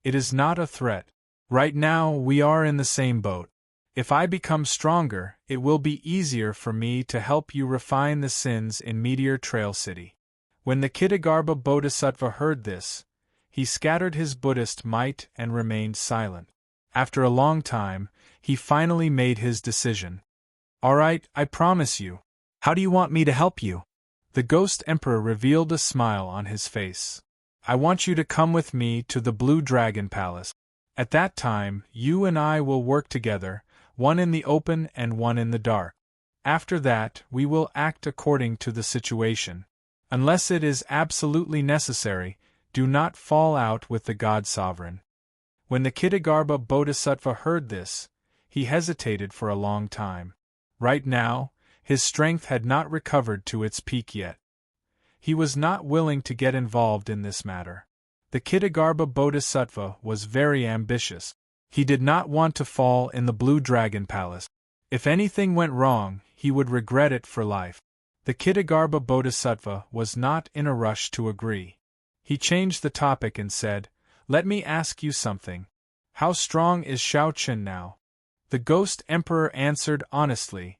"It is not a threat. Right now we are in the same boat. If I become stronger, it will be easier for me to help you refine the sins in Meteor Trail City." When the Kittagarbha Bodhisattva heard this, he scattered his Buddhist might and remained silent. After a long time, he finally made his decision. "All right, I promise you. How do you want me to help you?" The Ghost Emperor revealed a smile on his face. "I want you to come with me to the Blue Dragon Palace. At that time, you and I will work together, one in the open and one in the dark. After that, we will act according to the situation. Unless it is absolutely necessary, do not fall out with the God Sovereign." When the Kittagarbha Bodhisattva heard this, he hesitated for a long time. Right now, his strength had not recovered to its peak yet. He was not willing to get involved in this matter. The Kittagarbha Bodhisattva was very ambitious. He did not want to fall in the Blue Dragon Palace. If anything went wrong, he would regret it for life. The Kittagarbha Bodhisattva was not in a rush to agree. He changed the topic and said, "Let me ask you something. How strong is Shao Chun now?" The Ghost Emperor answered honestly,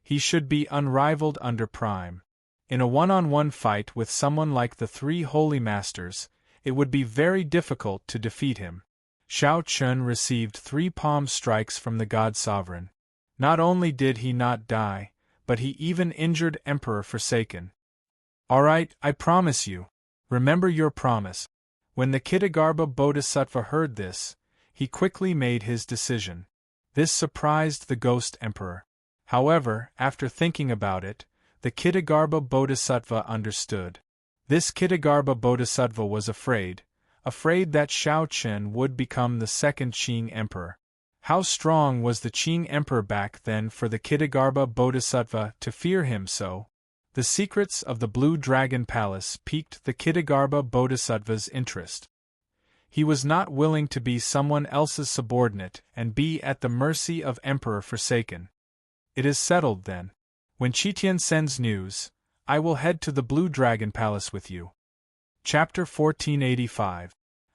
"He should be unrivaled under Prime. In a one-on-one fight with someone like the 3 Holy Masters, it would be very difficult to defeat him." Shao Chun received 3 palm strikes from the God Sovereign. Not only did he not die, but he even injured Emperor Forsaken. "All right, I promise you. Remember your promise." When the Kittagarbha Bodhisattva heard this, he quickly made his decision. This surprised the Ghost Emperor. However, after thinking about it, the Kittagarbha Bodhisattva understood. This Ksitigarbha Bodhisattva was afraid that Shao Chen would become the second Qing emperor. How strong was the Qing emperor back then for the Ksitigarbha Bodhisattva to fear him so? The secrets of the Blue Dragon Palace piqued the Ksitigarbha Bodhisattva's interest. He was not willing to be someone else's subordinate and be at the mercy of Emperor Forsaken. It is settled then. When Qitian sends news, I will head to the Blue Dragon Palace with you. Chapter 1485.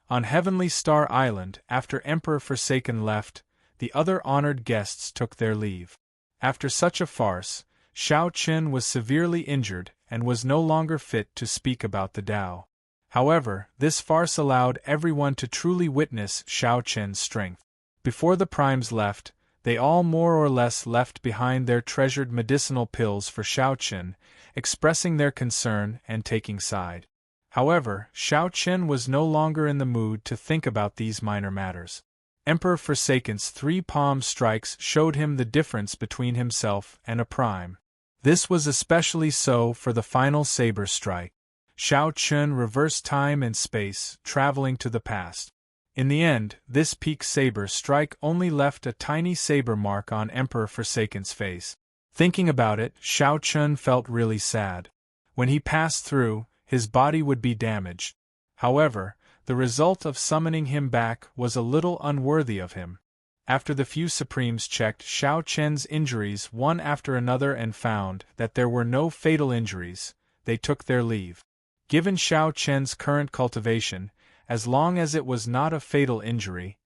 On Heavenly Star Island, after Emperor Forsaken left, the other honored guests took their leave. After such a farce, Shao Chen was severely injured and was no longer fit to speak about the Tao. However, this farce allowed everyone to truly witness Shao Chen's strength. Before the primes left, they all more or less left behind their treasured medicinal pills for Shao Chen, expressing their concern and taking side. However, Shao Chen was no longer in the mood to think about these minor matters. Emperor Forsaken's 3 palm strikes showed him the difference between himself and a prime. This was especially so for the final saber strike. Shao Chen reversed time and space, traveling to the past. In the end, this peak saber strike only left a tiny saber mark on Emperor Forsaken's face. Thinking about it, Shao Chen felt really sad. When he passed through, his body would be damaged. However, the result of summoning him back was a little unworthy of him. After the few Supremes checked Shao Chen's injuries one after another and found that there were no fatal injuries, they took their leave. Given Shao Chen's current cultivation, as long as it was not a fatal injury,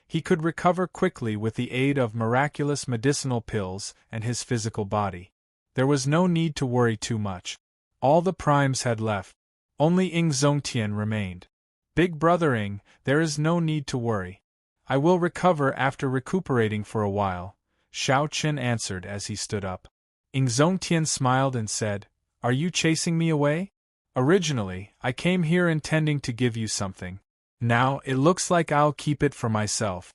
he could recover quickly with the aid of miraculous medicinal pills and his physical body. There was no need to worry too much. All the primes had left. Only Ing Zongtian remained. Big brother Ing, there is no need to worry. I will recover after recuperating for a while, Shao Chen answered as he stood up. Ing Zongtian smiled and said, Are you chasing me away? Originally, I came here intending to give you something. Now, it looks like I'll keep it for myself.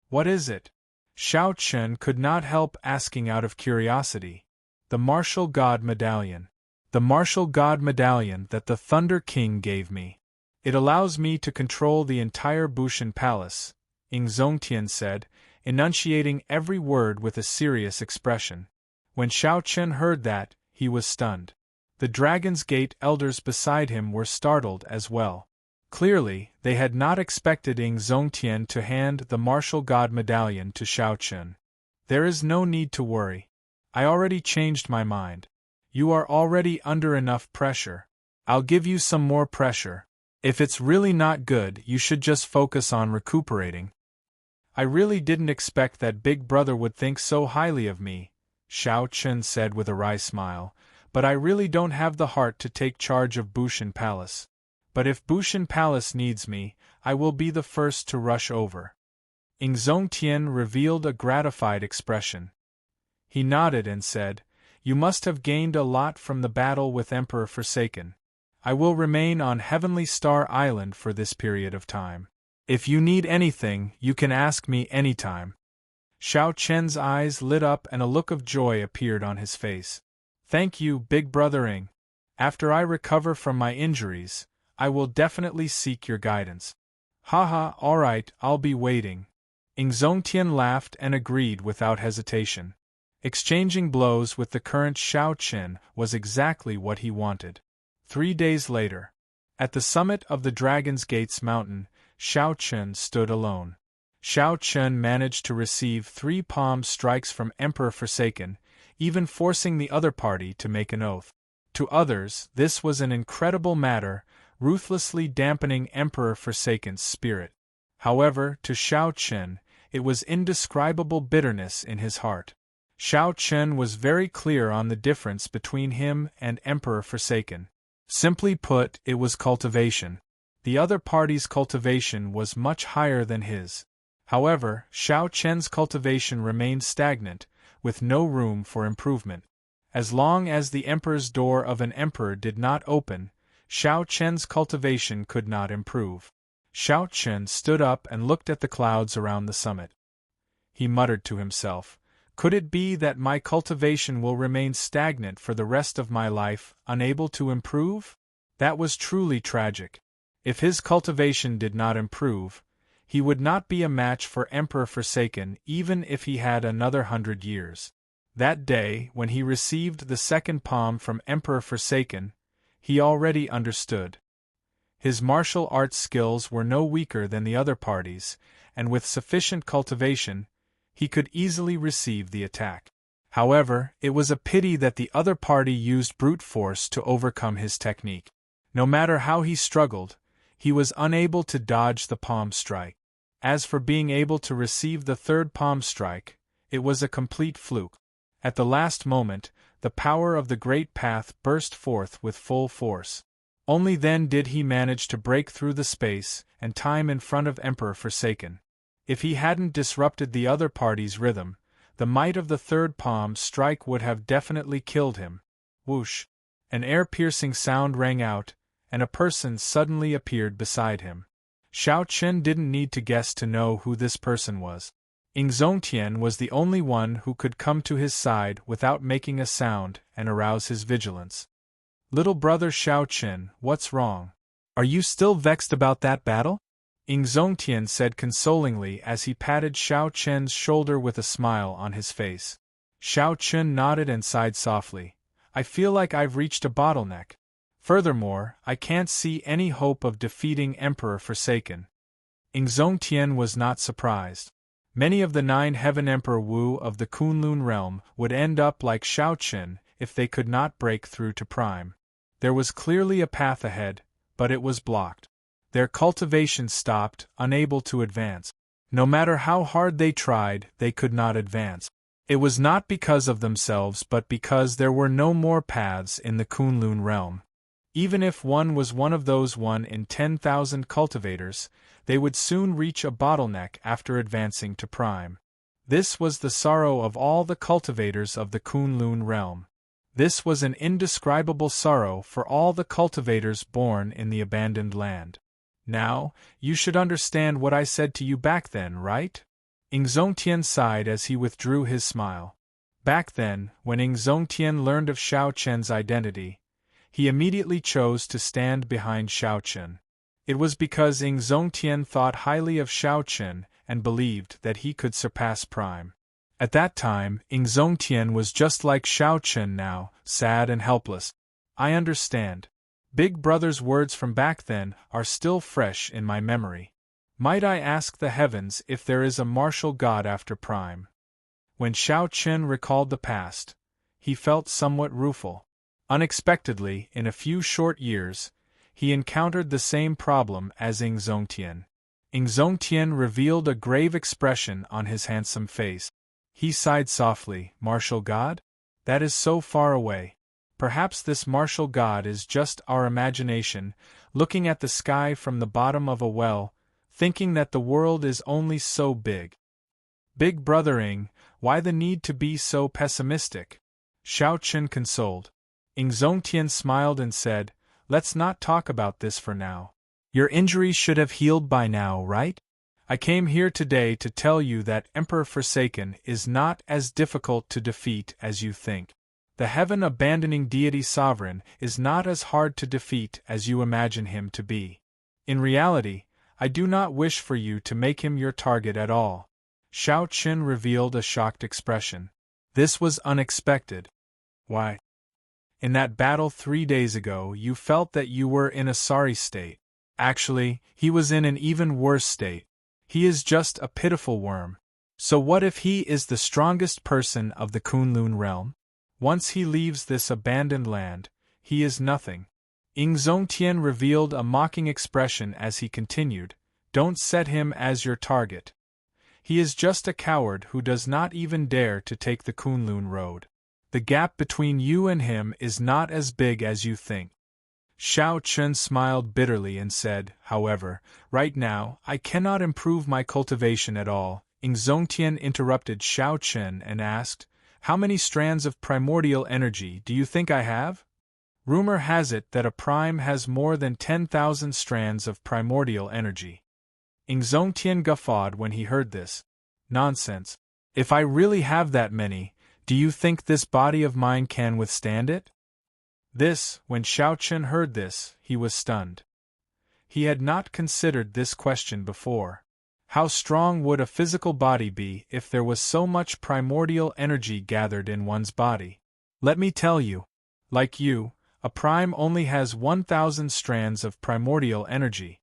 What is it? Shao Chen could not help asking out of curiosity. The Martial God Medallion. The Martial God Medallion that the Thunder King gave me. It allows me to control the entire Bushan Palace, Ing Zongtian said, enunciating every word with a serious expression. When Shao Chen heard that, he was stunned. The Dragon's Gate elders beside him were startled as well. Clearly, they had not expected Ing Zongtian to hand the Martial God Medallion to Shao Chen. There is no need to worry. I already changed my mind. You are already under enough pressure. I'll give you some more pressure. If it's really not good, you should just focus on recuperating. I really didn't expect that Big Brother would think so highly of me, Shao Chen said with a wry smile, but I really don't have the heart to take charge of Bushan Palace. But if Bushan Palace needs me, I will be the first to rush over. Ing Zongtian revealed a gratified expression. He nodded and said, You must have gained a lot from the battle with Emperor Forsaken. I will remain on Heavenly Star Island for this period of time. If you need anything, you can ask me anytime. Shao Chen's eyes lit up and a look of joy appeared on his face. Thank you, Big Brother Ing. After I recover from my injuries, I will definitely seek your guidance. Haha, alright, I'll be waiting. Ing Zongtian laughed and agreed without hesitation. Exchanging blows with the current Shao Chen was exactly what he wanted. 3 days later, at the summit of the Dragon's Gates mountain, Shao Chen stood alone. Shao Chen managed to receive 3 palm strikes from Emperor Forsaken, even forcing the other party to make an oath. To others, this was an incredible matter, ruthlessly dampening Emperor Forsaken's spirit. However, to Shao Chen, it was indescribable bitterness in his heart. Shao Chen was very clear on the difference between him and Emperor Forsaken. Simply put, it was cultivation. The other party's cultivation was much higher than his. However, Shao Chen's cultivation remained stagnant, with no room for improvement. As long as the emperor's door of an emperor did not open, Shao Chen's cultivation could not improve. Shao Chen stood up and looked at the clouds around the summit. He muttered to himself, Could it be that my cultivation will remain stagnant for the rest of my life, unable to improve? That was truly tragic. If his cultivation did not improve, he would not be a match for Emperor Forsaken even if he had another 100 years. That day, when he received the second palm from Emperor Forsaken, he already understood. His martial arts skills were no weaker than the other parties, and with sufficient cultivation, he could easily receive the attack. However, it was a pity that the other party used brute force to overcome his technique. No matter how he struggled, he was unable to dodge the palm strike. As for being able to receive the third palm strike, it was a complete fluke. At the last moment, the power of the Great Path burst forth with full force. Only then did he manage to break through the space and time in front of Emperor Forsaken. If he hadn't disrupted the other party's rhythm, the might of the third palm strike would have definitely killed him. Whoosh! An air-piercing sound rang out, and a person suddenly appeared beside him. Xiao Chen didn't need to guess to know who this person was. Yingzhongtian was the only one who could come to his side without making a sound and arouse his vigilance. "Little brother Xiao Chen, what's wrong? Are you still vexed about that battle?" Yingzhongtian said consolingly as he patted Xiao Chen's shoulder with a smile on his face. Xiao Chen nodded and sighed softly. "I feel like I've reached a bottleneck. Furthermore, I can't see any hope of defeating Emperor Forsaken." Yingzhongtian was not surprised. Many of the 9 Heaven Emperor Wu of the Kunlun realm would end up like Xiao Chen if they could not break through to Prime. There was clearly a path ahead, but it was blocked. Their cultivation stopped, unable to advance. No matter how hard they tried, they could not advance. It was not because of themselves but because there were no more paths in the Kunlun realm. Even if one was one of those 1 in 10,000 cultivators, they would soon reach a bottleneck after advancing to Prime. This was the sorrow of all the cultivators of the Kunlun realm. This was an indescribable sorrow for all the cultivators born in the abandoned land. Now, you should understand what I said to you back then, right? Yingzhongtian sighed as he withdrew his smile. Back then, when Yingzhongtian learned of Xiao Chen's identity, he immediately chose to stand behind Xiao Chen. It was because Yingzhongtian thought highly of Xiao Chen and believed that he could surpass Prime. At that time, Yingzhongtian was just like Xiao Chen now, sad and helpless. I understand. Big Brother's words from back then are still fresh in my memory. Might I ask the heavens if there is a martial god after Prime? When Xiao Chen recalled the past, he felt somewhat rueful. Unexpectedly, in a few short years, he encountered the same problem as Yingzhongtian. Yingzhongtian revealed a grave expression on his handsome face. He sighed softly. Martial god? That is so far away. Perhaps this martial god is just our imagination, looking at the sky from the bottom of a well, thinking that the world is only so big. Big Brother Ying, why the need to be so pessimistic? Xiao Chen consoled. Yingzhongtian smiled and said, "Let's not talk about this for now. Your injury should have healed by now, right? I came here today to tell you that Emperor Forsaken is not as difficult to defeat as you think. The heaven-abandoning deity sovereign is not as hard to defeat as you imagine him to be. In reality, I do not wish for you to make him your target at all." Xiao Chen revealed a shocked expression. This was unexpected. Why? In that battle 3 days ago you felt that you were in a sorry state. Actually, he was in an even worse state. He is just a pitiful worm. So what if he is the strongest person of the Kunlun realm? Once he leaves this abandoned land, he is nothing. Yingzhongtian revealed a mocking expression as he continued, "Don't set him as your target. He is just a coward who does not even dare to take the Kunlun road. The gap between you and him is not as big as you think." Xiao Chen smiled bitterly and said, "However, right now, I cannot improve my cultivation at all." Yingzhongtian interrupted Xiao Chen and asked, "How many strands of primordial energy do you think I have?" Rumor has it that a prime has more than 10,000 strands of primordial energy. Yingzhongtian guffawed when he heard this. "Nonsense. If I really have that many, do you think this body of mine can withstand it?" When Xiao Chen heard this, he was stunned. He had not considered this question before. How strong would a physical body be if there was so much primordial energy gathered in one's body? Let me tell you. Like you, a prime only has 1,000 strands of primordial energy.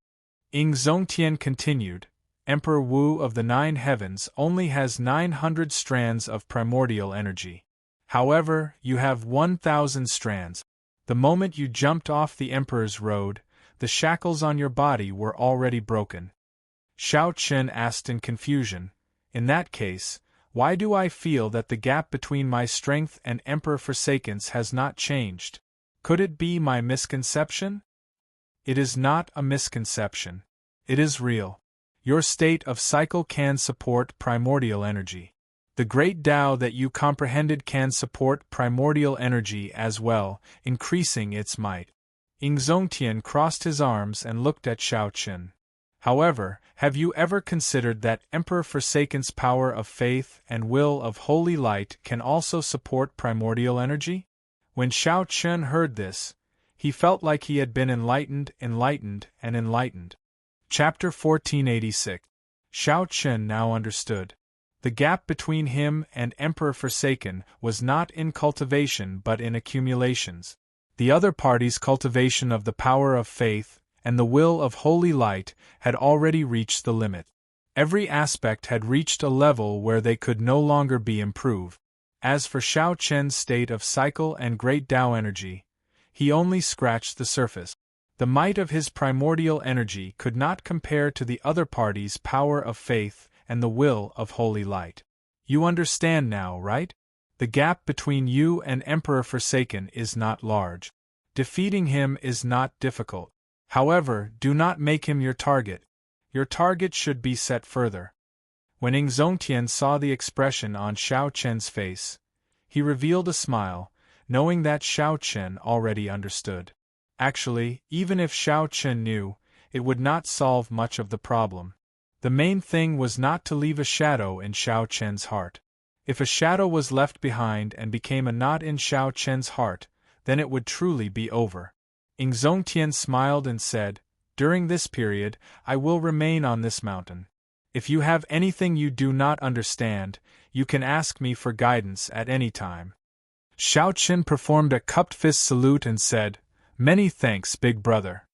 Ying Zongtian continued. Emperor Wu of the Nine Heavens only has 900 strands of primordial energy. However, you have 1,000 strands. The moment you jumped off the Emperor's road, the shackles on your body were already broken. Xiao Chen asked in confusion, in that case, why do I feel that the gap between my strength and Emperor Forsaken's has not changed? Could it be my misconception? It is not a misconception. It is real. Your state of cycle can support primordial energy. The great Tao that you comprehended can support primordial energy as well, increasing its might. Ying Zongtian crossed his arms and looked at Xiao Chen. However, have you ever considered that Emperor Forsaken's power of faith and will of holy light can also support primordial energy? When Xiao Chen heard this, he felt like he had been enlightened. Chapter 1486. Xiao Chen now understood. The gap between him and Emperor Forsaken was not in cultivation but in accumulations. The other party's cultivation of the power of faith and the will of holy light had already reached the limit. Every aspect had reached a level where they could no longer be improved. As for Xiao Chen's state of cycle and great Tao energy, he only scratched the surface. The might of his primordial energy could not compare to the other party's power of faith and the will of holy light. You understand now, right? The gap between you and Emperor Forsaken is not large. Defeating him is not difficult. However, do not make him your target. Your target should be set further. When Ying Zongtian saw the expression on Xiao Chen's face, he revealed a smile, knowing that Xiao Chen already understood. Actually, even if Xiao Chen knew, it would not solve much of the problem. The main thing was not to leave a shadow in Xiao Chen's heart. If a shadow was left behind and became a knot in Xiao Chen's heart, then it would truly be over. Ying Zongtian smiled and said, during this period, I will remain on this mountain. If you have anything you do not understand, you can ask me for guidance at any time. Xiao Chen performed a cupped fist salute and said, many thanks, big brother.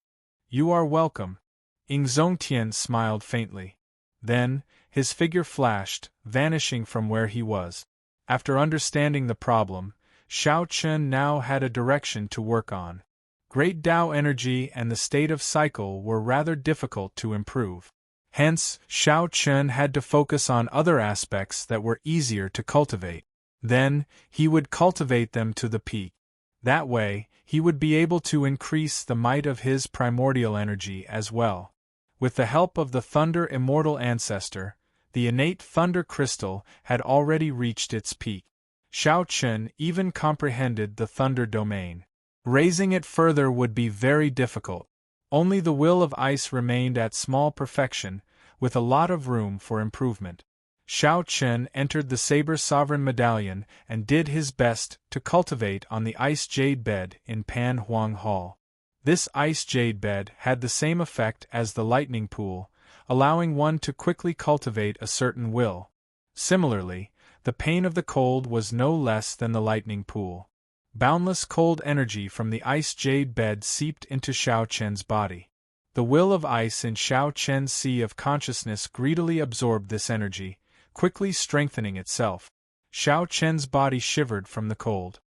You are welcome. Ying Zongtian smiled faintly. Then, his figure flashed, vanishing from where he was. After understanding the problem, Xiao Chen now had a direction to work on. Great Tao energy and the state of cycle were rather difficult to improve. Hence, Xiao Chen had to focus on other aspects that were easier to cultivate. Then, he would cultivate them to the peak. That way, he would be able to increase the might of his primordial energy as well. With the help of the Thunder Immortal Ancestor, the innate Thunder Crystal had already reached its peak. Xiao Chen even comprehended the Thunder Domain. Raising it further would be very difficult. Only the Will of Ice remained at small perfection, with a lot of room for improvement. Xiao Chen entered the Saber Sovereign Medallion and did his best to cultivate on the Ice Jade Bed in Pan Huang Hall. This Ice Jade Bed had the same effect as the Lightning Pool, allowing one to quickly cultivate a certain will. Similarly, the pain of the cold was no less than the Lightning Pool. Boundless cold energy from the Ice Jade Bed seeped into Xiao Chen's body. The will of ice in Xiao Chen's sea of consciousness greedily absorbed this energy, quickly strengthening itself. Xiao Chen's body shivered from the cold.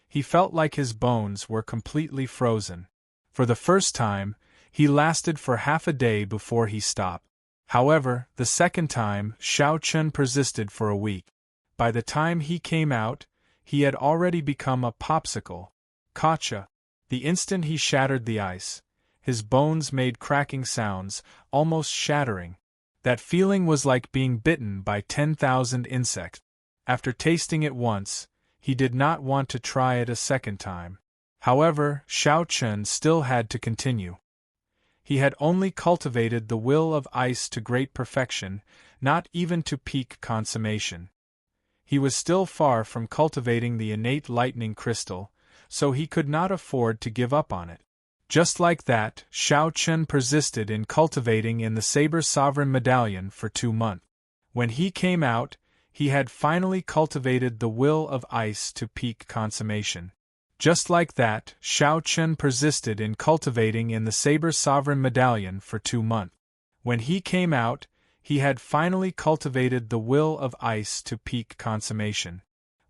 He felt like his bones were completely frozen. For the first time, he lasted for half a day before he stopped. However, the second time, Xiao Chen persisted for a week. By the time he came out, he had already become a popsicle. Gotcha! The instant he shattered the ice, his bones made cracking sounds, almost shattering. That feeling was like being bitten by 10,000 insects. After tasting it once, he did not want to try it a second time. However, Xiao Chen still had to continue. He had only cultivated the will of ice to great perfection, not even to peak consummation. He was still far from cultivating the innate lightning crystal, so he could not afford to give up on it. Just like that, Xiao Chen persisted in cultivating in the Saber Sovereign Medallion for 2 months. When he came out, he had finally cultivated the will of ice to peak consummation. Just like that, Xiao Chen persisted in cultivating in the Saber Sovereign Medallion for 2 months. When he came out, he had finally cultivated the will of ice to peak consummation.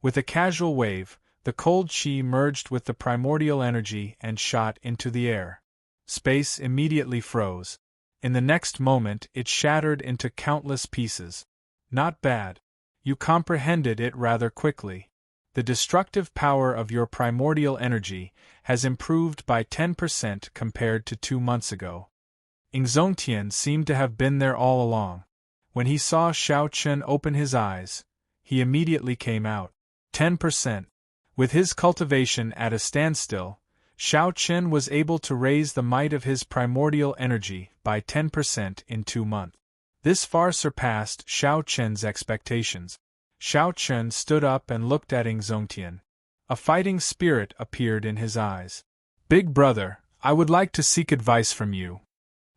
With a casual wave, the cold chi merged with the primordial energy and shot into the air. Space immediately froze. In the next moment it shattered into countless pieces. Not bad. You comprehended it rather quickly. The destructive power of your primordial energy has improved by 10% compared to 2 months ago. Exhilarating seemed to have been there all along. When he saw Xiao Chen open his eyes, he immediately came out. 10%. With his cultivation at a standstill, Xiao Chen was able to raise the might of his primordial energy by 10% in 2 months. This far surpassed Xiao Chen's expectations. Xiao Chen stood up and looked at Exhilarating. A fighting spirit appeared in his eyes. "Big brother, I would like to seek advice from you."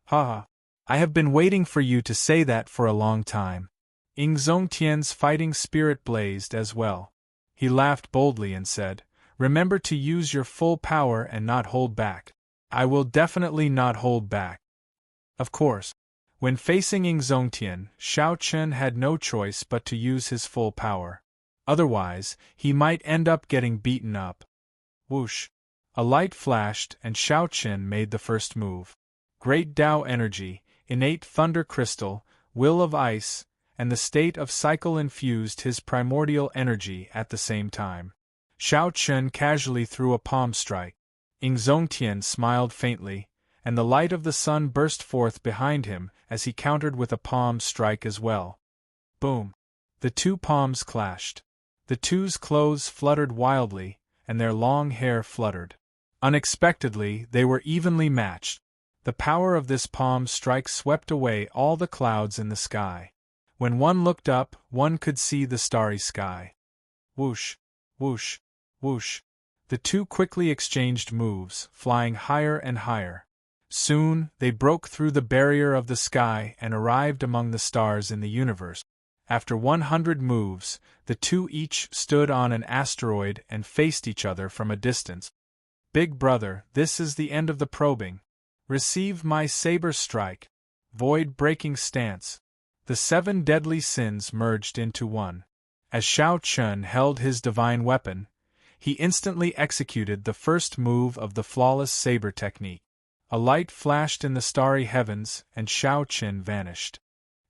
"Haha. I have been waiting for you to say that for a long time." Exhilarating's fighting spirit blazed as well. He laughed boldly and said, "Remember to use your full power and not hold back." "I will definitely not hold back." Of course. When facing Exhilarating, Xiao Chen had no choice but to use his full power. Otherwise, he might end up getting beaten up. Whoosh! A light flashed and Xiao Chen made the first move. Great Tao energy, innate thunder crystal, will of ice, and the state of cycle infused his primordial energy at the same time. Xiao Chen casually threw a palm strike. Exhilarating smiled faintly, and the light of the sun burst forth behind him as he countered with a palm strike as well. Boom! The 2 palms clashed. The two's clothes fluttered wildly, and their long hair fluttered. Unexpectedly, they were evenly matched. The power of this palm strike swept away all the clouds in the sky. When one looked up, one could see the starry sky. Whoosh! Whoosh! Whoosh! The 2 quickly exchanged moves, flying higher and higher. Soon, they broke through the barrier of the sky and arrived among the stars in the universe. After 100 moves, the 2 each stood on an asteroid and faced each other from a distance. "Big brother, this is the end of the probing. Receive my saber strike." Void-breaking stance. The 7 deadly sins merged into one. As Xiao Chen held his divine weapon, he instantly executed the first move of the flawless saber technique. A light flashed in the starry heavens and Xiao Chen vanished.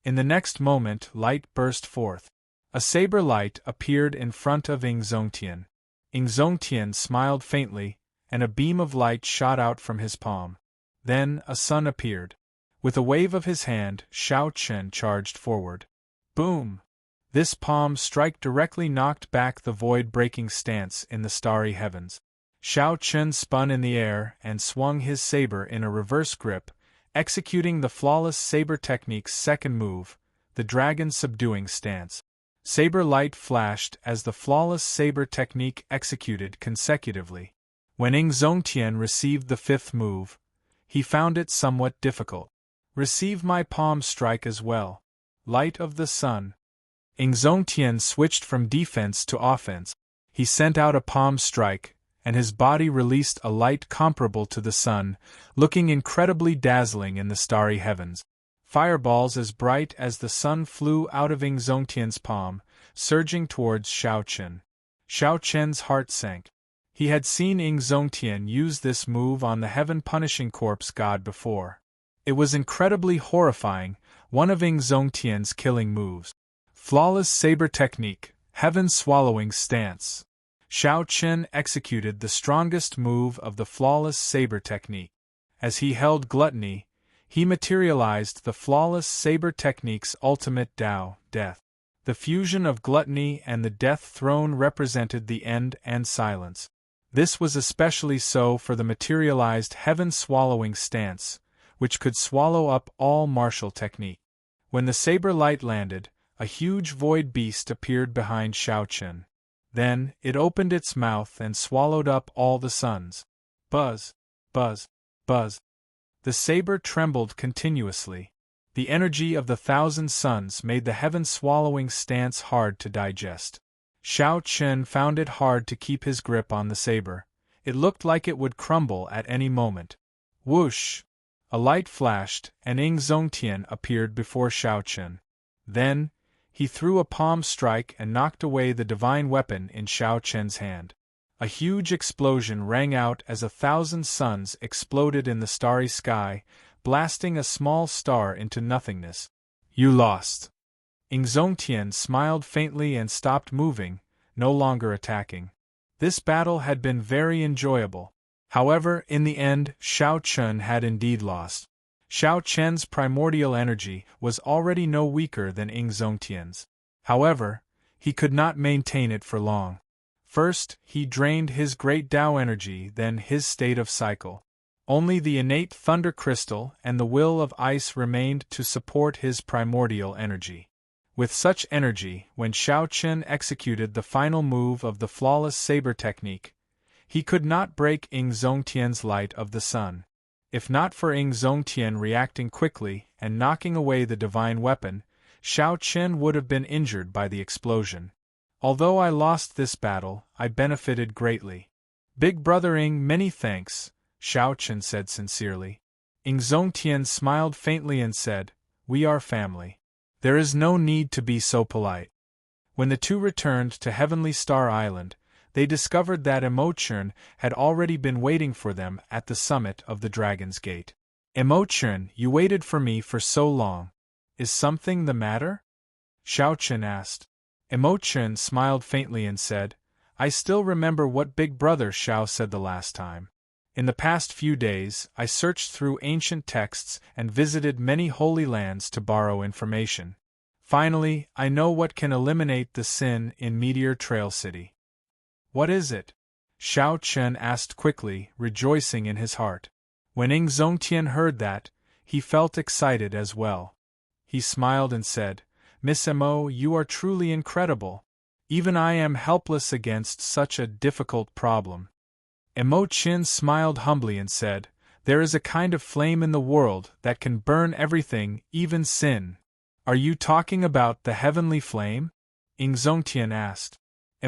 In the next moment, light burst forth. A saber light appeared in front of Exhilarating. Exhilarating smiled faintly, and a beam of light shot out from his palm. Then a sun appeared. With a wave of his hand, Xiao Chen charged forward. Boom! This palm strike directly knocked back the void-breaking stance in the starry heavens. Xiao Chen spun in the air and swung his saber in a reverse grip, executing the flawless saber technique's second move, the dragon subduing stance. Saber light flashed as the flawless saber technique executed consecutively. When Exhilarating received the 5th move, he found it somewhat difficult. "Receive my palm strike as well. Light of the sun." Exhilarating switched from defense to offense. He sent out a palm strike, and his body released a light comparable to the sun, looking incredibly dazzling in the starry heavens. Fireballs as bright as the sun flew out of Exhilarating's palm, surging towards Xiao Chen. Xiao Chen's heart sank. He had seen Exhilarating use this move on the heaven-punishing corpse god before. It was incredibly horrifying, one of Exhilarating's killing moves. Flawless saber technique, heaven-swallowing stance. Xiao Chen executed the strongest move of the flawless saber technique. As he held gluttony, he materialized the flawless saber technique's ultimate Tao, death. The fusion of gluttony and the death throne represented the end and silence. This was especially so for the materialized heaven-swallowing stance, which could swallow up all martial technique. When the saber light landed, a huge void beast appeared behind Xiao Chen. Then, it opened its mouth and swallowed up all the suns. Buzz, buzz, buzz. The saber trembled continuously. The energy of the 1,000 suns made the heaven-swallowing stance hard to digest. Shao Chen found it hard to keep his grip on the saber. It looked like it would crumble at any moment. Whoosh! A light flashed, and Ing Zongtian appeared before Shao Chen. Then, he threw a palm strike and knocked away the divine weapon in Shao Chen's hand. A huge explosion rang out as 1,000 suns exploded in the starry sky, blasting a small star into nothingness. You lost. Ing Zongtian smiled faintly and stopped moving, no longer attacking. This battle had been very enjoyable. However, in the end, Shao Chen had indeed lost. Shao Chen's primordial energy was already no weaker than Ing Zongtian's. However, he could not maintain it for long. First, he drained his great Tao energy, then his state of cycle. Only the innate thunder crystal and the will of ice remained to support his primordial energy. With such energy, when Shao Chen executed the final move of the flawless saber technique, he could not break Ing Zongtian's light of the sun. If not for Ing Zongtian reacting quickly and knocking away the divine weapon, Shao Chen would have been injured by the explosion. Although I lost this battle, I benefited greatly. Big Brother Ing, many thanks, Shao Chen said sincerely. Ing Zongtian smiled faintly and said, We are family. There is no need to be so polite. When the two returned to Heavenly Star Island, they discovered that Immortal had already been waiting for them at the summit of the Dragon's Gate. Immortal, you waited for me for so long. Is something the matter? Shao Chen asked. Immortal smiled faintly and said, I still remember what Big Brother Shao said the last time. In the past few days, I searched through ancient texts and visited many holy lands to borrow information. Finally, I know what can eliminate the sin in Meteor Trail City. What is it? Shao Chen asked quickly, rejoicing in his heart. When Ing Zongtian heard that, he felt excited as well. He smiled and said, Miss Mo, you are truly incredible. Even I am helpless against such a difficult problem. Mo Chin smiled humbly and said, There is a kind of flame in the world that can burn everything, even sin. Are you talking about the heavenly flame? Ing Zongtian asked.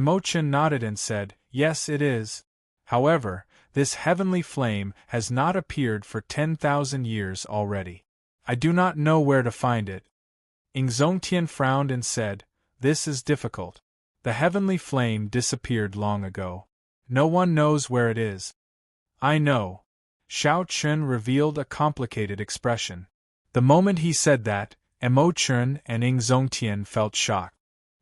Mo Chin nodded and said, Yes, it is. However, this heavenly flame has not appeared for 10,000 years already. I do not know where to find it. Ing Zongtian frowned and said, This is difficult. The heavenly flame disappeared long ago. No one knows where it is. I know. Shao Chen revealed a complicated expression. The moment he said that, Mo Chen and Ing Zongtian felt shocked.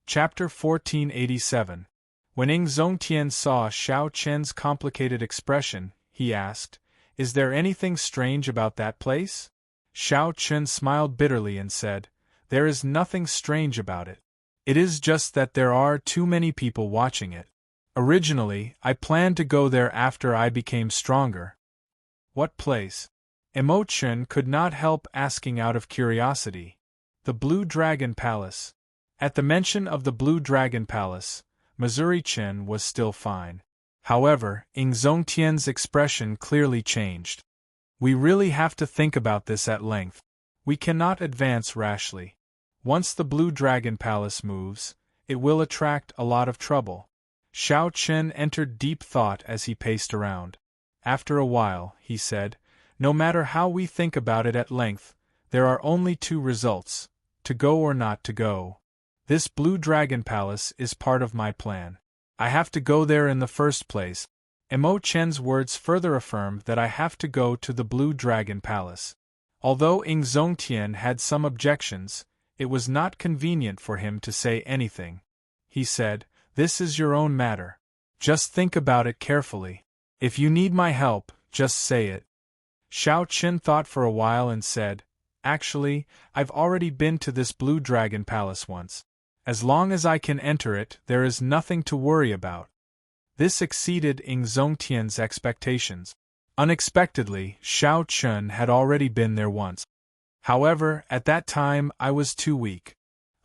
Chapter 1487. When Ing Zongtian saw Shao Chen's complicated expression, he asked, Is there anything strange about that place? Shao Chen smiled bitterly and said, There is nothing strange about it. It is just that there are too many people watching it. Originally, I planned to go there after I became stronger. What place? Mo Chen could not help asking out of curiosity. The Blue Dragon Palace. At the mention of the Blue Dragon Palace, Missouri Chen was still fine. However, Ing Zongtian's expression clearly changed. We really have to think about this at length. We cannot advance rashly. Once the Blue Dragon Palace moves, it will attract a lot of trouble. Shao Chen entered deep thought as he paced around. After a while, he said, No matter how we think about it at length, there are only two results, to go or not to go. This Blue Dragon Palace is part of my plan. I have to go there in the first place. Mo Chen's words further affirm that I have to go to the Blue Dragon Palace. Although Ing Zongtian had some objections, it was not convenient for him to say anything. He said, This is your own matter. Just think about it carefully. If you need my help, just say it. Shao Chen thought for a while and said, Actually, I've already been to this Blue Dragon Palace once. As long as I can enter it, there is nothing to worry about. This exceeded Ing Zongtian's expectations. Unexpectedly, Shao Chen had already been there once. However, at that time I was too weak.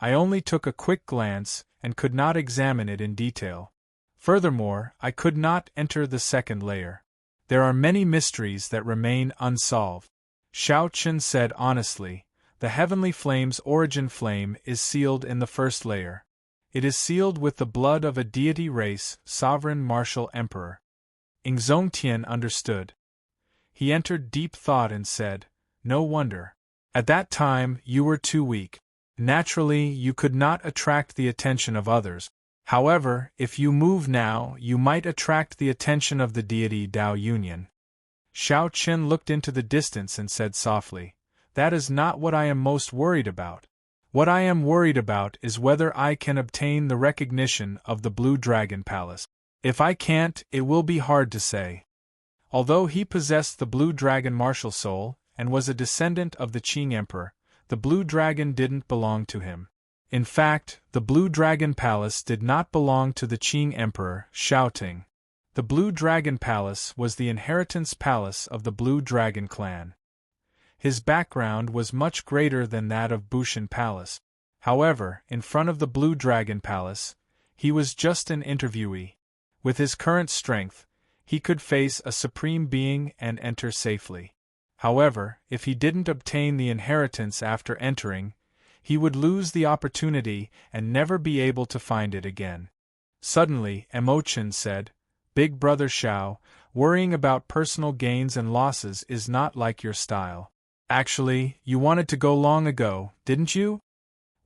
I only took a quick glance and could not examine it in detail. Furthermore, I could not enter the second layer. There are many mysteries that remain unsolved. Shao Chen said honestly, the heavenly flame's origin flame is sealed in the first layer. It is sealed with the blood of a deity race, sovereign martial emperor. Xingtian understood. He entered deep thought and said, no wonder. At that time, you were too weak. Naturally, you could not attract the attention of others. However, if you move now, you might attract the attention of the deity Dao Union. Shao Chen looked into the distance and said softly, that is not what I am most worried about. What I am worried about is whether I can obtain the recognition of the Blue Dragon Palace. If I can't, it will be hard to say. Although he possessed the Blue Dragon martial soul, and was a descendant of the Qing Emperor, the Blue Dragon didn't belong to him. In fact, the Blue Dragon Palace did not belong to the Qing Emperor, Shaoting. The Blue Dragon Palace was the inheritance palace of the Blue Dragon clan. His background was much greater than that of Bushan Palace. However, in front of the Blue Dragon Palace, he was just an interviewee. With his current strength, he could face a supreme being and enter safely. However, if he didn't obtain the inheritance after entering, he would lose the opportunity and never be able to find it again. Suddenly, Emochen said, Big Brother Shao, worrying about personal gains and losses is not like your style. Actually, you wanted to go long ago, didn't you?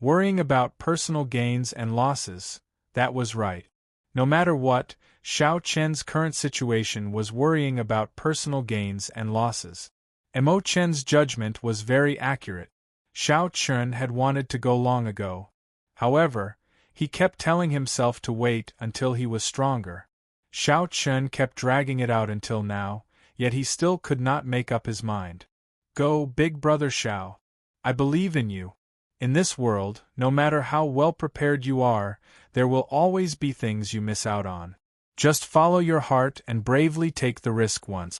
Worrying about personal gains and losses, that was right. No matter what, Shao Chen's current situation was worrying about personal gains and losses. Emo Chen's judgment was very accurate. Shao Chen had wanted to go long ago. However, he kept telling himself to wait until he was stronger. Shao Chen kept dragging it out until now, yet he still could not make up his mind. Go, Big Brother Shao. I believe in you. In this world, no matter how well prepared you are, there will always be things you miss out on. Just follow your heart and bravely take the risk once.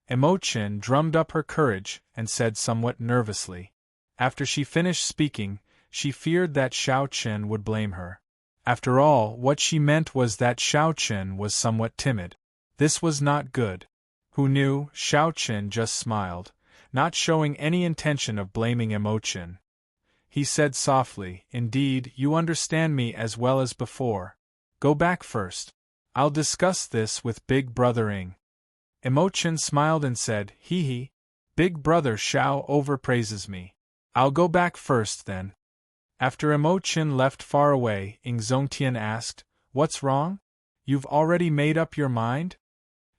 Emochen drummed up her courage and said somewhat nervously. After she finished speaking, she feared that Shao Chen would blame her. After all, what she meant was that Shao Chen was somewhat timid. This was not good. Who knew? Shao Chen just smiled, not showing any intention of blaming Emochen. He said softly, indeed, you understand me as well as before. Go back first. I'll discuss this with Big Brother Ing. Emochen smiled and said, hee hee. Big Brother Shao overpraises me. I'll go back first then. After Emochen left far away, Xingtian asked, what's wrong? You've already made up your mind?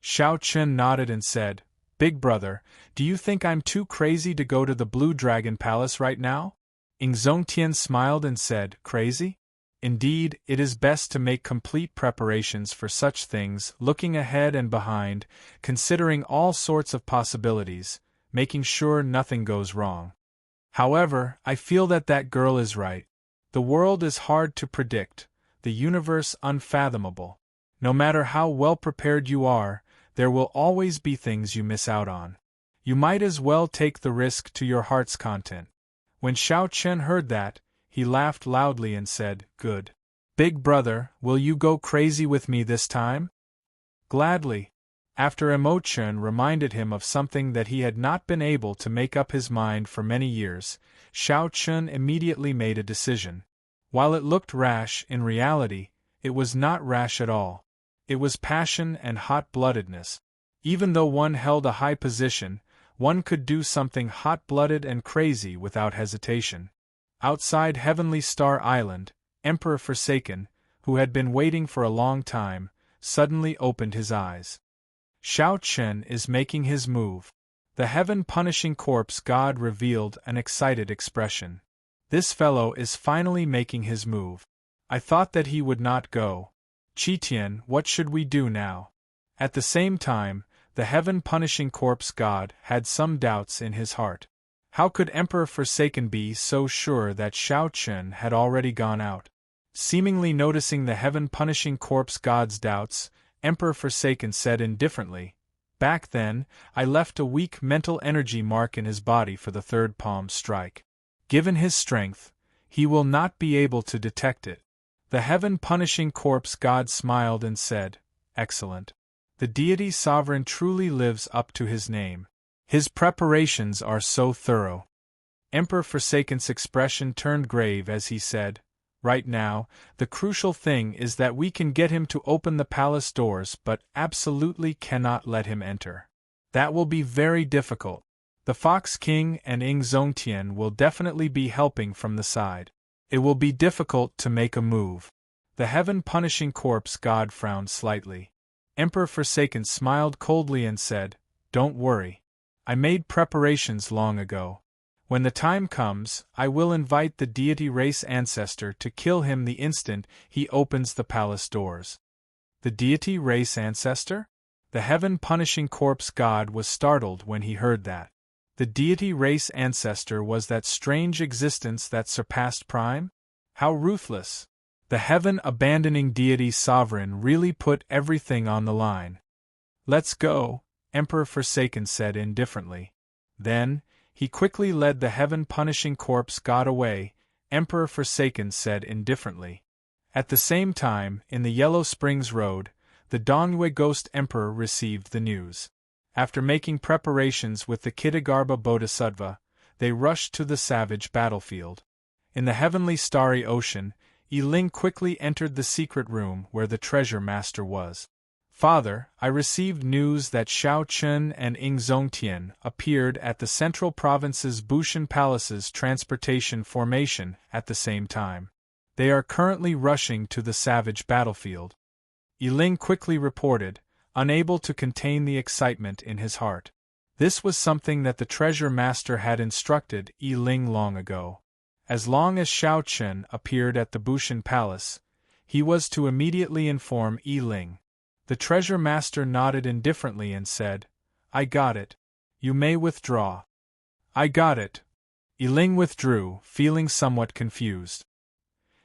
Shao Chen nodded and said, Big Brother, do you think I'm too crazy to go to the Blue Dragon Palace right now? Xingtian smiled and said, crazy? Indeed, it is best to make complete preparations for such things, looking ahead and behind, considering all sorts of possibilities, making sure nothing goes wrong. However, I feel that girl is right. The world is hard to predict, the universe unfathomable. No matter how well prepared you are, there will always be things you miss out on. You might as well take the risk to your heart's content. When Shao Chen heard that, he laughed loudly and said, good. Big Brother, will you go crazy with me this time? Gladly. After Emochen reminded him of something that he had not been able to make up his mind for many years, Shao Chen immediately made a decision. While it looked rash, in reality, it was not rash at all. It was passion and hot-bloodedness. Even though one held a high position, one could do something hot-blooded and crazy without hesitation. Outside Heavenly Star Island, Emperor Forsaken, who had been waiting for a long time, suddenly opened his eyes. Shao Chen is making his move. The heaven-punishing corpse god revealed an excited expression. This fellow is finally making his move. I thought that he would not go. Qitian, what should we do now? At the same time, the heaven-punishing corpse god had some doubts in his heart. How could Emperor Forsaken be so sure that Shao Chen had already gone out? Seemingly noticing the heaven-punishing corpse god's doubts, Emperor Forsaken said indifferently, back then, I left a weak mental energy mark in his body for the third palm strike. Given his strength, he will not be able to detect it. The heaven-punishing corpse god smiled and said, "Excellent. The deity sovereign truly lives up to his name. His preparations are so thorough." Emperor Forsaken's expression turned grave as he said, "Right now, the crucial thing is that we can get him to open the palace doors but absolutely cannot let him enter. That will be very difficult. The Fox King and Zongtian will definitely be helping from the side. It will be difficult to make a move." The heaven-punishing corpse god frowned slightly. Emperor Forsaken smiled coldly and said, "Don't worry. I made preparations long ago. When the time comes, I will invite the deity race ancestor to kill him the instant he opens the palace doors." The deity race ancestor? The heaven-punishing corpse god was startled when he heard that. The deity race ancestor was that strange existence that surpassed Prime? How ruthless! The heaven-abandoning deity sovereign really put everything on the line. "Let's go," Emperor Forsaken said indifferently. Then, he quickly led the heaven-punishing corpse god away, Emperor Forsaken said indifferently. At the same time, in the Yellow Springs Road, the Dongyue Ghost Emperor received the news. After making preparations with the Kitagarbha Bodhisattva, they rushed to the savage battlefield. In the heavenly starry ocean, Ling quickly entered the secret room where the treasure master was. "Father, I received news that Xiao Chun and Zongtian appeared at the Central Province's Bushan Palace's transportation formation at the same time. They are currently rushing to the savage battlefield," Ling quickly reported, unable to contain the excitement in his heart. This was something that the treasure master had instructed Ling long ago. As long as Xiao Chun appeared at the Bushan Palace, he was to immediately inform Ling. The treasure master nodded indifferently and said, "I got it. You may withdraw." "I got it." Ling withdrew, feeling somewhat confused.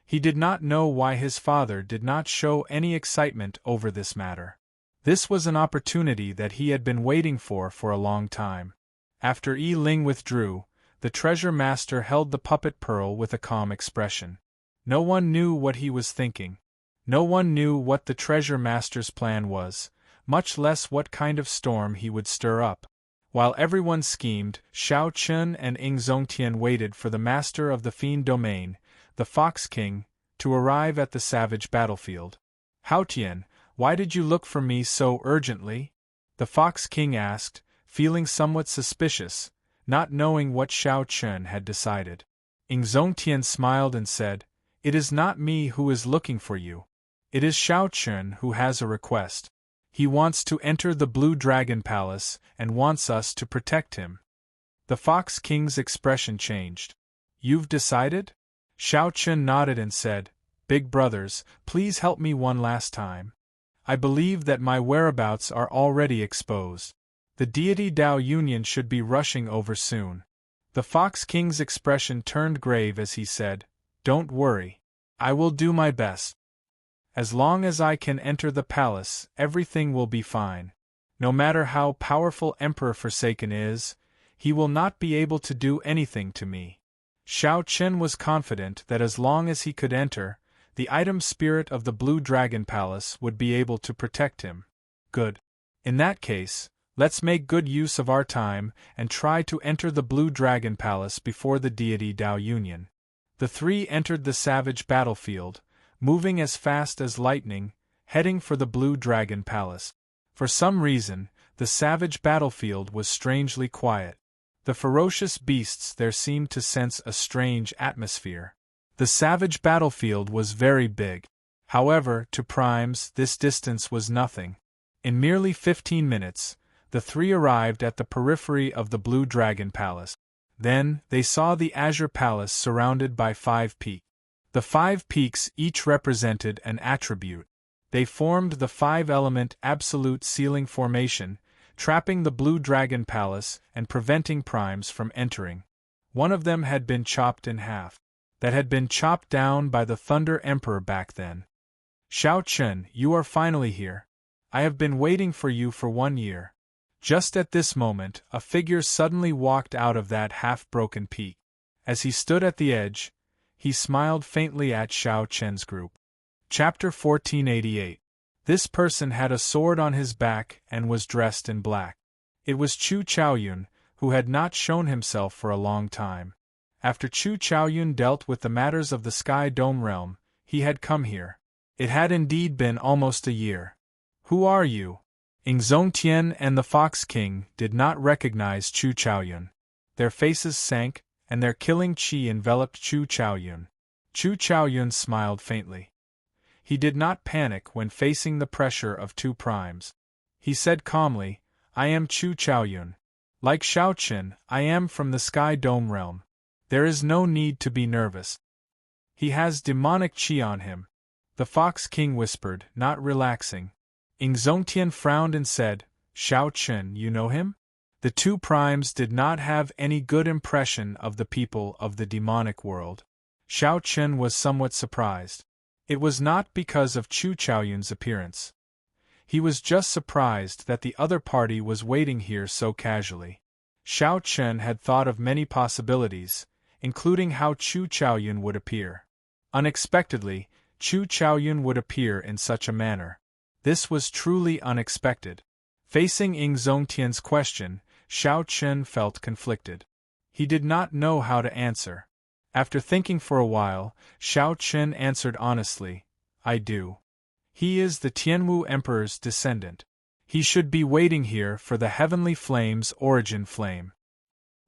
He did not know why his father did not show any excitement over this matter. This was an opportunity that he had been waiting for a long time. After Ling withdrew, the treasure master held the puppet pearl with a calm expression. No one knew what he was thinking. No one knew what the treasure master's plan was, much less what kind of storm he would stir up. While everyone schemed, Xiao Chun and Zongtian waited for the master of the Fiend Domain, the Fox King, to arrive at the savage battlefield. "Haotian, why did you look for me so urgently?" the Fox King asked, feeling somewhat suspicious, not knowing what Xiao Chun had decided. Zongtian smiled and said, "It is not me who is looking for you. It is Xiao Chun who has a request. He wants to enter the Blue Dragon Palace and wants us to protect him." The Fox King's expression changed. "You've decided?" Xiao Chun nodded and said, "Big brothers, please help me one last time. I believe that my whereabouts are already exposed. The deity Dao Union should be rushing over soon." The Fox King's expression turned grave as he said, "Don't worry. I will do my best. As long as I can enter the palace, everything will be fine. No matter how powerful Emperor Forsaken is, he will not be able to do anything to me." Xiao Chun was confident that as long as he could enter, the item spirit of the Blue Dragon Palace would be able to protect him. "Good. In that case, let's make good use of our time and try to enter the Blue Dragon Palace before the deity Dao Union." The three entered the savage battlefield, moving as fast as lightning, heading for the Blue Dragon Palace. For some reason, the savage battlefield was strangely quiet. The ferocious beasts there seemed to sense a strange atmosphere. The savage battlefield was very big. However, to Primes, this distance was nothing. In merely 15 minutes, the three arrived at the periphery of the Blue Dragon Palace. Then, they saw the Azure Palace surrounded by 5 peaks. The 5 peaks each represented an attribute. They formed the 5-element absolute ceiling formation, trapping the Blue Dragon Palace and preventing Primes from entering. One of them had been chopped in half. That had been chopped down by the Thunder Emperor back then. "Xiao Chun, you are finally here. I have been waiting for you for 1 year." Just at this moment, a figure suddenly walked out of that half-broken peak. As he stood at the edge, he smiled faintly at Xiao Chun's group. Chapter 1488. This person had a sword on his back and was dressed in black. It was Chu Chaoyun, who had not shown himself for a long time. After Chu Chaoyun dealt with the matters of the Sky Dome realm, he had come here. It had indeed been almost a year. "Who are you?" Ingzongtian and the Fox King did not recognize Chu Chaoyun. Their faces sank, and their killing chi enveloped Chu Chaoyun. Chu Chaoyun smiled faintly. He did not panic when facing the pressure of two primes. He said calmly, "I am Chu Chaoyun. Like Xiaoqin, I am from the Sky Dome realm. There is no need to be nervous." "He has demonic chi on him," the Fox King whispered, not relaxing. Ingzongtian frowned and said, "Xiaoqin, you know him?" The two primes did not have any good impression of the people of the demonic world. Xiaoqin was somewhat surprised. It was not because of Chu Chaoyun's appearance. He was just surprised that the other party was waiting here so casually. Xiaoqin had thought of many possibilities, including how Chu Chaoyun would appear. Unexpectedly, Chu Chaoyun would appear in such a manner. This was truly unexpected. Facing Ingzongtian's question, Xiaoqin felt conflicted. He did not know how to answer. After thinking for a while, Xiaoqin answered honestly, "I do. He is the Tianwu Emperor's descendant. He should be waiting here for the heavenly flame's origin flame."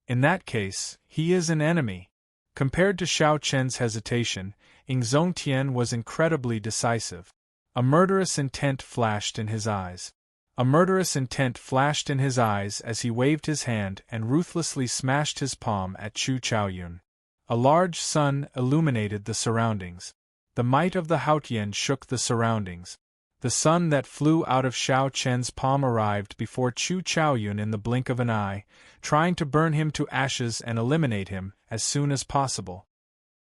"In that case, he is an enemy." Compared to Xiaoqin's hesitation, Ingzongtian was incredibly decisive. A murderous intent flashed in his eyes. A murderous intent flashed in his eyes as he waved his hand and ruthlessly smashed his palm at Chu Chaoyun. A large sun illuminated the surroundings. The might of the Haotian shook the surroundings. The sun that flew out of Xiaoqin's palm arrived before Chu Chaoyun in the blink of an eye, trying to burn him to ashes and eliminate him as soon as possible.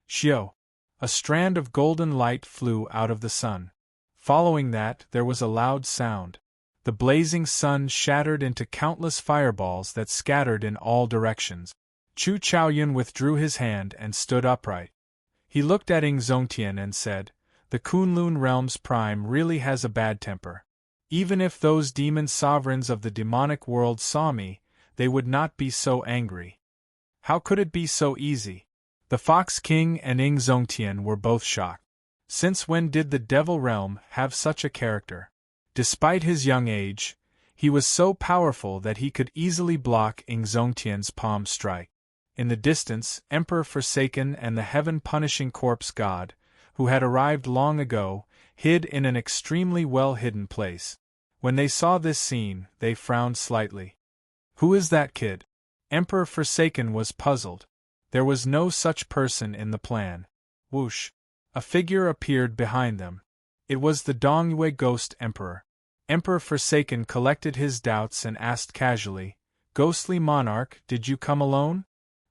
Xiao! A strand of golden light flew out of the sun. Following that, there was a loud sound. The blazing sun shattered into countless fireballs that scattered in all directions. Chu Chaoyun withdrew his hand and stood upright. He looked at Ingzongtian and said, "The Kunlun Realm's prime really has a bad temper. Even if those demon sovereigns of the demonic world saw me, they would not be so angry." How could it be so easy? The Fox King and Ingzongtian were both shocked. Since when did the Devil Realm have such a character? Despite his young age, he was so powerful that he could easily block Ingzongtian's palm strike. In the distance, Emperor Forsaken and the heaven-punishing corpse god, who had arrived long ago, hid in an extremely well-hidden place. When they saw this scene, they frowned slightly. "Who is that kid?" Emperor Forsaken was puzzled. There was no such person in the plan. Whoosh! A figure appeared behind them. It was the Dongyue Ghost Emperor. Emperor Forsaken collected his doubts and asked casually, "Ghostly Monarch, did you come alone?"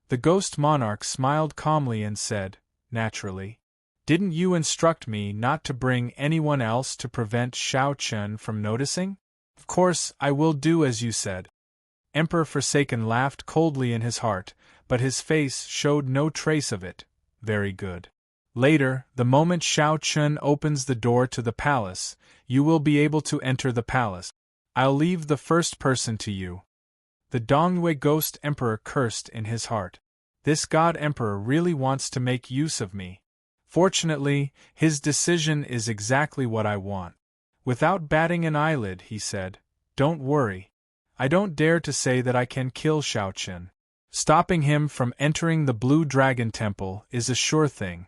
The Ghost Monarch smiled calmly and said, "Naturally. Didn't you instruct me not to bring anyone else to prevent Xiaoqin from noticing? Of course, I will do as you said." Emperor Forsaken laughed coldly in his heart, but his face showed no trace of it. "Very good. Later, the moment Xiaoqin opens the door to the palace, you will be able to enter the palace. I'll leave the first person to you." The Dongyue Ghost Emperor cursed in his heart. "This God Emperor really wants to make use of me. Fortunately, his decision is exactly what I want." Without batting an eyelid, he said, "Don't worry. I don't dare to say that I can kill Xiaoqin. Stopping him from entering the Blue Dragon Temple is a sure thing."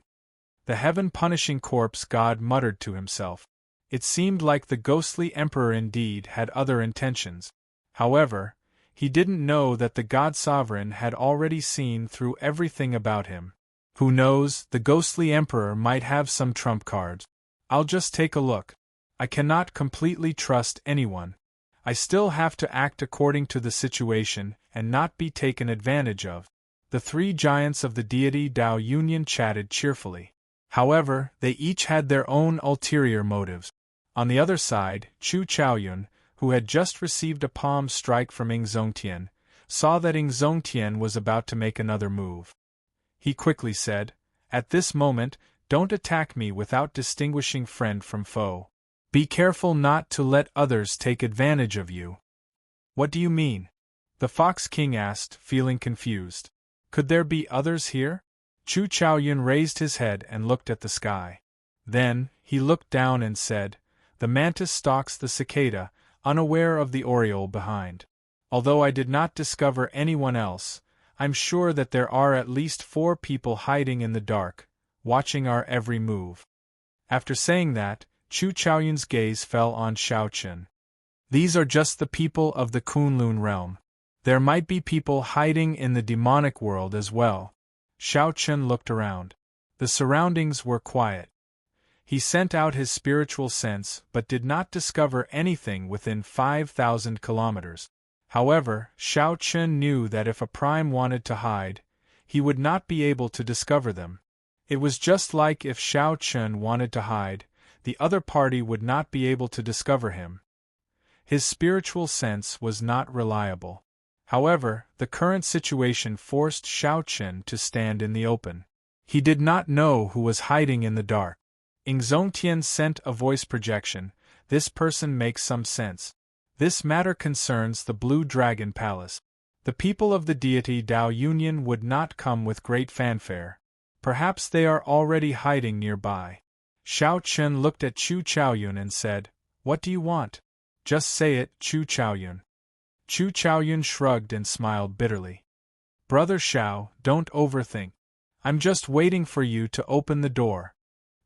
The heaven-punishing corpse god muttered to himself. It seemed like the ghostly emperor indeed had other intentions. However, he didn't know that the god sovereign had already seen through everything about him. Who knows, the ghostly emperor might have some trump cards. "I'll just take a look. I cannot completely trust anyone. I still have to act according to the situation and not be taken advantage of." The three giants of the deity Dao Union chatted cheerfully. However, they each had their own ulterior motives. On the other side, Chu Chaoyun, who had just received a palm strike from Ingzongtian, saw that Ingzongtian was about to make another move. He quickly said, "At this moment, Don't attack me without distinguishing friend from foe. Be careful not to let others take advantage of you." "What do you mean?" the Fox King asked, feeling confused. Could there be others here? Chu Chaoyun raised his head and looked at the sky. Then, he looked down and said, "The mantis stalks the cicada, unaware of the oriole behind. Although I did not discover anyone else, I'm sure that there are at least 4 people hiding in the dark, watching our every move." After saying that, Chu Chaoyun's gaze fell on Xiao Qin. "These are just the people of the Kunlun realm. There might be people hiding in the demonic world as well." Xiao Qin looked around. The surroundings were quiet. He sent out his spiritual sense but did not discover anything within 5,000 kilometers. However, Xiao Qin knew that if a prime wanted to hide, he would not be able to discover them. It was just like if Xiao Qin wanted to hide, the other party would not be able to discover him. His spiritual sense was not reliable. However, the current situation forced Xiao Qin to stand in the open. He did not know who was hiding in the dark. Ingzongtian sent a voice projection. "This person makes some sense. This matter concerns the Blue Dragon Palace. The people of the deity Dao Union would not come with great fanfare. Perhaps they are already hiding nearby." Xiao Qin looked at Chu Chaoyun and said, "What do you want? Just say it, Chu Chaoyun." Chu Chaoyun shrugged and smiled bitterly. "Brother Xiao, don't overthink. I'm just waiting for you to open the door.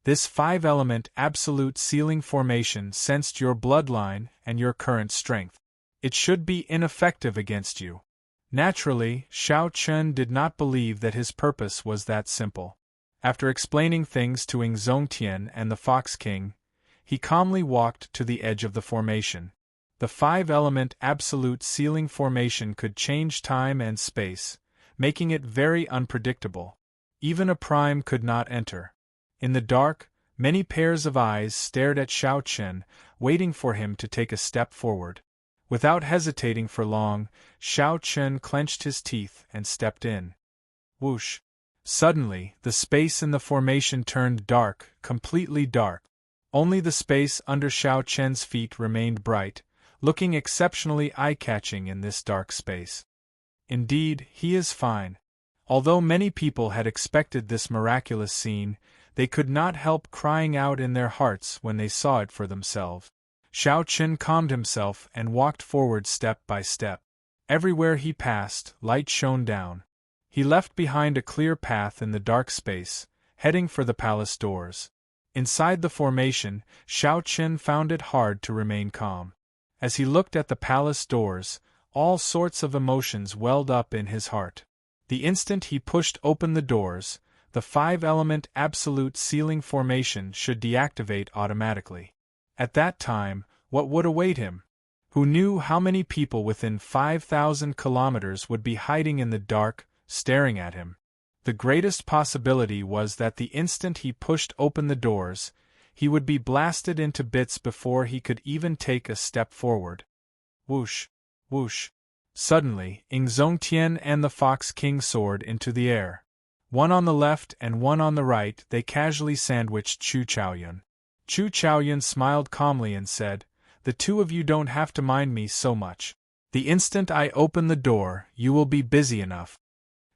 This 5-element absolute sealing formation sensed your bloodline and your current strength. It should be ineffective against you." Naturally, Xiao Qin did not believe that his purpose was that simple. After explaining things to Ingzongtian and the Fox King, he calmly walked to the edge of the formation. The 5-element absolute sealing formation could change time and space, making it very unpredictable. Even a prime could not enter. In the dark, many pairs of eyes stared at Xiao Qin, waiting for him to take a step forward. Without hesitating for long, Xiao Qin clenched his teeth and stepped in. Whoosh! Suddenly, the space in the formation turned dark, completely dark. Only the space under Xiao Qin's feet remained bright, looking exceptionally eye-catching in this dark space. Indeed, he is fine. Although many people had expected this miraculous scene, they could not help crying out in their hearts when they saw it for themselves. Xiao Qin calmed himself and walked forward step by step. Everywhere he passed, light shone down. He left behind a clear path in the dark space, heading for the palace doors. Inside the formation, Xiao Qin found it hard to remain calm. As he looked at the palace doors, all sorts of emotions welled up in his heart. The instant he pushed open the doors, the 5-element absolute sealing formation should deactivate automatically. At that time, what would await him? Who knew how many people within 5,000 kilometers would be hiding in the dark, staring at him? The greatest possibility was that the instant he pushed open the doors, he would be blasted into bits before he could even take a step forward. Whoosh! Whoosh! Suddenly, Ingzongtian and the Fox King soared into the air. One on the left and one on the right, they casually sandwiched Chu Chaoyun. Chu Chaoyun smiled calmly and said, "The two of you don't have to mind me so much. The instant I open the door, you will be busy enough."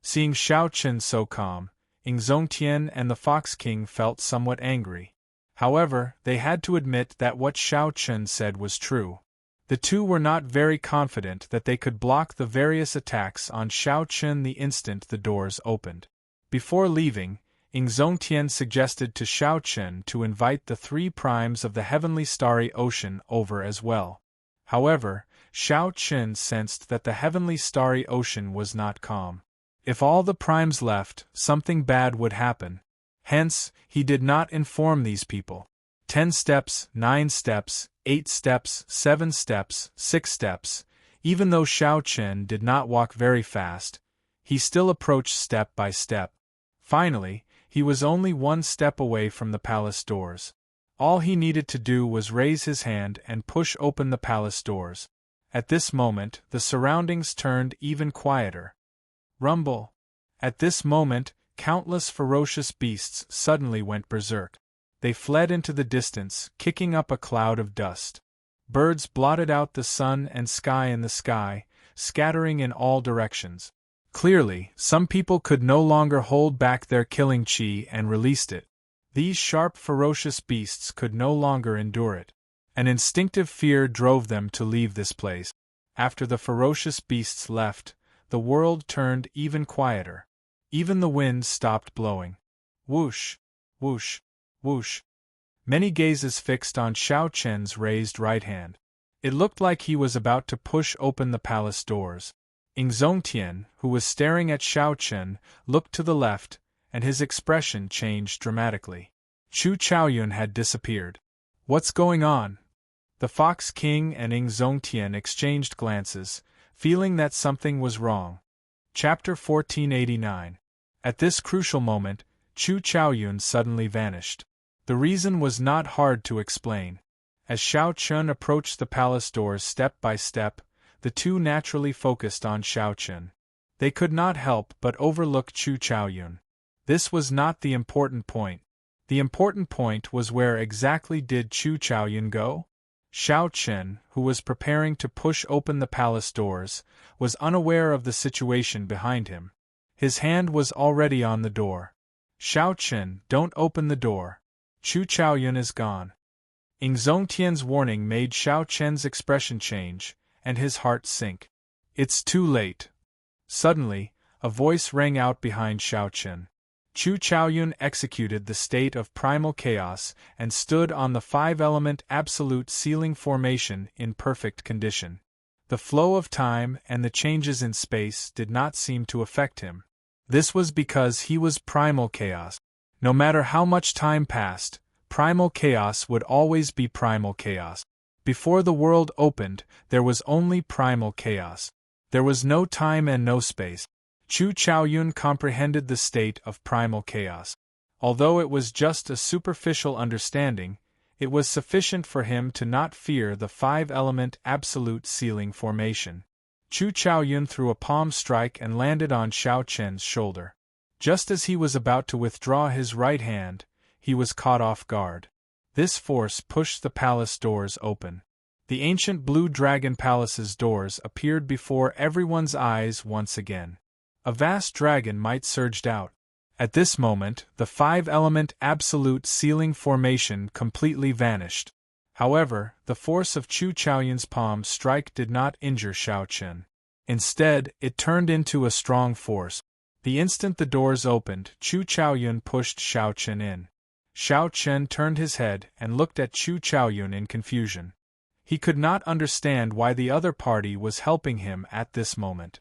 Seeing Xiao Qin so calm, Ingzongtian and the Fox King felt somewhat angry. However, they had to admit that what Xiao Qin said was true. The two were not very confident that they could block the various attacks on Xiao Qin the instant the doors opened. Before leaving, Ingzongtian suggested to Xiao Qin to invite the 3 primes of the heavenly starry ocean over as well. However, Xiao Qin sensed that the heavenly starry ocean was not calm. If all the primes left, something bad would happen. Hence, he did not inform these people. 10 steps, 9 steps, 8 steps, 7 steps, 6 steps. Even though Xiao Qin did not walk very fast, he still approached step by step. Finally, he was only 1 step away from the palace doors. All he needed to do was raise his hand and push open the palace doors. At this moment, the surroundings turned even quieter. Rumble! At this moment, countless ferocious beasts suddenly went berserk. They fled into the distance, kicking up a cloud of dust. Birds blotted out the sun and sky in the sky, scattering in all directions. Clearly, some people could no longer hold back their killing chi and released it. These sharp, ferocious beasts could no longer endure it. An instinctive fear drove them to leave this place. After the ferocious beasts left, the world turned even quieter. Even the wind stopped blowing. Whoosh, whoosh, whoosh. Many gazes fixed on Xiao Chen's raised right hand. It looked like he was about to push open the palace doors. Ingzongtian, who was staring at Xiao Chen, looked to the left, and his expression changed dramatically. Chu Chaoyun had disappeared. What's going on? The Fox King and Ingzongtian exchanged glances, feeling that something was wrong. Chapter 1489. At this crucial moment, Chu Chaoyun suddenly vanished. The reason was not hard to explain. As Xiao Chen approached the palace doors step by step, the two naturally focused on Xiao Chen. They could not help but overlook Chu Chaoyun. This was not the important point. The important point was where exactly did Chu Chaoyun go? Xiao Chen, who was preparing to push open the palace doors, was unaware of the situation behind him. His hand was already on the door. Xiao Chen, don't open the door. Chu Chaoyun is gone. Ingzongtian's warning made Xiao Chen's expression change, and his heart sink. It's too late. Suddenly, a voice rang out behind Xiao Chen. Chu Chaoyun executed the state of primal chaos and stood on the five-element absolute sealing formation in perfect condition. The flow of time and the changes in space did not seem to affect him. This was because he was primal chaos. No matter how much time passed, primal chaos would always be primal chaos. Before the world opened, there was only primal chaos. There was no time and no space. Chu Chaoyun comprehended the state of primal chaos. Although it was just a superficial understanding, it was sufficient for him to not fear the five-element absolute sealing formation. Chu Chaoyun threw a palm strike and landed on Xiao Chen's shoulder. Just as he was about to withdraw his right hand, he was caught off guard. This force pushed the palace doors open. The ancient Blue Dragon Palace's doors appeared before everyone's eyes once again. A vast dragon might surged out. At this moment, the five-element absolute sealing formation completely vanished. However, the force of Chu Chaoyun's palm strike did not injure Xiao Chen. Instead, it turned into a strong force. The instant the doors opened, Chu Chaoyun pushed Xiao Chen in. Xiao Chen turned his head and looked at Chu Chaoyun in confusion. He could not understand why the other party was helping him at this moment.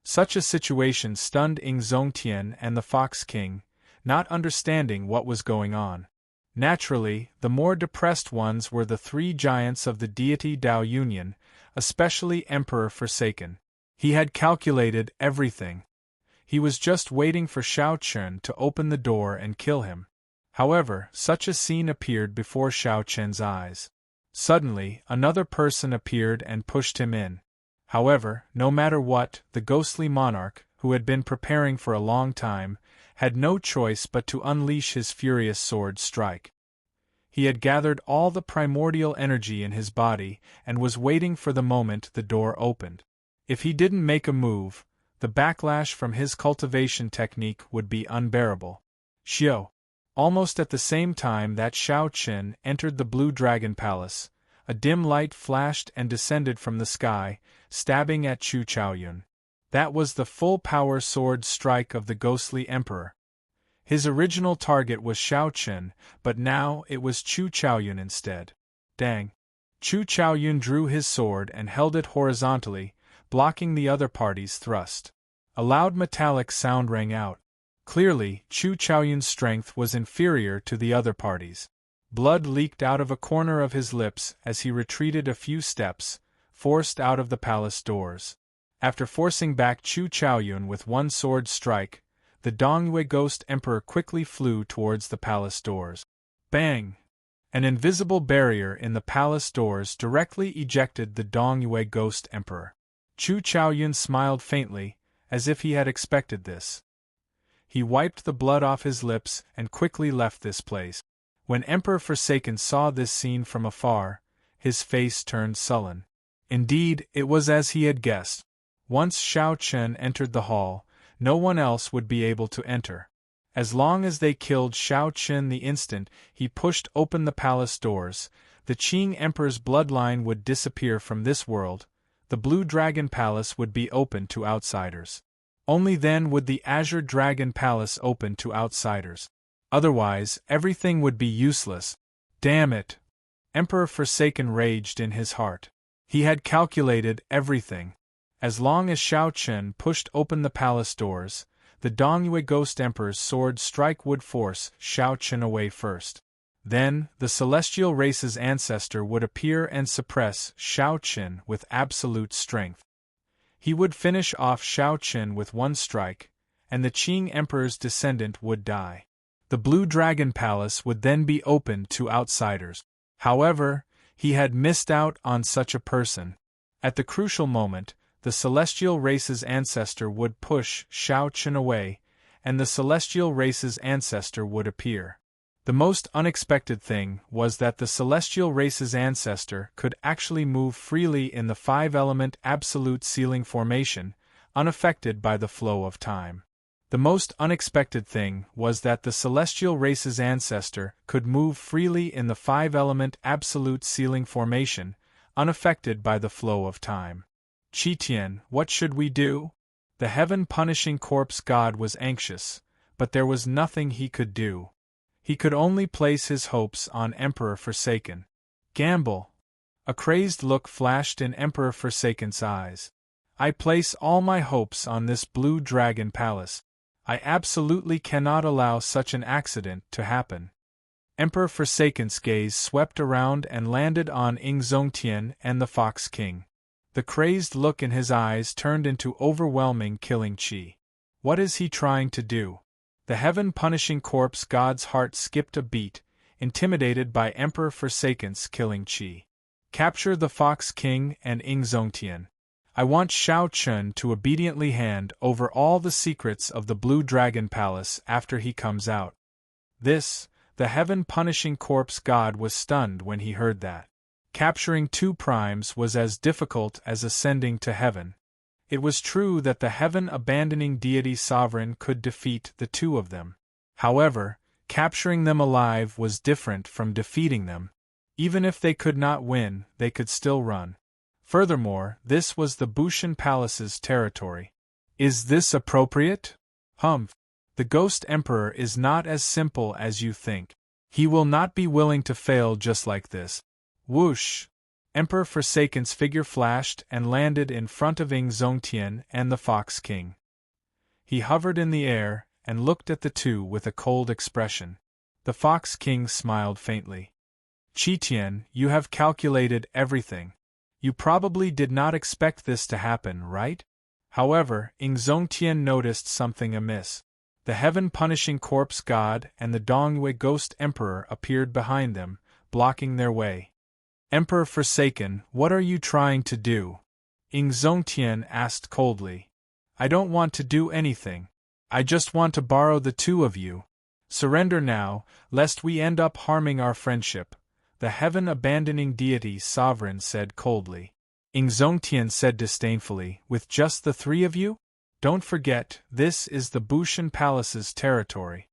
Such a situation stunned Ingzongtian and the Fox King, not understanding what was going on. Naturally, the more depressed ones were the three giants of the deity Dao Union, especially Emperor Forsaken. He had calculated everything. He was just waiting for Xiao Chen to open the door and kill him. However, such a scene appeared before Xiao Chen's eyes. Suddenly, another person appeared and pushed him in. However, no matter what, the ghostly monarch, who had been preparing for a long time, had no choice but to unleash his furious sword strike. He had gathered all the primordial energy in his body and was waiting for the moment the door opened. If he didn't make a move, the backlash from his cultivation technique would be unbearable. Xiao. Almost at the same time that Xiao Chen entered the Blue Dragon Palace, a dim light flashed and descended from the sky, stabbing at Chu Chaoyun. That was the full-power sword strike of the ghostly emperor. His original target was Xiao Chen, but now it was Chu Chaoyun instead. Dang! Chu Chaoyun drew his sword and held it horizontally, blocking the other party's thrust. A loud metallic sound rang out. Clearly, Chu Chaoyun's strength was inferior to the other party's. Blood leaked out of a corner of his lips as he retreated a few steps, forced out of the palace doors. After forcing back Chu Chaoyun with one sword strike, the Dongyue Ghost Emperor quickly flew towards the palace doors. Bang! An invisible barrier in the palace doors directly ejected the Dongyue Ghost Emperor. Chu Chaoyun smiled faintly, as if he had expected this. He wiped the blood off his lips and quickly left this place. When Emperor Forsaken saw this scene from afar, his face turned sullen. Indeed, it was as he had guessed. Once Shao Chen entered the hall, no one else would be able to enter. As long as they killed Shao Chen the instant he pushed open the palace doors, the Qing Emperor's bloodline would disappear from this world. The Blue Dragon Palace would be open to outsiders. Only then would the Azure Dragon Palace open to outsiders. Otherwise, everything would be useless. Damn it! Emperor Forsaken raged in his heart. He had calculated everything. As long as Shao Chen pushed open the palace doors, the Dongyue Ghost Emperor's sword strike would force Shao Chen away first. Then, the celestial race's ancestor would appear and suppress Shao Chen with absolute strength. He would finish off Shao Chen with one strike, and the Qing Emperor's descendant would die. The Blue Dragon Palace would then be opened to outsiders. However, he had missed out on such a person. At the crucial moment, the celestial race's ancestor would push Shao Chen away, and the celestial race's ancestor would appear. The most unexpected thing was that the celestial race's ancestor could actually move freely in the five-element absolute ceiling formation, unaffected by the flow of time. The most unexpected thing was that the celestial race's ancestor could move freely in the five-element absolute ceiling formation, unaffected by the flow of time. Qitian, what should we do? The heaven-punishing corpse god was anxious, but there was nothing he could do. He could only place his hopes on Emperor Forsaken. Gamble. A crazed look flashed in Emperor Forsaken's eyes. I place all my hopes on this Blue Dragon Palace. I absolutely cannot allow such an accident to happen. Emperor Forsaken's gaze swept around and landed on Zongtian and the Fox King. The crazed look in his eyes turned into overwhelming killing chi. What is he trying to do? The heaven-punishing corpse god's heart skipped a beat, intimidated by Emperor Forsaken's killing chi. Capture the Fox King and Zongtian. I want Shao Chen to obediently hand over all the secrets of the Blue Dragon Palace after he comes out. The heaven-punishing corpse god was stunned when he heard that. Capturing two primes was as difficult as ascending to heaven. It was true that the heaven-abandoning deity sovereign could defeat the two of them. However, capturing them alive was different from defeating them. Even if they could not win, they could still run. Furthermore, this was the Bushan Palace's territory. Is this appropriate? Humph. The Ghost Emperor is not as simple as you think. He will not be willing to fail just like this. Whoosh! Emperor Forsaken's figure flashed and landed in front of Zongtian and the Fox King. He hovered in the air and looked at the two with a cold expression. The Fox King smiled faintly. Qitian, you have calculated everything. You probably did not expect this to happen, right? However, Zongtian noticed something amiss. The heaven-punishing corpse god and the Dongyue Ghost Emperor appeared behind them, blocking their way. Emperor Forsaken, what are you trying to do? Zongtian asked coldly. I don't want to do anything. I just want to borrow the two of you. Surrender now, lest we end up harming our friendship, the heaven-abandoning deity sovereign said coldly. Zongtian said disdainfully, with just the three of you? Don't forget, this is the Bushan Palace's territory.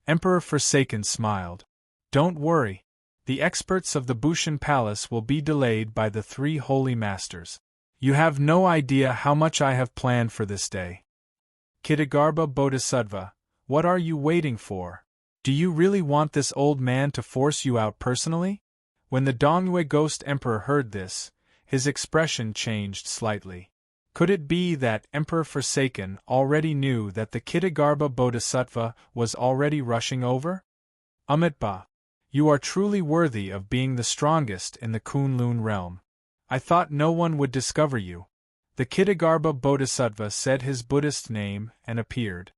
Emperor Forsaken smiled. Don't worry. The experts of the Bushan Palace will be delayed by the three holy masters. You have no idea how much I have planned for this day. Kitagarbha Bodhisattva, what are you waiting for? Do you really want this old man to force you out personally? When the Dongyue Ghost Emperor heard this, his expression changed slightly. Could it be that Emperor Forsaken already knew that the Kitagarbha Bodhisattva was already rushing over? Amitba. You are truly worthy of being the strongest in the Kunlun realm. I thought no one would discover you. The Kitagarbha Bodhisattva said his Buddhist name and appeared.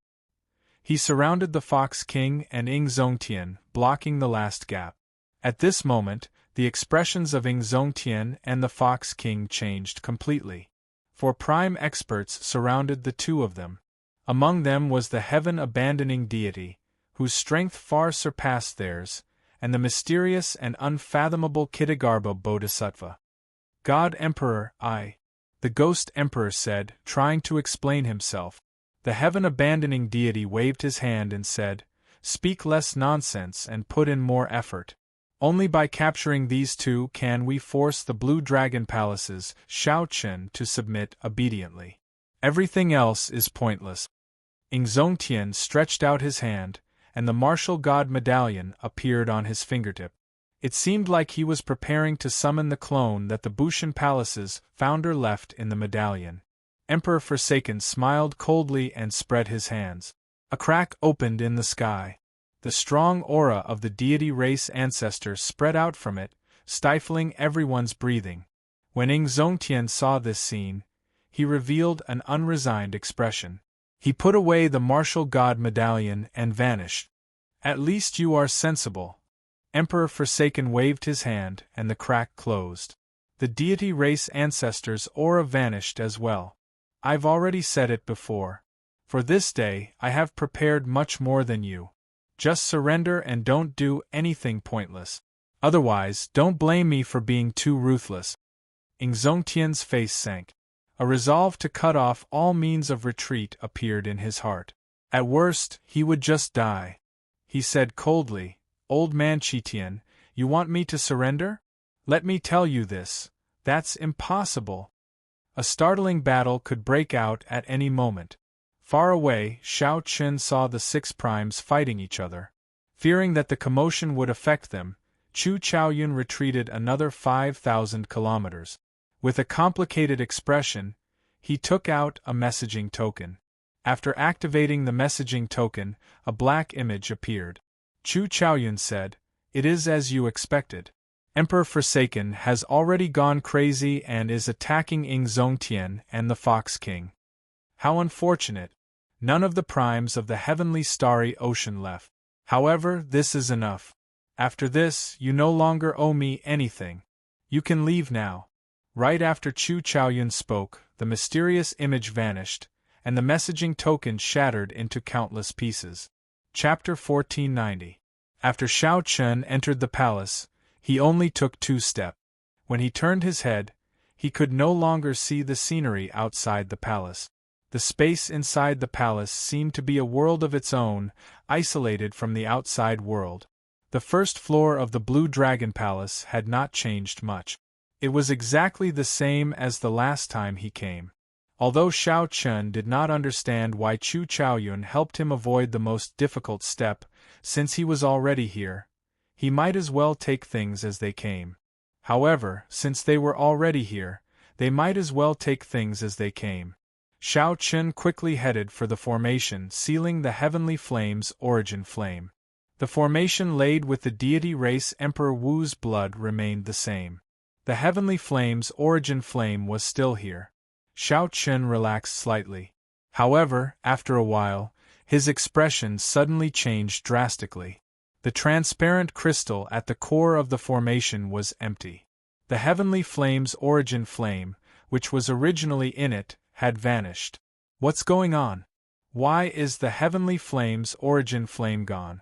He surrounded the Fox King and Zongtian, blocking the last gap. At this moment, the expressions of Zongtian and the Fox King changed completely. Four prime experts surrounded the two of them. Among them was the heaven-abandoning deity, whose strength far surpassed theirs, and the mysterious and unfathomable Kitagarbha Bodhisattva. God Emperor, the Ghost Emperor said, trying to explain himself. The heaven-abandoning deity waved his hand and said, "Speak less nonsense and put in more effort. Only by capturing these two can we force the Blue Dragon Palaces, Shao Chen, to submit obediently. Everything else is pointless." Ingzongtian stretched out his hand, and the martial god medallion appeared on his fingertip. It seemed like he was preparing to summon the clone that the Bushan Palace's founder left in the medallion. Emperor Forsaken smiled coldly and spread his hands. A crack opened in the sky. The strong aura of the deity race ancestor spread out from it, stifling everyone's breathing. When Ingzongtian saw this scene, he revealed an unresigned expression. He put away the martial god medallion and vanished. "At least you are sensible." Emperor Forsaken waved his hand, and the crack closed. The deity race ancestor's aura vanished as well. "I've already said it before. For this day, I have prepared much more than you. Just surrender and don't do anything pointless. Otherwise, don't blame me for being too ruthless." Ingzongtian's face sank. A resolve to cut off all means of retreat appeared in his heart. At worst, he would just die. He said coldly, "Old man Qitian, you want me to surrender? Let me tell you this, that's impossible." A startling battle could break out at any moment. Far away, Shao Chen saw the six primes fighting each other. Fearing that the commotion would affect them, Chu Chaoyun retreated another 5,000 kilometers. With a complicated expression, he took out a messaging token. After activating the messaging token, a black image appeared. Chu Chaoyun said, "It is as you expected. Emperor Forsaken has already gone crazy and is attacking Ingzongtian and the Fox King. How unfortunate. None of the primes of the heavenly starry ocean left. However, this is enough. After this, you no longer owe me anything. You can leave now." Right after Chu Chaoyun spoke, the mysterious image vanished, and the messaging token shattered into countless pieces. Chapter 1490. After Shao Chen entered the palace, he only took 2 steps. When he turned his head, he could no longer see the scenery outside the palace. The space inside the palace seemed to be a world of its own, isolated from the outside world. The first floor of the Blue Dragon Palace had not changed much. It was exactly the same as the last time he came. Although Shao Chen did not understand why Chu Chaoyun helped him avoid the most difficult step, since he was already here, he might as well take things as they came. However, since they were already here, they might as well take things as they came. Shao Chen quickly headed for the formation sealing the Heavenly Flame's origin flame. The formation laid with the deity race Emperor Wu's blood remained the same. The Heavenly Flame's origin flame was still here. Shao Chen relaxed slightly. However, after a while, his expression suddenly changed drastically. The transparent crystal at the core of the formation was empty. The Heavenly Flame's origin flame, which was originally in it, had vanished. What's going on? Why is the Heavenly Flame's origin flame gone?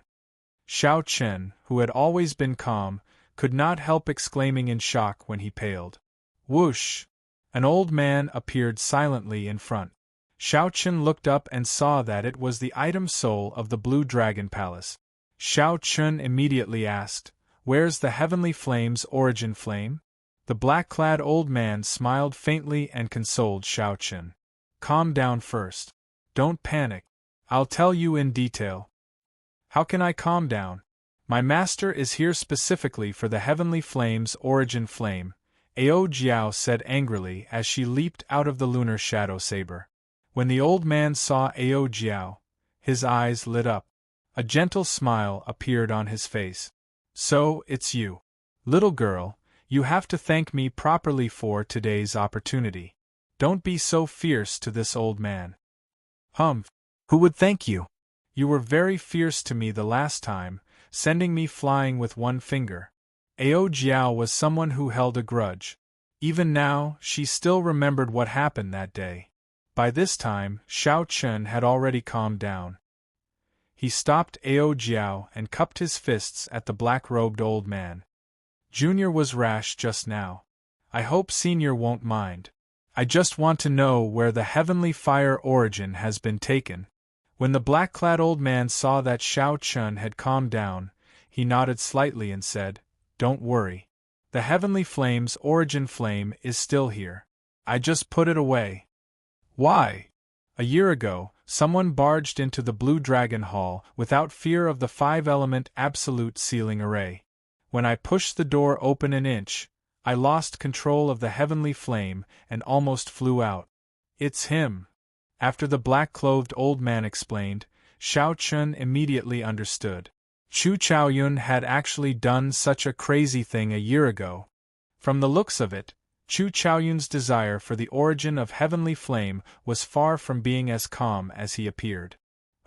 Shao Chen, who had always been calm, could not help exclaiming in shock when he paled. Whoosh! An old man appeared silently in front. Shao Chen looked up and saw that it was the item soul of the Blue Dragon Palace. Shao Chen immediately asked, "Where's the Heavenly Flame's origin flame?" The black-clad old man smiled faintly and consoled Shao Chen. "Calm down first. Don't panic. I'll tell you in detail." "How can I calm down? My master is here specifically for the Heavenly Flame's origin flame," Ao Jiao said angrily as she leaped out of the lunar shadow saber. When the old man saw Ao Jiao, his eyes lit up. A gentle smile appeared on his face. "So, it's you. Little girl, you have to thank me properly for today's opportunity. Don't be so fierce to this old man." "Humph! Who would thank you? You were very fierce to me the last time, sending me flying with one finger." Ao Jiao was someone who held a grudge. Even now, she still remembered what happened that day. By this time, Xiao Chen had already calmed down. He stopped Ao Jiao and cupped his fists at the black-robed old man. Junior was rash just now. I hope Senior won't mind. I just want to know where the heavenly fire origin has been taken. When the black-clad old man saw that Xiao Chen had calmed down, he nodded slightly and said, "Don't worry. The heavenly flame's origin flame is still here. I just put it away." "Why?" "A year ago, someone barged into the Blue Dragon Hall without fear of the 5-element absolute sealing array. When I pushed the door open an inch, I lost control of the heavenly flame and almost flew out." "It's him." After the black-clothed old man explained, Xiao Chen immediately understood. Chu Chaoyun had actually done such a crazy thing a year ago. From the looks of it, Chu Chaoyun's desire for the origin of heavenly flame was far from being as calm as he appeared.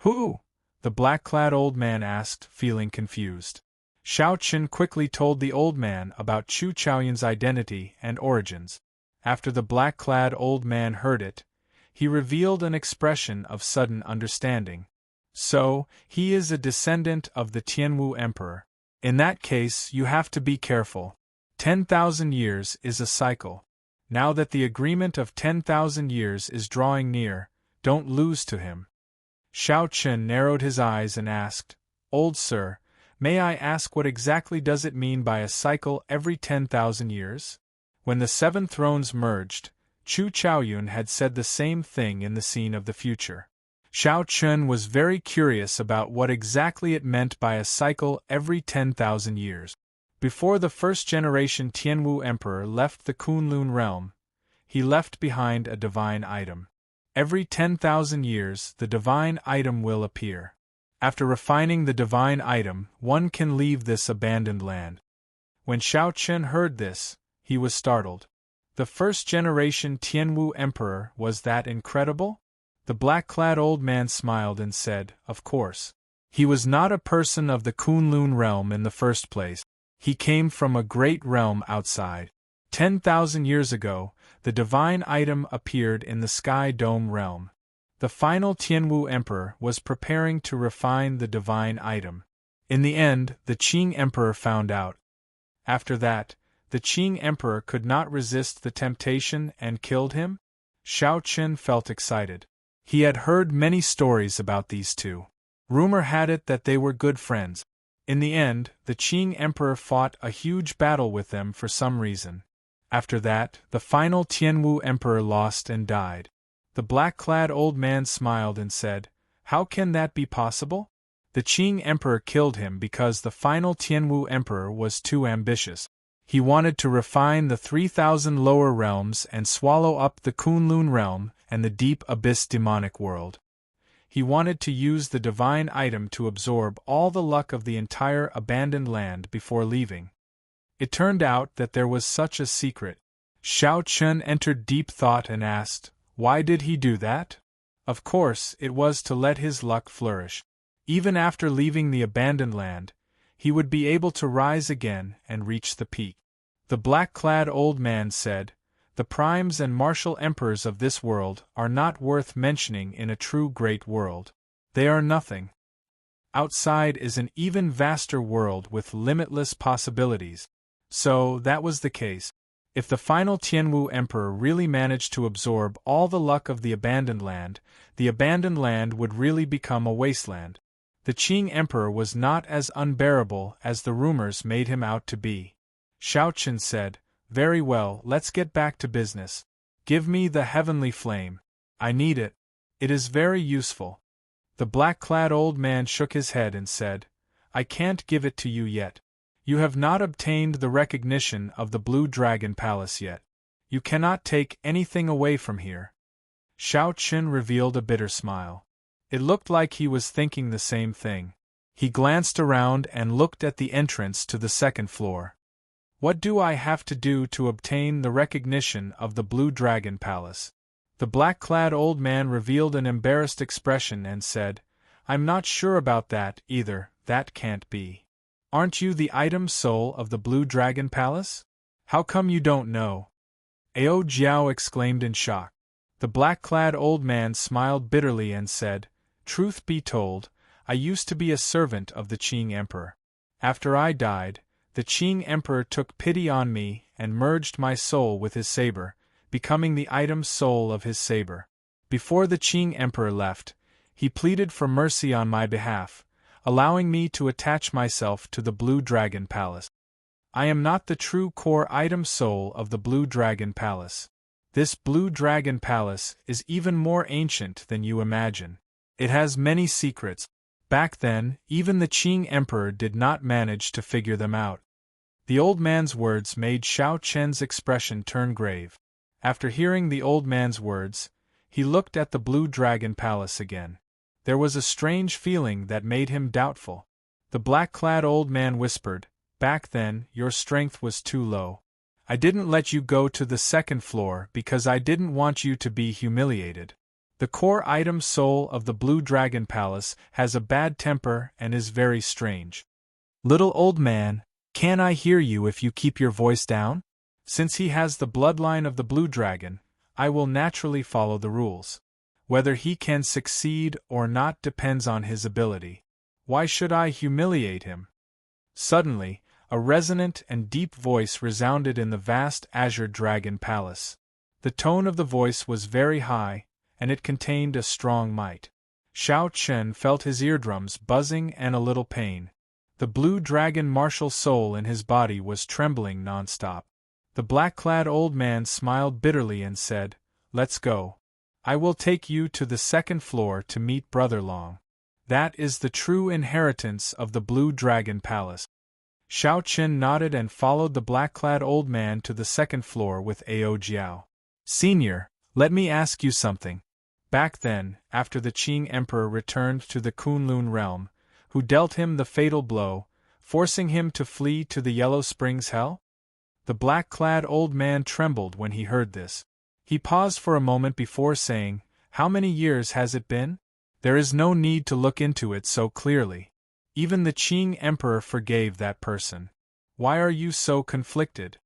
"Who?" the black-clad old man asked, feeling confused. Xiao Chen quickly told the old man about Chu Chaoyun's identity and origins. After the black-clad old man heard it, he revealed an expression of sudden understanding. "So, he is a descendant of the Tianwu Emperor. In that case, you have to be careful. 10,000 years is a cycle. Now that the agreement of 10,000 years is drawing near, don't lose to him." Xiao Chen narrowed his eyes and asked, "Old sir, may I ask what exactly does it mean by a cycle every 10,000 years? When the 7 thrones merged, Chu Chaoyun had said the same thing in the scene of the future." Xiao Chen was very curious about what exactly it meant by a cycle every 10,000 years. Before the first-generation Tianwu Emperor left the Kunlun realm, he left behind a divine item. Every 10,000 years the divine item will appear. After refining the divine item, one can leave this abandoned land. When Xiao Chen heard this, he was startled. The first-generation Tianwu Emperor was that incredible? The black-clad old man smiled and said, "Of course. He was not a person of the Kunlun realm in the first place. He came from a great realm outside. 10,000 years ago, the divine item appeared in the Sky Dome realm. The final Tianwu Emperor was preparing to refine the divine item. In the end, the Qing Emperor found out. After that, the Qing Emperor could not resist the temptation and killed him?" Xiao Chen felt excited. He had heard many stories about these two. Rumor had it that they were good friends. In the end, the Qing Emperor fought a huge battle with them for some reason. After that, the final Tianwu Emperor lost and died. The black-clad old man smiled and said, "How can that be possible?" "The Qing Emperor killed him because the final Tianwu Emperor was too ambitious. He wanted to refine the 3,000 lower realms and swallow up the Kunlun realm and the deep abyss demonic world. He wanted to use the divine item to absorb all the luck of the entire abandoned land before leaving. It turned out that there was such a secret." Xiao Chen entered deep thought and asked, "Why did he do that?" Of course, it was to let his luck flourish. Even after leaving the abandoned land, he would be able to rise again and reach the peak. The black-clad old man said, "The primes and martial emperors of this world are not worth mentioning in a true great world. They are nothing. Outside is an even vaster world with limitless possibilities." So, that was the case. If the final Tianwu Emperor really managed to absorb all the luck of the abandoned land would really become a wasteland. The Qing Emperor was not as unbearable as the rumors made him out to be. Xiao Chen said, "Very well, let's get back to business. Give me the heavenly flame. I need it. It is very useful." The black-clad old man shook his head and said, "I can't give it to you yet. You have not obtained the recognition of the Blue Dragon Palace yet. You cannot take anything away from here." Xiao Chen revealed a bitter smile. It looked like he was thinking the same thing. He glanced around and looked at the entrance to the second floor. "What do I have to do to obtain the recognition of the Blue Dragon Palace?" The black-clad old man revealed an embarrassed expression and said, "I'm not sure about that either, that can't be. Aren't you the item soul of the Blue Dragon Palace? How come you don't know?" Ao Jiao exclaimed in shock. The black-clad old man smiled bitterly and said, "Truth be told, I used to be a servant of the Qing Emperor. After I died, the Qing Emperor took pity on me and merged my soul with his saber, becoming the item soul of his saber. Before the Qing Emperor left, he pleaded for mercy on my behalf, allowing me to attach myself to the Blue Dragon Palace. I am not the true core item soul of the Blue Dragon Palace. This Blue Dragon Palace is even more ancient than you imagine. It has many secrets. Back then, even the Qing Emperor did not manage to figure them out." The old man's words made Xiao Chen's expression turn grave. After hearing the old man's words, he looked at the Blue Dragon Palace again. There was a strange feeling that made him doubtful. The black-clad old man whispered, "Back then, your strength was too low. I didn't let you go to the second floor because I didn't want you to be humiliated. The core item soul of the Blue Dragon Palace has a bad temper and is very strange. Little old man, can I hear you if you keep your voice down? Since he has the bloodline of the Blue Dragon, I will naturally follow the rules. Whether he can succeed or not depends on his ability. Why should I humiliate him?" Suddenly, a resonant and deep voice resounded in the vast Azure Dragon Palace. The tone of the voice was very high, and it contained a strong might. Xiao Chen felt his eardrums buzzing and a little pain. The Blue Dragon martial soul in his body was trembling non-stop. The black-clad old man smiled bitterly and said, "Let's go. I will take you to the second floor to meet Brother Long. That is the true inheritance of the Blue Dragon Palace." Xiao Chen nodded and followed the black-clad old man to the second floor with Ao Jiao. "Senior, let me ask you something. Back then, after the Qing Emperor returned to the Kunlun realm, who dealt him the fatal blow, forcing him to flee to the Yellow Springs Hell?" The black-clad old man trembled when he heard this. He paused for a moment before saying, "How many years has it been? There is no need to look into it so clearly. Even the Qing Emperor forgave that person. Why are you so conflicted?"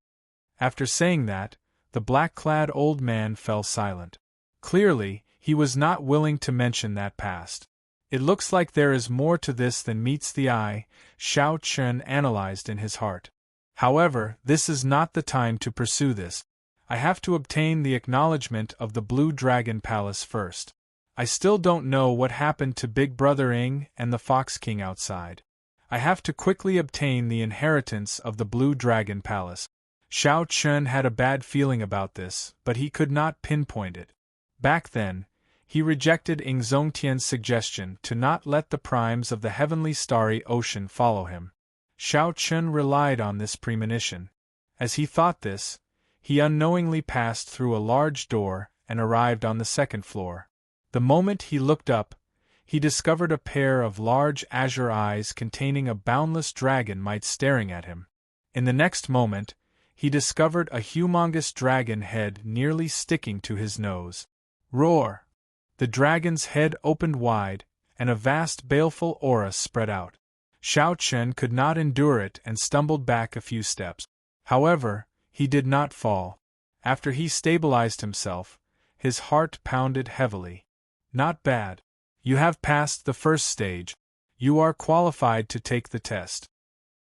After saying that, the black-clad old man fell silent. Clearly, he was not willing to mention that past. "It looks like there is more to this than meets the eye," Xiao Chen analyzed in his heart. "However, this is not the time to pursue this. I have to obtain the acknowledgement of the Blue Dragon Palace first. I still don't know what happened to Big Brother Ing and the Fox King outside. I have to quickly obtain the inheritance of the Blue Dragon Palace." Xiao Chen had a bad feeling about this, but he could not pinpoint it. Back then, he rejected Ing Zongtian's suggestion to not let the primes of the heavenly starry ocean follow him. Xiao Chen relied on this premonition. As he thought this, he unknowingly passed through a large door and arrived on the second floor. The moment he looked up, he discovered a pair of large azure eyes containing a boundless dragon might staring at him. In the next moment, he discovered a humongous dragon head nearly sticking to his nose. Roar! The dragon's head opened wide, and a vast baleful aura spread out. Xiao Chen could not endure it and stumbled back a few steps. However, he did not fall. After he stabilized himself, his heart pounded heavily. "Not bad. You have passed the first stage. You are qualified to take the test."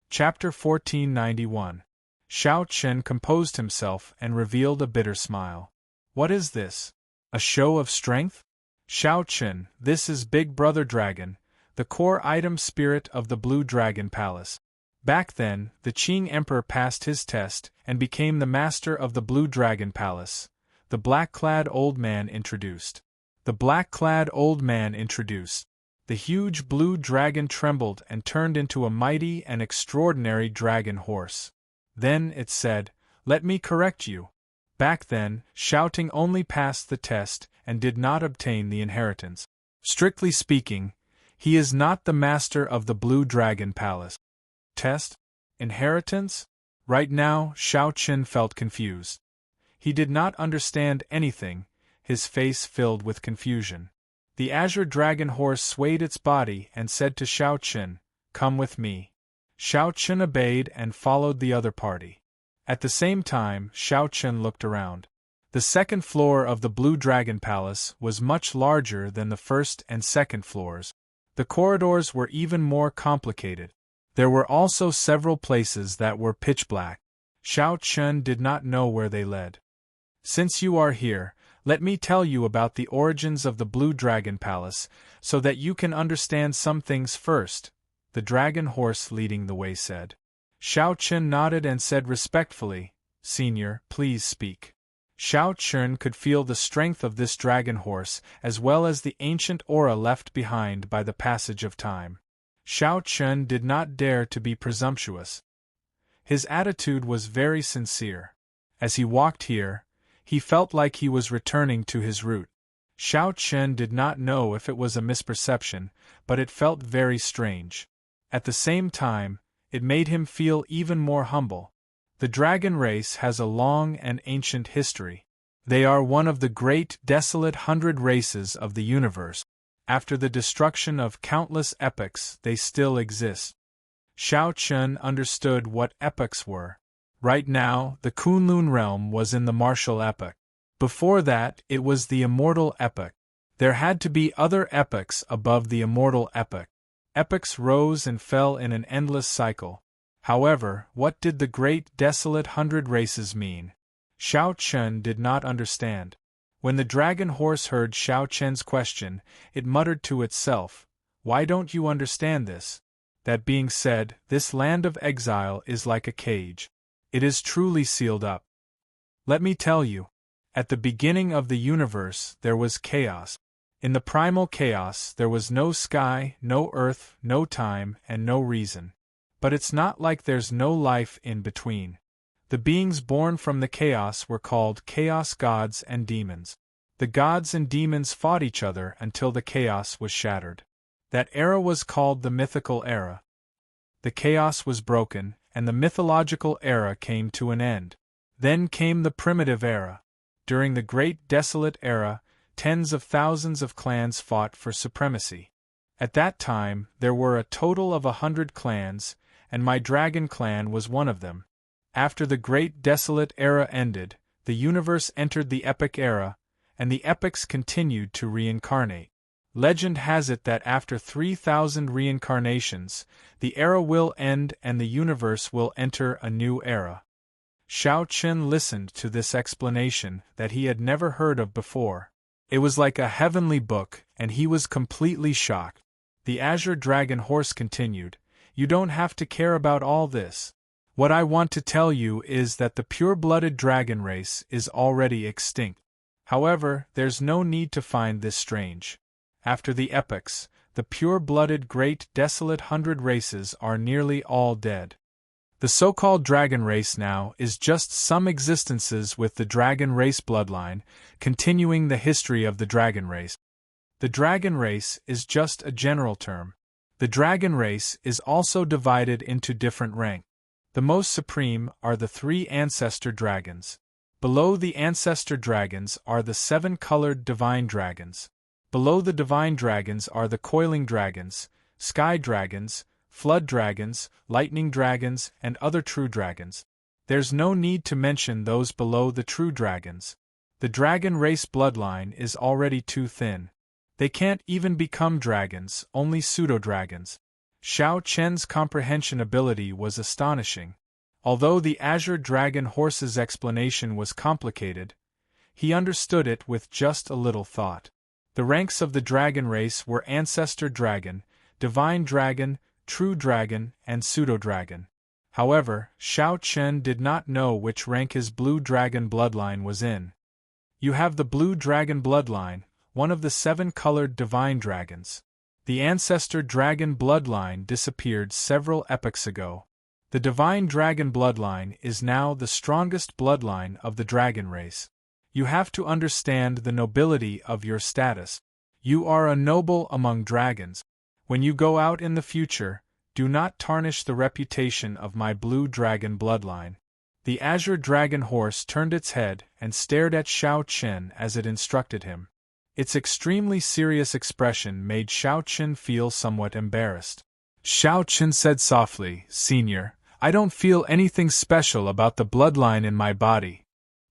Chapter 1491. Xiao Chen composed himself and revealed a bitter smile. "What is this? A show of strength? Xiao Chen, this is Big Brother Dragon, the core item spirit of the Blue Dragon Palace. Back then, the Qing Emperor passed his test and became the master of the Blue Dragon Palace," the black-clad old man introduced. The black-clad old man introduced. The huge blue dragon trembled and turned into a mighty and extraordinary dragon horse. Then it said, "Let me correct you. Back then, Shouting only passed the test and did not obtain the inheritance. Strictly speaking, he is not the master of the Blue Dragon Palace." Test? Inheritance? Right now, Xiao Chen felt confused. He did not understand anything, his face filled with confusion. The azure dragon horse swayed its body and said to Xiao Chen, "Come with me." Xiao Chen obeyed and followed the other party. At the same time, Xiao Chen looked around. The second floor of the Blue Dragon Palace was much larger than the first and second floors. The corridors were even more complicated. There were also several places that were pitch black. Xiao Chen did not know where they led. Since you are here, let me tell you about the origins of the Blue Dragon Palace, so that you can understand some things first, the dragon horse leading the way said. Xiao Chen nodded and said respectfully, Senior, please speak. Xiao Chen could feel the strength of this dragon horse as well as the ancient aura left behind by the passage of time. Xiao Chen did not dare to be presumptuous. His attitude was very sincere. As he walked here, he felt like he was returning to his root. Xiao Chen did not know if it was a misperception, but it felt very strange. At the same time, it made him feel even more humble. The dragon race has a long and ancient history. They are one of the great desolate 100 races of the universe. After the destruction of countless epochs, they still exist. Xiao Chen understood what epochs were. Right now, the Kunlun realm was in the martial epoch. Before that, it was the immortal epoch. There had to be other epochs above the immortal epoch. Epochs rose and fell in an endless cycle. However, what did the great desolate 100 races mean? Xiao Chen did not understand. When the dragon horse heard Xiao Chen's question, it muttered to itself, Why don't you understand this? That being said, this land of exile is like a cage. It is truly sealed up. Let me tell you. At the beginning of the universe there was chaos. In the primal chaos there was no sky, no earth, no time, and no reason. But it's not like there's no life in between. The beings born from the chaos were called chaos gods and demons. The gods and demons fought each other until the chaos was shattered. That era was called the mythical era. The chaos was broken, and the mythological era came to an end. Then came the primitive era. During the Great Desolate Era, tens of thousands of clans fought for supremacy. At that time, there were a total of 100 clans, and my dragon clan was one of them. After the Great Desolate Era ended, the universe entered the Epic Era, and the epics continued to reincarnate. Legend has it that after 3,000 reincarnations, the era will end and the universe will enter a new era. Xiao Chen listened to this explanation that he had never heard of before. It was like a heavenly book, and he was completely shocked. The Azure Dragon Horse continued, You don't have to care about all this. What I want to tell you is that the pure-blooded dragon race is already extinct. However, there's no need to find this strange. After the epochs, the pure-blooded great desolate 100 races are nearly all dead. The so-called dragon race now is just some existences with the dragon race bloodline, continuing the history of the dragon race. The dragon race is just a general term. The dragon race is also divided into different ranks. The most supreme are the 3 ancestor dragons. Below the ancestor dragons are the 7-colored divine dragons. Below the divine dragons are the coiling dragons, sky dragons, flood dragons, lightning dragons, and other true dragons. There's no need to mention those below the true dragons. The dragon race bloodline is already too thin. They can't even become dragons, only pseudo-dragons. Xiao Chen's comprehension ability was astonishing. Although the Azure Dragon Horse's explanation was complicated, he understood it with just a little thought. The ranks of the dragon race were Ancestor Dragon, Divine Dragon, True Dragon, and Pseudo-Dragon. However, Xiao Chen did not know which rank his Blue Dragon bloodline was in. You have the Blue Dragon bloodline, one of the 7-colored divine dragons. The Ancestor Dragon bloodline disappeared several epochs ago. The Divine Dragon bloodline is now the strongest bloodline of the dragon race. You have to understand the nobility of your status. You are a noble among dragons. When you go out in the future, do not tarnish the reputation of my Blue Dragon bloodline. The Azure Dragon Horse turned its head and stared at Xiao Chen as it instructed him. Its extremely serious expression made Xiao Chen feel somewhat embarrassed. Xiao Chen said softly, Senior, I don't feel anything special about the bloodline in my body.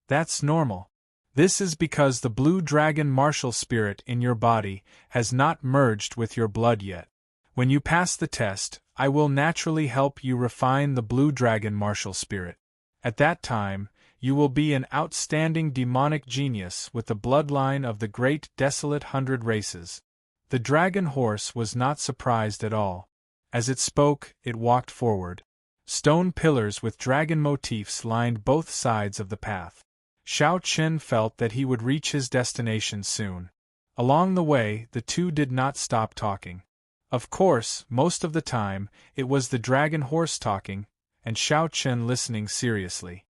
That's normal. This is because the blue dragon martial spirit in your body has not merged with your blood yet. When you pass the test, I will naturally help you refine the blue dragon martial spirit. At that time, you will be an outstanding demonic genius with the bloodline of the great desolate 100 races. The dragon horse was not surprised at all. As it spoke, it walked forward. Stone pillars with dragon motifs lined both sides of the path. Shao Chen felt that he would reach his destination soon. Along the way, the two did not stop talking. Of course, most of the time, it was the dragon horse talking, and Shao Chen listening seriously.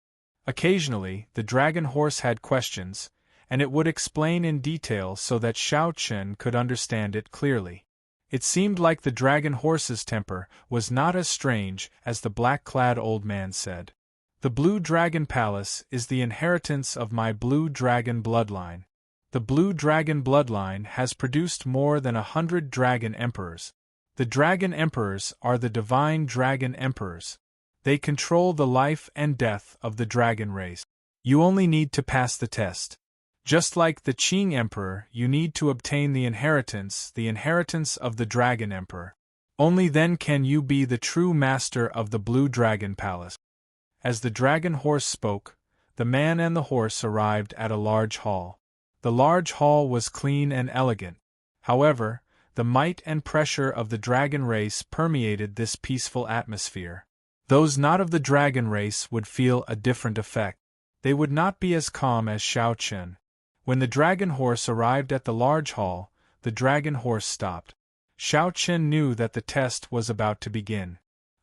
Occasionally, the dragon horse had questions, and it would explain in detail so that Shao Chen could understand it clearly. It seemed like the dragon horse's temper was not as strange as the black-clad old man said. The Blue Dragon Palace is the inheritance of my Blue Dragon bloodline. The Blue Dragon bloodline has produced more than 100 Dragon Emperors. The Dragon Emperors are the divine Dragon Emperors. They control the life and death of the dragon race. You only need to pass the test. Just like the Qing Emperor, you need to obtain the inheritance of the Dragon Emperor. Only then can you be the true master of the Blue Dragon Palace. As the dragon horse spoke, the man and the horse arrived at a large hall. The large hall was clean and elegant. However, the might and pressure of the dragon race permeated this peaceful atmosphere. Those not of the dragon race would feel a different effect. They would not be as calm as Shao Chen. When the dragon horse arrived at the large hall, the dragon horse stopped. Shao Chen knew that the test was about to begin.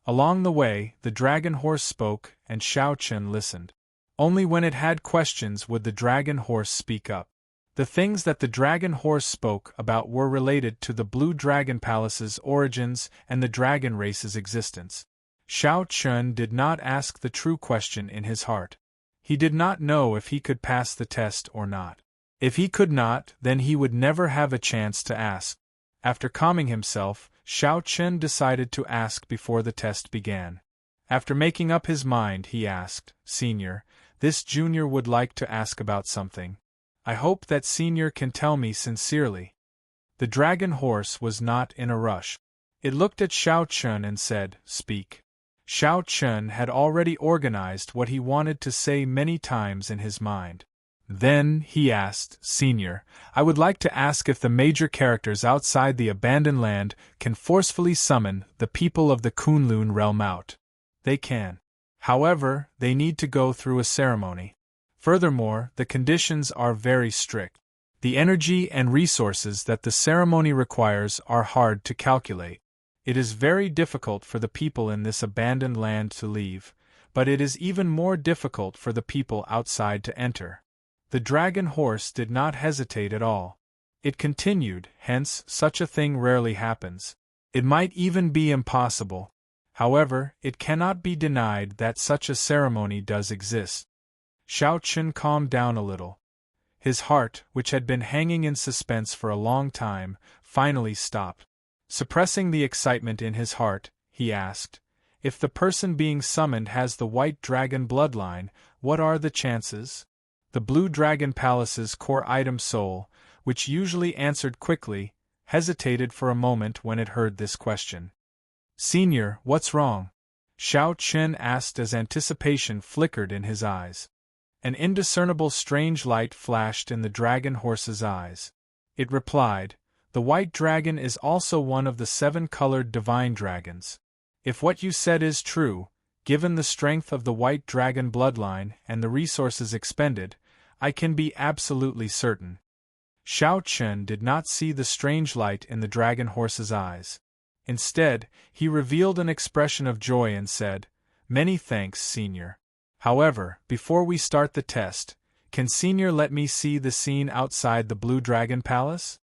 Along the way, the dragon horse spoke, and Shao Chen listened. Only when it had questions would the dragon horse speak up. The things that the dragon horse spoke about were related to the Blue Dragon Palace's origins and the dragon race's existence. Shao Chen did not ask the true question in his heart. He did not know if he could pass the test or not. If he could not, then he would never have a chance to ask. After calming himself, Shao Chen decided to ask before the test began. After making up his mind, he asked, "Senior, this junior would like to ask about something. I hope that senior can tell me sincerely." The dragon horse was not in a rush. It looked at Shao Chen and said, "Speak." Shao Chen had already organized what he wanted to say many times in his mind. Then, he asked, "Senior, I would like to ask if the major characters outside the abandoned land can forcefully summon the people of the Kunlun realm out." They can. However, they need to go through a ceremony. Furthermore, the conditions are very strict. The energy and resources that the ceremony requires are hard to calculate. It is very difficult for the people in this abandoned land to leave, but it is even more difficult for the people outside to enter. The dragon horse did not hesitate at all. It continued, "Hence, such a thing rarely happens. It might even be impossible. However, it cannot be denied that such a ceremony does exist." Shao Chen calmed down a little. His heart, which had been hanging in suspense for a long time, finally stopped. Suppressing the excitement in his heart, he asked, "If the person being summoned has the white dragon bloodline, what are the chances?" The Blue Dragon Palace's core item soul, which usually answered quickly, hesitated for a moment when it heard this question. "Senior, what's wrong?" Shao Chen asked as anticipation flickered in his eyes. An indiscernible strange light flashed in the dragon horse's eyes. It replied, "The white dragon is also one of the 7-colored divine dragons. If what you said is true, given the strength of the white dragon bloodline and the resources expended, I can be absolutely certain." Shao Chen did not see the strange light in the dragon horse's eyes. Instead, he revealed an expression of joy and said, "Many thanks, Senior. However, before we start the test, can Senior let me see the scene outside the Blue Dragon Palace?"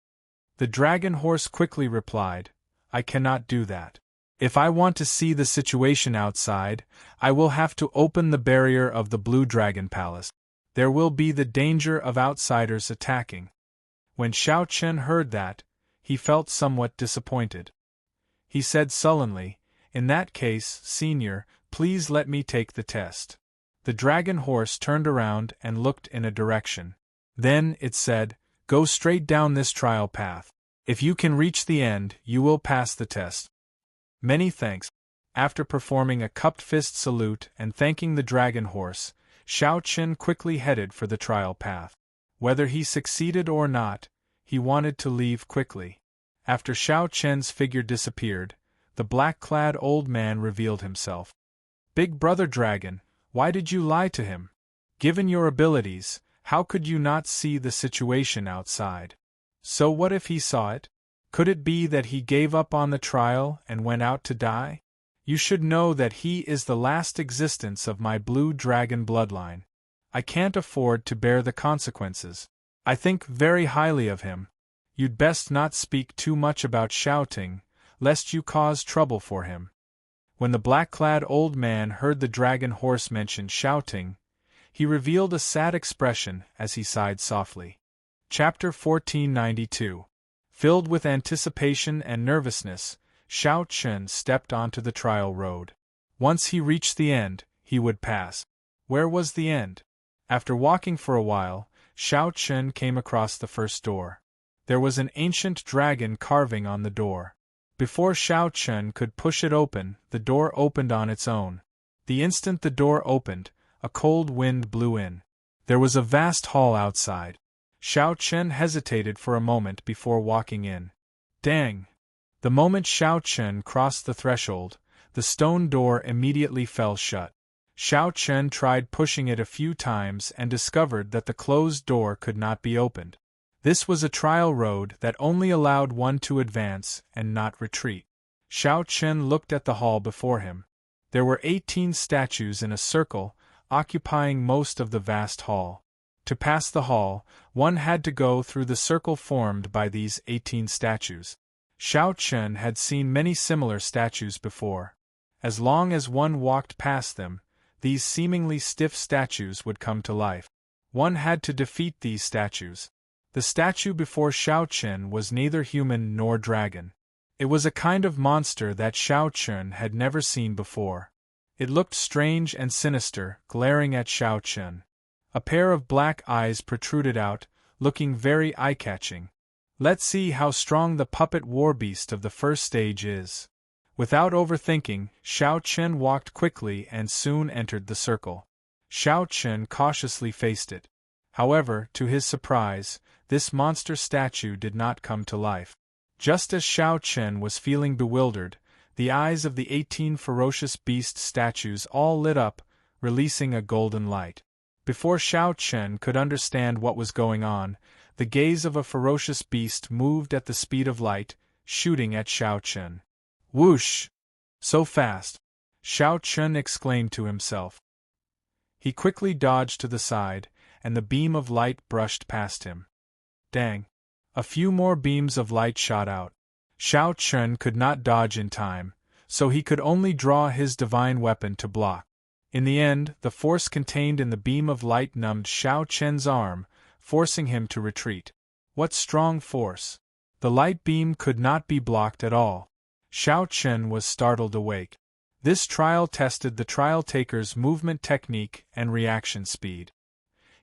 The dragon horse quickly replied, "I cannot do that. If I want to see the situation outside, I will have to open the barrier of the Blue Dragon Palace. There will be the danger of outsiders attacking." When Shao Chen heard that, he felt somewhat disappointed. He said sullenly, "In that case, Senior, please let me take the test." The dragon horse turned around and looked in a direction. Then, it said, go straight down this trial path. If you can reach the end, you will pass the test. Many thanks. After performing a cupped fist salute and thanking the dragon horse, Shao Chen quickly headed for the trial path. Whether he succeeded or not, he wanted to leave quickly. After Shao Chen's figure disappeared, the black-clad old man revealed himself. Big Brother Dragon, why did you lie to him? Given your abilities, how could you not see the situation outside? So what if he saw it? Could it be that he gave up on the trial and went out to die? You should know that he is the last existence of my blue dragon bloodline. I can't afford to bear the consequences. I think very highly of him. You'd best not speak too much about shouting, lest you cause trouble for him. When the black-clad old man heard the dragon horse mention shouting, he revealed a sad expression as he sighed softly. Chapter 1492. Filled with anticipation and nervousness, Shao Chen stepped onto the trial road. Once he reached the end, he would pass. Where was the end? After walking for a while, Shao Chen came across the first door. There was an ancient dragon carving on the door. Before Shao Chen could push it open, the door opened on its own. The instant the door opened, a cold wind blew in. There was a vast hall outside. Shao Chen hesitated for a moment before walking in. Dang! The moment Shao Chen crossed the threshold, the stone door immediately fell shut. Shao Chen tried pushing it a few times and discovered that the closed door could not be opened. This was a trial road that only allowed one to advance and not retreat. Shao Chen looked at the hall before him. There were 18 statues in a circle, occupying most of the vast hall. To pass the hall, one had to go through the circle formed by these 18 statues. Shao Chen had seen many similar statues before. As long as one walked past them, these seemingly stiff statues would come to life. One had to defeat these statues. The statue before Shao Chen was neither human nor dragon. It was a kind of monster that Shao Chen had never seen before. It looked strange and sinister, glaring at Shao Chen. A pair of black eyes protruded out, looking very eye-catching. Let's see how strong the puppet warbeast of the first stage is. Without overthinking, Shao Chen walked quickly and soon entered the circle. Shao Chen cautiously faced it. However, to his surprise, this monster statue did not come to life. Just as Shao Chen was feeling bewildered, the eyes of the 18 ferocious beast statues all lit up, releasing a golden light. Before Shao Chen could understand what was going on, the gaze of a ferocious beast moved at the speed of light, shooting at Shao Chen. Whoosh! So fast! Shao Chen exclaimed to himself. He quickly dodged to the side, and the beam of light brushed past him. Dang! A few more beams of light shot out. Shao Chen could not dodge in time, so he could only draw his divine weapon to block. In the end, the force contained in the beam of light numbed Shao Chen's arm, forcing him to retreat. What strong force! The light beam could not be blocked at all. Shao Chen was startled awake. This trial tested the trial taker's movement technique and reaction speed.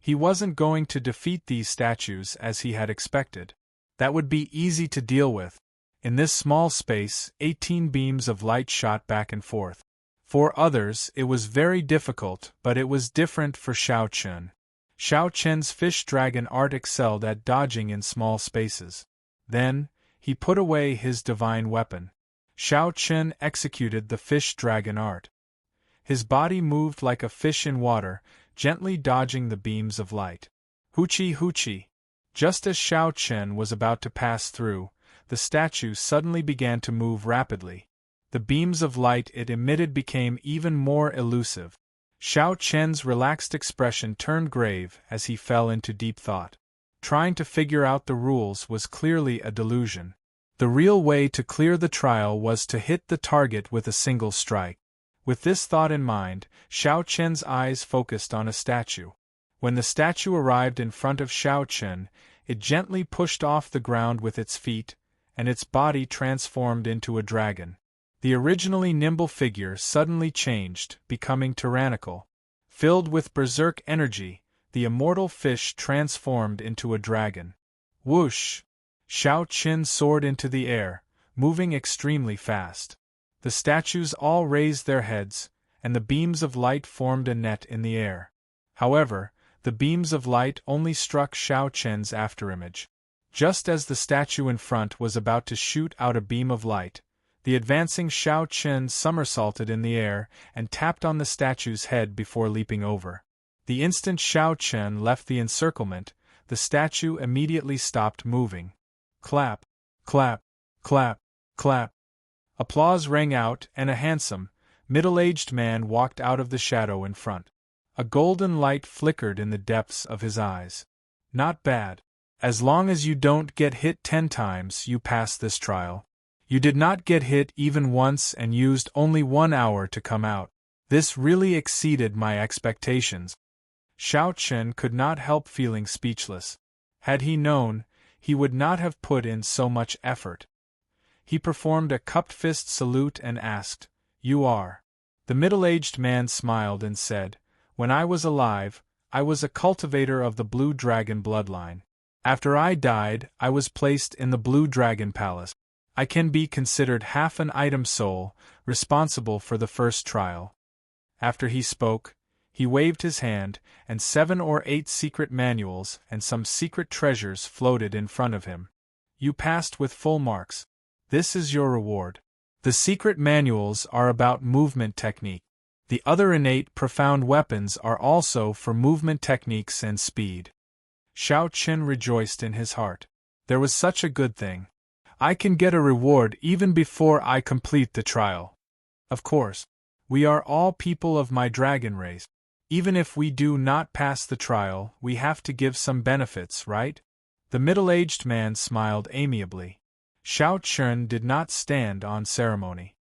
He wasn't going to defeat these statues as he had expected. That would be easy to deal with. In this small space, 18 beams of light shot back and forth. For others, it was very difficult, but it was different for Shao Chen. Shao Chen's fish dragon art excelled at dodging in small spaces. Then, he put away his divine weapon. Shao Chen executed the fish dragon art. His body moved like a fish in water, gently dodging the beams of light. Hoochie hoochie! Just as Shao Chen was about to pass through, the statue suddenly began to move rapidly. The beams of light it emitted became even more elusive. Shao Chen's relaxed expression turned grave as he fell into deep thought. Trying to figure out the rules was clearly a delusion. The real way to clear the trial was to hit the target with a single strike. With this thought in mind, Shao Chen's eyes focused on a statue. When the statue arrived in front of Shao Chen, it gently pushed off the ground with its feet, and its body transformed into a dragon. The originally nimble figure suddenly changed, becoming tyrannical. Filled with berserk energy, the immortal fish transformed into a dragon. Whoosh! Xiao Qin soared into the air, moving extremely fast. The statues all raised their heads, and the beams of light formed a net in the air. However, the beams of light only struck Xiao Qian's afterimage. Just as the statue in front was about to shoot out a beam of light, the advancing Xiao Qian somersaulted in the air and tapped on the statue's head before leaping over. The instant Xiao Qian left the encirclement, the statue immediately stopped moving. Clap, clap, clap, clap. Applause rang out, and a handsome, middle-aged man walked out of the shadow in front. A golden light flickered in the depths of his eyes. Not bad. As long as you don't get hit 10 times, you pass this trial. You did not get hit even once and used only 1 hour to come out. This really exceeded my expectations. Xiao Qian could not help feeling speechless. Had he known, he would not have put in so much effort. He performed a cupped fist salute and asked, "You are?" The middle-aged man smiled and said, "When I was alive, I was a cultivator of the Blue Dragon bloodline. After I died, I was placed in the Blue Dragon Palace. I can be considered half an item soul, responsible for the first trial." After he spoke, he waved his hand, and 7 or 8 secret manuals and some secret treasures floated in front of him. You passed with full marks. This is your reward. The secret manuals are about movement technique. The other innate profound weapons are also for movement techniques and speed. Xiao Qin rejoiced in his heart. There was such a good thing. I can get a reward even before I complete the trial. Of course, we are all people of my dragon race. Even if we do not pass the trial, we have to give some benefits, right? The middle-aged man smiled amiably. Xiao Qin did not stand on ceremony.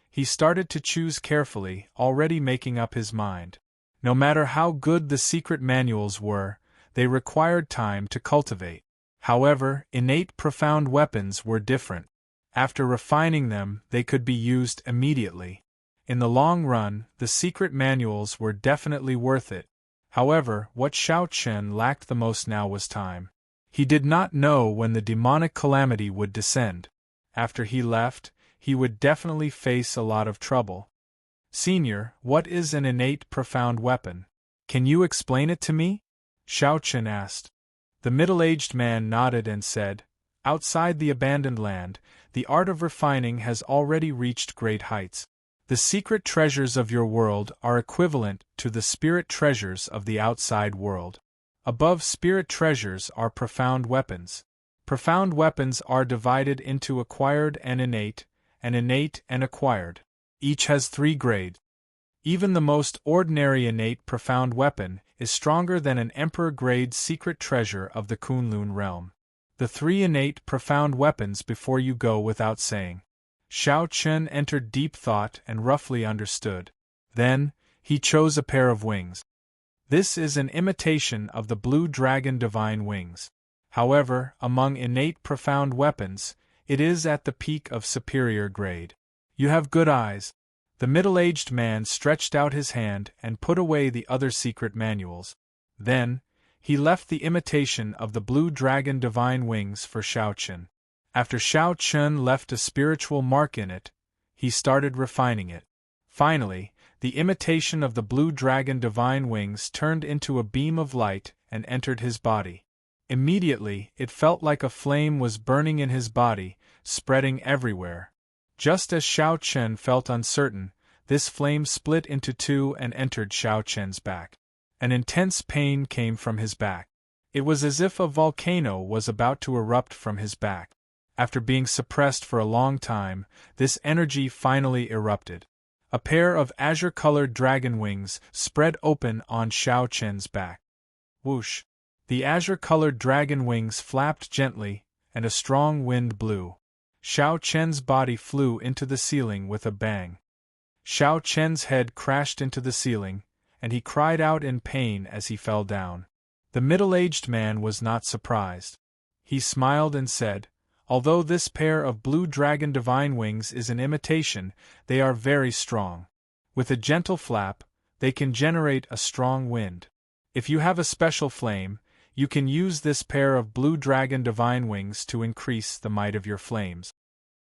He started to choose carefully, already making up his mind. No matter how good the secret manuals were, they required time to cultivate. However, innate profound weapons were different. After refining them, they could be used immediately. In the long run, the secret manuals were definitely worth it. However, what Xiao Qin lacked the most now was time. He did not know when the demonic calamity would descend. After he left, he would definitely face a lot of trouble. "Senior, what is an innate profound weapon? Can you explain it to me?" Xiao Qin asked. The middle-aged man nodded and said, "Outside the abandoned land, the art of refining has already reached great heights. The secret treasures of your world are equivalent to the spirit treasures of the outside world. Above spirit treasures are profound weapons. Profound weapons are divided into acquired and innate and acquired. Each has 3 grades. Even the most ordinary innate profound weapon is stronger than an emperor-grade secret treasure of the Kunlun realm. The 3 innate profound weapons before you go without saying." Xiao Qin entered deep thought and roughly understood. Then, he chose a pair of wings. This is an imitation of the Blue Dragon Divine Wings. However, among innate profound weapons, it is at the peak of superior grade. You have good eyes. The middle-aged man stretched out his hand and put away the other secret manuals. Then, he left the imitation of the Blue Dragon Divine Wings for Xiao Qin. After Xiao Qin left a spiritual mark in it, he started refining it. Finally, the imitation of the Blue Dragon Divine Wings turned into a beam of light and entered his body. Immediately, it felt like a flame was burning in his body, spreading everywhere. Just as Xiao Qin felt uncertain, this flame split into 2 and entered Xiao Qin's back. An intense pain came from his back. It was as if a volcano was about to erupt from his back. After being suppressed for a long time, this energy finally erupted. A pair of azure-colored dragon wings spread open on Xiao Qin's back. Whoosh! The azure-colored dragon wings flapped gently, and a strong wind blew. Xiao Qin's body flew into the ceiling with a bang. Xiao Qin's head crashed into the ceiling, and he cried out in pain as he fell down. The middle-aged man was not surprised. He smiled and said, "Although this pair of Blue Dragon Divine Wings is an imitation, they are very strong. With a gentle flap, they can generate a strong wind. If you have a special flame, you can use this pair of blue dragon divine wings to increase the might of your flames.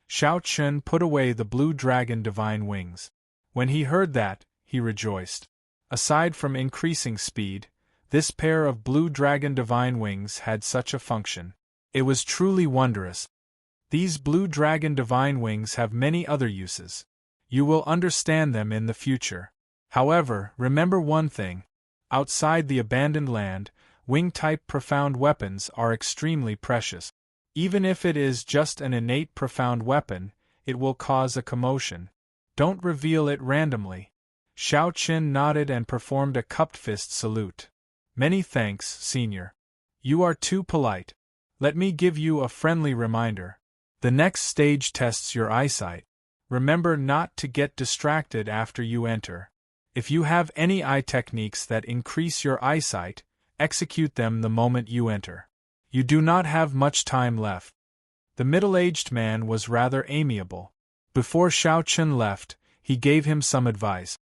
Shao Chun put away the blue dragon divine wings. When he heard that, he rejoiced. Aside from increasing speed, this pair of blue dragon divine wings had such a function. It was truly wondrous. These blue dragon divine wings have many other uses. You will understand them in the future. However, remember one thing. Outside the abandoned land, wing-type profound weapons are extremely precious. Even if it is just an innate profound weapon, it will cause a commotion. Don't reveal it randomly. Shao Qin nodded and performed a cupped fist salute. Many thanks, Senior. You are too polite. Let me give you a friendly reminder. The next stage tests your eyesight. Remember not to get distracted after you enter. If you have any eye techniques that increase your eyesight, execute them the moment you enter. You do not have much time left. The middle-aged man was rather amiable. Before Shao Chun left, he gave him some advice.